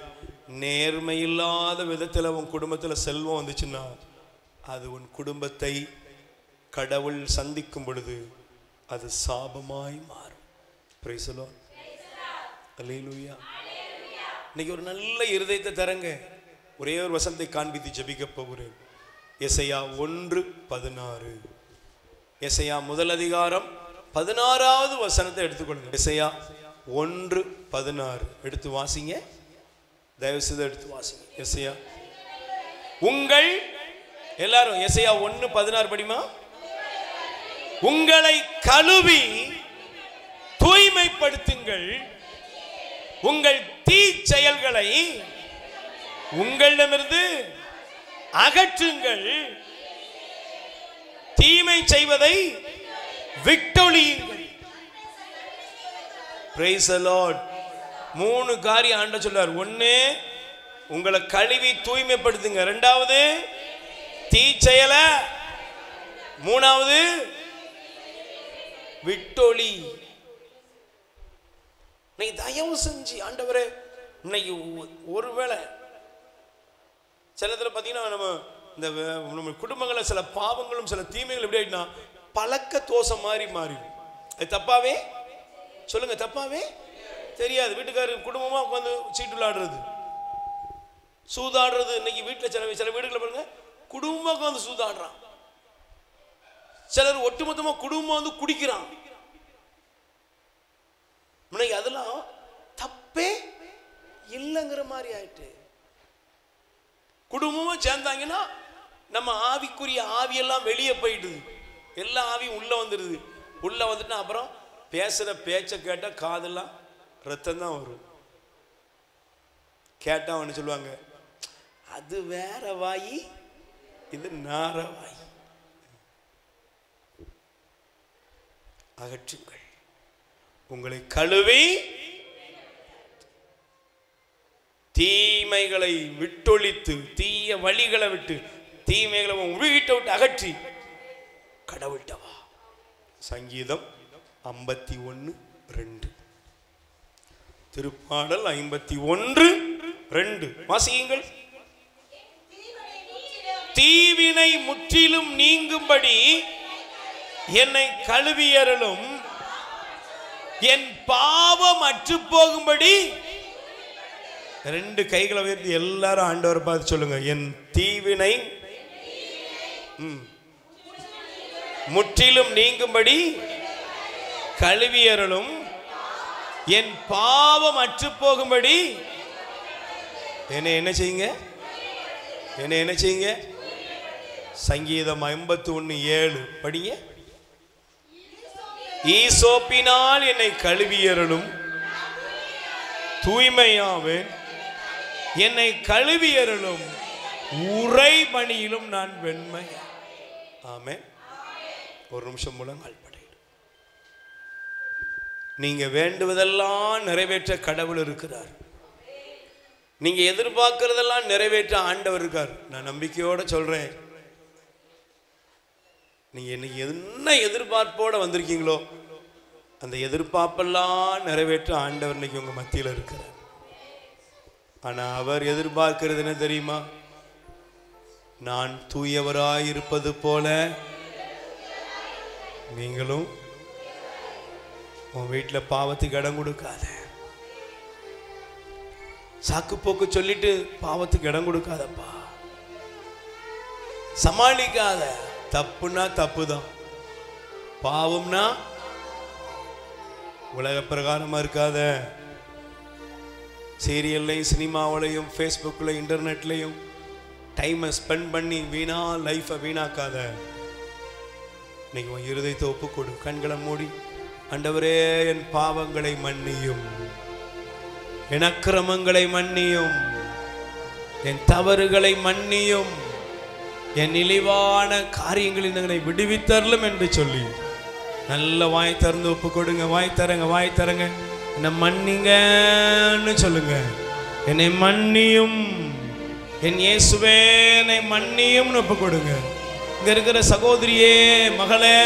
நேர்மையில்லாத விதத்தில் உன் குடும்பத்தில் செல்வம் வந்துச்சுன்னா அது உன் குடும்பத்தை கடவுள் சந்திக்கும் பொழுது அது சாபமாய் மாறும். Praise the Lord. அல்லேலூயா. இன்னைக்கு ஒரு நல்ல இருதயத்தை தரங்க. ஒரே ஒரு வசனத்தை காண்பித்து ஜெபிக்க போகிறேன். எசையா 1:16. எசையா முதல் அதிகாரம் 16வது வசனத்தை எடுத்துக்கொள்ளுங்க. எசையா 1:16 எடுத்து வாசிங்க. தயவு செய்து எடுத்து வாசிங்க. எசையா உங்கள் எல்லாரும் எசையா 1:16 படிமா. உங்களை கழுவி தூய்மைப்படுத்துங்கள், உங்கள் தீ செயல்களை உங்களிடமிருந்து அகற்றுங்கள், தீமை செய்வதை விட்டொழியுங்கள். Praise the Lord. 3 காரியம் ஆண்டவர் சொல்றார். 1, உங்களை கழுவி தூய்மைப்படுத்துங்க. 2வது தீ செயல. 3வது விட்டொழி. இன்னைக்கு தயவு செஞ்சு ஆண்டவரே, இன்னைக்கு ஒருவேளை சிலத்துல பார்த்தீங்கன்னா நம்ம குடும்பங்களில் சில பாவங்களும் சில தீமைகள் எப்படி ஆயிடுனா பழக்க தோசம் மாதிரி மாறிடும். அது தப்பாவே சொல்லுங்க, தப்பாவே தெரியாது. வீட்டுக்காரர் குடும்பமாக உட்காந்து சீட்டு விளையாடுறது, சூதாடுறது. இன்னைக்கு வீட்டில் சில வீடுகளில் பாருங்க, குடும்பமாக உட்காந்து சூதாடுறான். சிலர் ஒட்டுமொத்தமாக குடும்பம் வந்து குடிக்கிறான். இன்னைக்கு அதெல்லாம் தப்பே இல்லைங்கிற மாதிரி ஆயிட்டு. குடும்பமும் சேர்ந்தாங்கன்னா நம்ம ஆவிக்குரிய ஆவியெல்லாம் வெளியே போயிடுது, எல்லா ஆவியும் உள்ள வந்துடுது. உள்ள வந்துட்டா அப்புறம் பேசுற பேச்சை கேட்டால் காதெல்லாம் ரத்தம் தான் வரும். கேட்டா ஒன்று சொல்லுவாங்க, அது வேற வாயி, இது நார வாயி. அகற்றுங்கள், உங்களை கழுவி தீமைகளை விட்டொழித்து, தீய வழிகளை விட்டு, தீமைகளை வீட்டை விட்டு அகற்றி கடவுள்கிட்ட வா. சங்கீதம் 51:2. திருப்பாடல் 51:2 வாசியுங்கள். தீவினை முற்றிலும் நீங்கும்படி என்னை கழுவியருளும், என் பாவம் அற்று போகும்படி. 2 கைகளை உயர்த்தி எல்லாரும் ஆண்டவரை பார்த்து சொல்லுங்க, என் தீவினை முற்றிலும் நீங்கும்படி கழுவியருளும், என் பாவம் அற்று போகும்படி என்ன செய்யுங்க, என்ன செய்யுங்க. சங்கீதம் 51:7 படிங்க. ஈசோப்பினால் என்னை கழுவியருளும், தூய்மையாவேன், என்னை கழுவியருளும், உறைபனியிலும் நான் வெண்மை. ஆமென். ஒரு நிமிஷம் முழங்கால் படையிடும். நீங்க வேண்டுவதெல்லாம் நிறைவேற்ற கடவுள் இருக்கிறார். நீங்க எதிர்பார்க்கிறதெல்லாம் நிறைவேற்ற ஆண்டவர் இருக்கார். நான் நம்பிக்கையோட சொல்றேன், நீங்க என்ன எதிர்பார்ப்போட வந்திருக்கீங்களோ அந்த எதிர்பார்ப்பெல்லாம் நிறைவேற்ற ஆண்டவர் இன்னைக்கு உங்க மத்தியில் இருக்கிறார். ஆனா அவர் எதிர்பார்க்கிறது என்ன தெரியுமா? நான் தூயவராயிருப்பது போல நீங்களும் உன் வீட்டில் பாவத்துக்கு இடம் கொடுக்காத. சாக்கு போக்கு சொல்லிட்டு பாவத்துக்கு இடம் கொடுக்காதப்பா. சமாளிக்காத. தப்புனா தப்பு தான், பாவம்னா உலக பிரகாரமா இருக்காத. சீரியல்லையும் சினிமாவிலையும் ஃபேஸ்புக்லையும் இன்டர்நெட்லையும் டைமை ஸ்பெண்ட் பண்ணி லைஃபை வீணாக்காத. இன்னைக்கு உன் இருதயத்தை ஒப்புக்கொடு. கண்களை மூடி, ஆண்டவரே என் பாவங்களை மன்னியும், என் அக்கிரமங்களை மன்னியும், என் தவறுகளை மன்னியும், என் இழிவான காரியங்களில் எங்களை விடுவித்தரலும் என்று சொல்லி நல்ல வாய் திறந்து ஒப்பு கொடுங்க. வாய் தரங்க. என்னை மன்னிங்கன்னு சொல்லுங்க. என்னை மன்னியும், என் இயேசுவே என்னை மன்னியும்னு ஒப்பு கொடுங்க. இங்க இருக்கிற சகோதரியே, மகளே,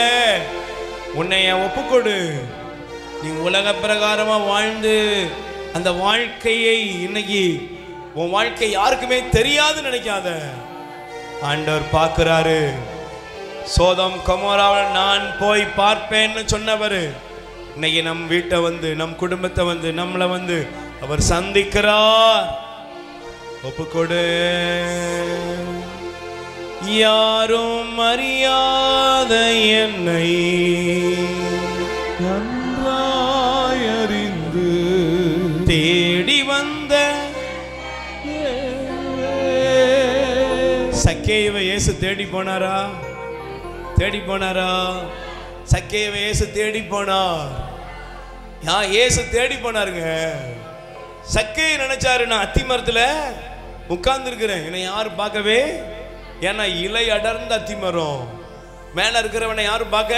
உன்னை ஒப்புக்கொடு. நீ உலக பிரகாரமா வாழ்ந்து அந்த வாழ்க்கையை இன்னைக்கு உன் வாழ்க்கை யாருக்குமே தெரியாதுன்னு நினைக்காத. ஆண்டவர் பார்க்கிறாரு. சோதம் கொமோராவில் நான் போய் பார்ப்பேன்னு சொன்னவர் இன்னைக்கு நம் வீட்டை வந்து, நம் குடும்பத்தை வந்து, நம்மளை வந்து அவர் சந்திக்கிறார். ஒப்புக்கொடு. யாரும் அறியாத என்னை நன்றாய் அறிந்து தேடி வந்த சக்கேயுவை இயேசு தேடி போனாரா? தேடி போனாரா? சக்கேயுவை இயேசு தேடி போனார். இயேசு தேடி போனாருங்க. சக்கேயு நினைச்சாரு, நான் அத்தி மரத்துல உட்கார்ந்து இருக்கிறேன், என்னை யாரும் பார்க்கவே. ஏன்னா இலை அடர்ந்த அத்தி மரம், மேல இருக்கிறவனை யாரும் பார்க்க.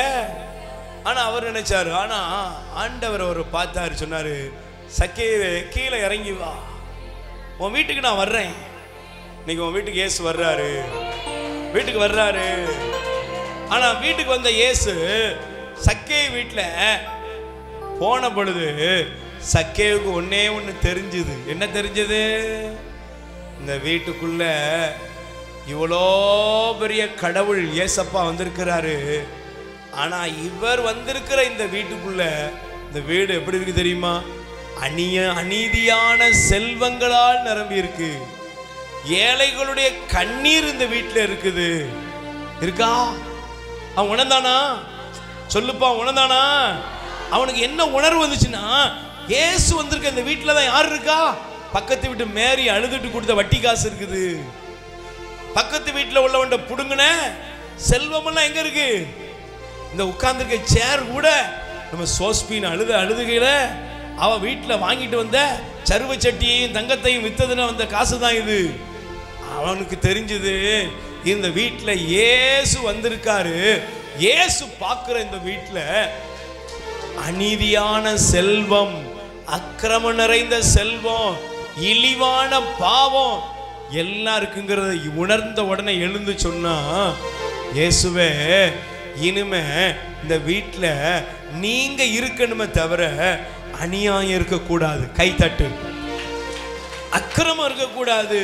ஆனா அவர் நினைச்சாரு. ஆனா ஆண்டவர் அவர் பார்த்தாரு, சொன்னாரு, சக்கேயுவே கீழே இறங்கி வா, உன் வீட்டுக்கு நான் வர்றேன். இன்னைக்கு உன் வீட்டுக்கு இயேசு வர்றாரு, வீட்டுக்கு வர்றாரு. ஆனா வீட்டுக்கு வந்த இயேசு சக்கேயு வீட்டுல போன பொழுது சக்கேயுக்கு ஒன்னே ஒண்ணு தெரிஞ்சது. என்ன தெரிஞ்சது? இந்த வீட்டுக்குள்ள இவ்வளோ பெரிய கடவுள் ஏசப்பா வந்திருக்கிறாரு. ஆனா இவர் வந்திருக்கிற இந்த வீட்டுக்குள்ள, இந்த வீடு எப்படி இருக்கு தெரியுமா? அநீதியான செல்வங்களால் நிரம்பி இருக்கு. ஏழைகளுடைய கண்ணீர் இந்த வீட்டுல இருக்குது. இருக்கா? அவன் உணர்ந்தானா? சொல்லுப்பா, உணர்ந்தானா? அவனுக்கு என்ன உணர்வு வந்துச்சுன்னா, இயேசு வந்திருக்க இந்த வீட்டுல தான் யார் இருக்கா? பக்கத்து வீட்டு மேரி அழுதுட்டு கொடுத்த வட்டி காசு இருக்குது. பக்கத்து வீட்டுல உள்ளவன்ட புடுங்கின செல்வமெல்லாம் எங்க இருக்கு? இந்த உட்கார்ந்துருக்க சேர் கூட நம்ம சோஸ்பின் அழுதுகையில அவ வீட்டுல வாங்கிட்டு வந்த சருவ சட்டியையும் தங்கத்தையும் வித்ததுன்னு வந்த காசு தான் இது. அவனுக்கு தெரிஞ்சது, இந்த வீட்டுல இயேசு வந்திருக்காரு. இயேசு பார்க்கிற இந்த வீட்டுல அநீதியான செல்வம், அக்கிரம நிறைந்த செல்வம், இழிவான பாவம் எல்லாம் இருக்குங்கிறத உணர்ந்த உடனே எழுந்து சொன்னா, இயேசுவே இனிமே இந்த வீட்டுல நீங்க இருக்கணுமே தவிர அநியாயம் இருக்கக்கூடாது. கைத்தட்டு. அக்கிரமம் இருக்கக்கூடாது,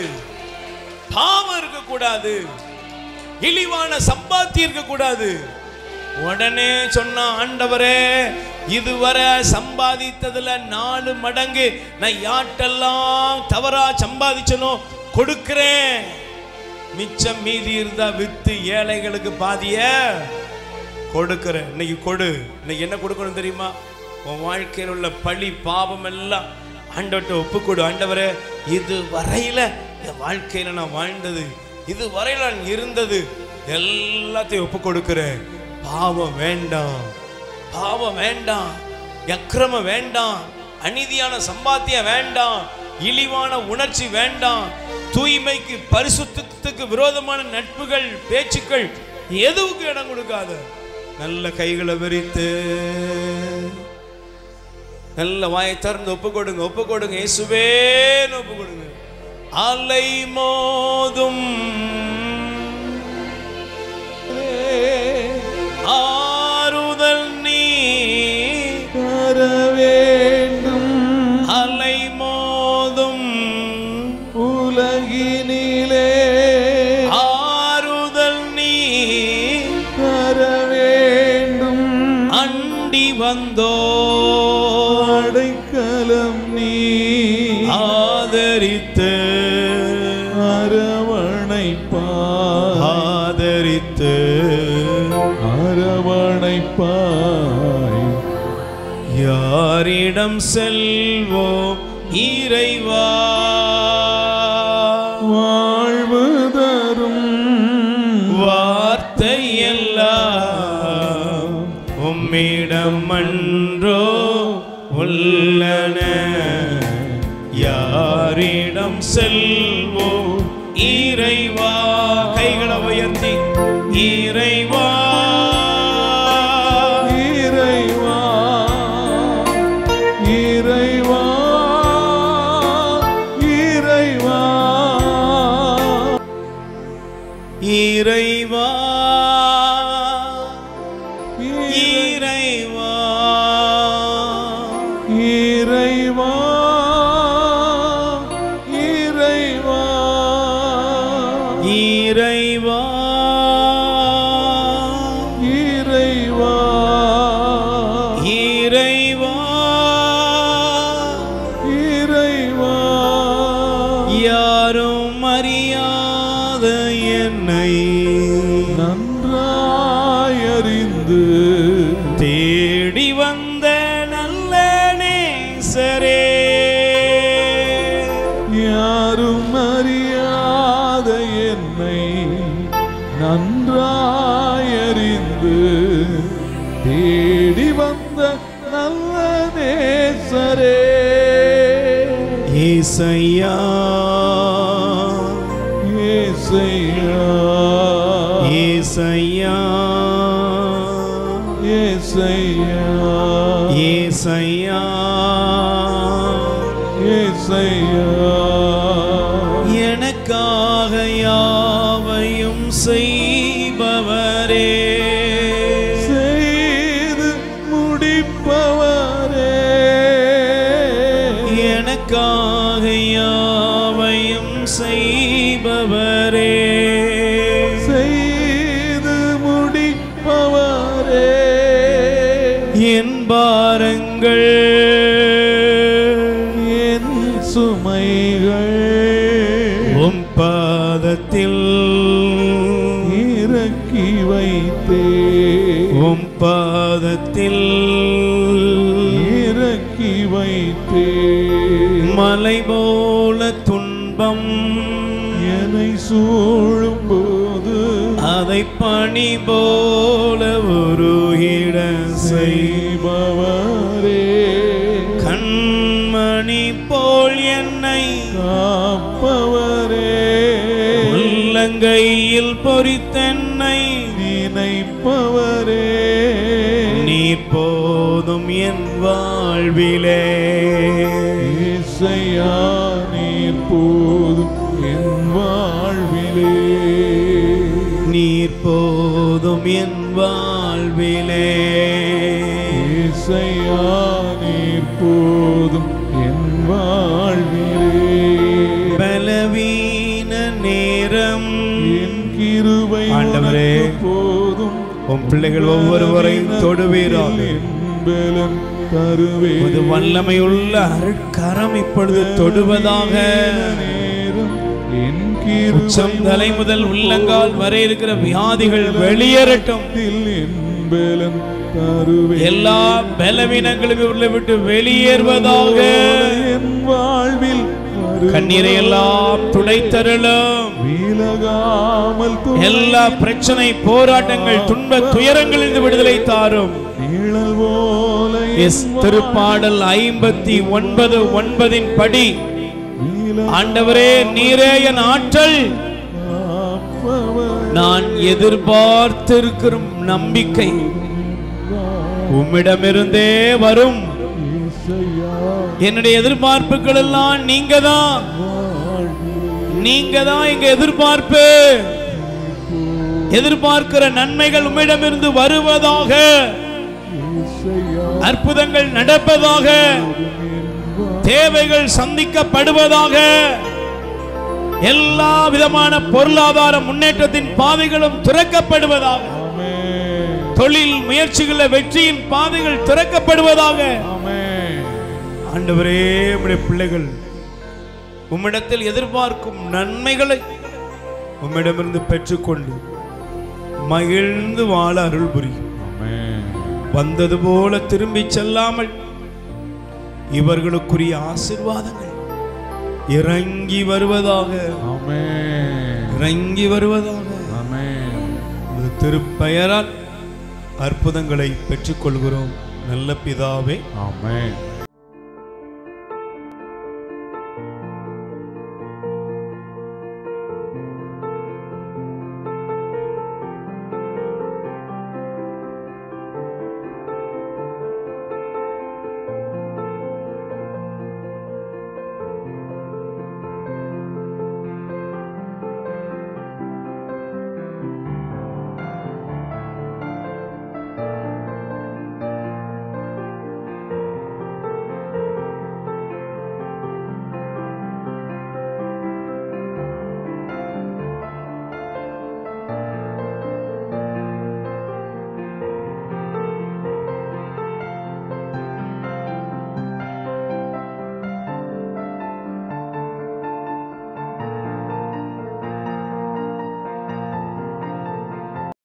பாவம் இருக்கக்கூடாது, இழிவான சம்பாத்தியம் இருக்கக்கூடாது. உடனே சொன்ன, ஆண்டவரே இதுவரை சம்பாதித்ததுல 4 மடங்கு நான் யாட்டெல்லாம் தவறா சம்பாதிச்சனோ கொடுக்கிறேன். மிச்சம் மீதி இருந்தா வித்து ஏழைகளுக்கு பாதிய கொடுக்கிறேன். இன்னைக்கு கொடு. இன்னைக்கு என்ன கொடுக்கணும் தெரியுமா? உன் வாழ்க்கையில் உள்ள பழி பாவம் எல்லாம் ஆண்டவர்கிட்ட ஒப்புக்கொடு. ஆண்டவரே, இது வரையில என் வாழ்க்கையில நான் வாழ்ந்தது, இது வரையில நான் இருந்தது எல்லாத்தையும் ஒப்பு கொடுக்கிறேன். பாவம் வேண்டாம், பாவம் வேண்டாம், அக்கிரமம் வேண்டாம், அநீதியான சம்பாத்தியம் வேண்டாம், இழிவான உணர்ச்சி வேண்டாம், தூய்மைக்கு பரிசுத்தத்துக்கு விரோதமான நட்புகள் பேச்சுக்கள் எதுவுக்கு இடம் கொடுக்காத. நல்ல கைகளை விரித்து நல்ல வாயை திறந்து ஒப்பு கொடுங்க. ஒப்பு கொடுங்க. இயேசுவேன்னு ஒப்பு கொடுங்க. அலை மோதும் ஆறுதல் நீ தர வேண்டும். அலை மோதும் உலகினிலே ஆறுதல் நீ தர வேண்டும். அண்டி வந்தோ அடைக்கலம் நீ ஆதரித்து அரவணைப்பாய். ஆதரித்து அரவணைப்பாய். யாரிடம் செல்வோம் இறைவா? வாழ்வு தரும் வார்த்தை எல்லாம் உம்மிடம் அன்றோ உள்ளன. யாரிடம் செல்வோம் இறைவா? கைகளை உயர்த்தி, இறைவா இறைவா இறைவா இறைவா இறைவா இறைவா இறைவா இறைவா இறைவா இறைவா இறைவா தேடி வந்த நல்ல நேசரே ஏசையா ஏசையா ஏசையா ஏசையா ஏசையா ஏசையா எனக்காக யாவையும் செய்பவரே செய்து முடிப்பவரே எனக்காக யாவையும் செய்பவரே செய்து முடிப்பவரே என் பாரங்கள் என் சுமைகள் உம் பாதத்தில் இறக்கி வைத்தே உம் பாதத்தில் இறக்கி வைத்தே மலை போல துன்பம் என்னை சூழும் போது அதை பனி போல உருகிட செய்பவரே கண்மணி போல் என்னை காப்பவரே உள்ளங்கையில் பொறித்தென்னை நினைப்பவரே நீர் போதும் என் வாழ்விலே இசையா நீர் போதும் என் வாழ்விலே நீர் போதும் என் வாழ்விலே இசையா நீர் போதும் என் வாழ்விலே பலவீன நேரம் என் கிருபை ஆண்டவரே, உனக்கு போதும் உம் பிள்ளைகள் ஒவ்வொருவரையும் தொடுவீராக. பலன் தருவே இது வல்லமையுள்ள அருட்கரம் இப்பொழுது தொடுவதாக. நேரம் என் கிருபை உச்சம் தலை முதல் உள்ளங்கால் வரை இருக்கிற வியாதிகள் வெளியேறட்டும். என் பலன் தருவே எல்லா பலவீனங்களும் இவர்களை விட்டு வெளியேறுவதாக. என் வாழ்வில் கண்ணீரை எல்லாம் துடைத்தருளும். விலகாமல் எல்லா பிரச்சனை போராட்டங்கள் துன்ப துயரங்களிலிருந்து விடுதலை தாரும். நிழல் போல திருப்பாடல் 59:9 படி ஆண்டவரே நீரே என் ஆற்றல், நான் எதிர்பார்த்திருக்கிற நம்பிக்கை உம்மிடமிருந்தே வரும். என்னுடைய எதிர்பார்ப்புகள் எல்லாம் நீங்க தான் எங்க எதிர்பார்ப்பு. எதிர்பார்க்கிற நன்மைகள் உம்மிடமிருந்து வருவதாக. அற்புதங்கள் நடப்பதாக. தேவைகள் சந்திக்கப்படுவதாக. எல்லா விதமான பொருளாதார முன்னேற்றத்தின் பாதைகளும் திறக்கப்படுவதாக. தொழில் முயற்சிகள வெற்றியின் பாதைகள் திறக்கப்படுவதாக. ஆண்டவரே, உம்முடைய பிள்ளைகள் உம்மிடத்தில் எதிர்பார்க்கும் நன்மைகளை உம்மிடமிருந்து பெற்றுக்கொண்டு மகிழ்ந்து வாழ அருள் புரியும். வந்தது போல திரும்பி செல்லாமல் இவர்களுக்குரிய ஆசீர்வாதங்கள் இறங்கி வருவதாக. இறங்கி வருவதாக. திருப்பெயரால் அற்புதங்களை பெற்றுக்கொள்கிறோம் நல்ல பிதாவே. ஆமென்.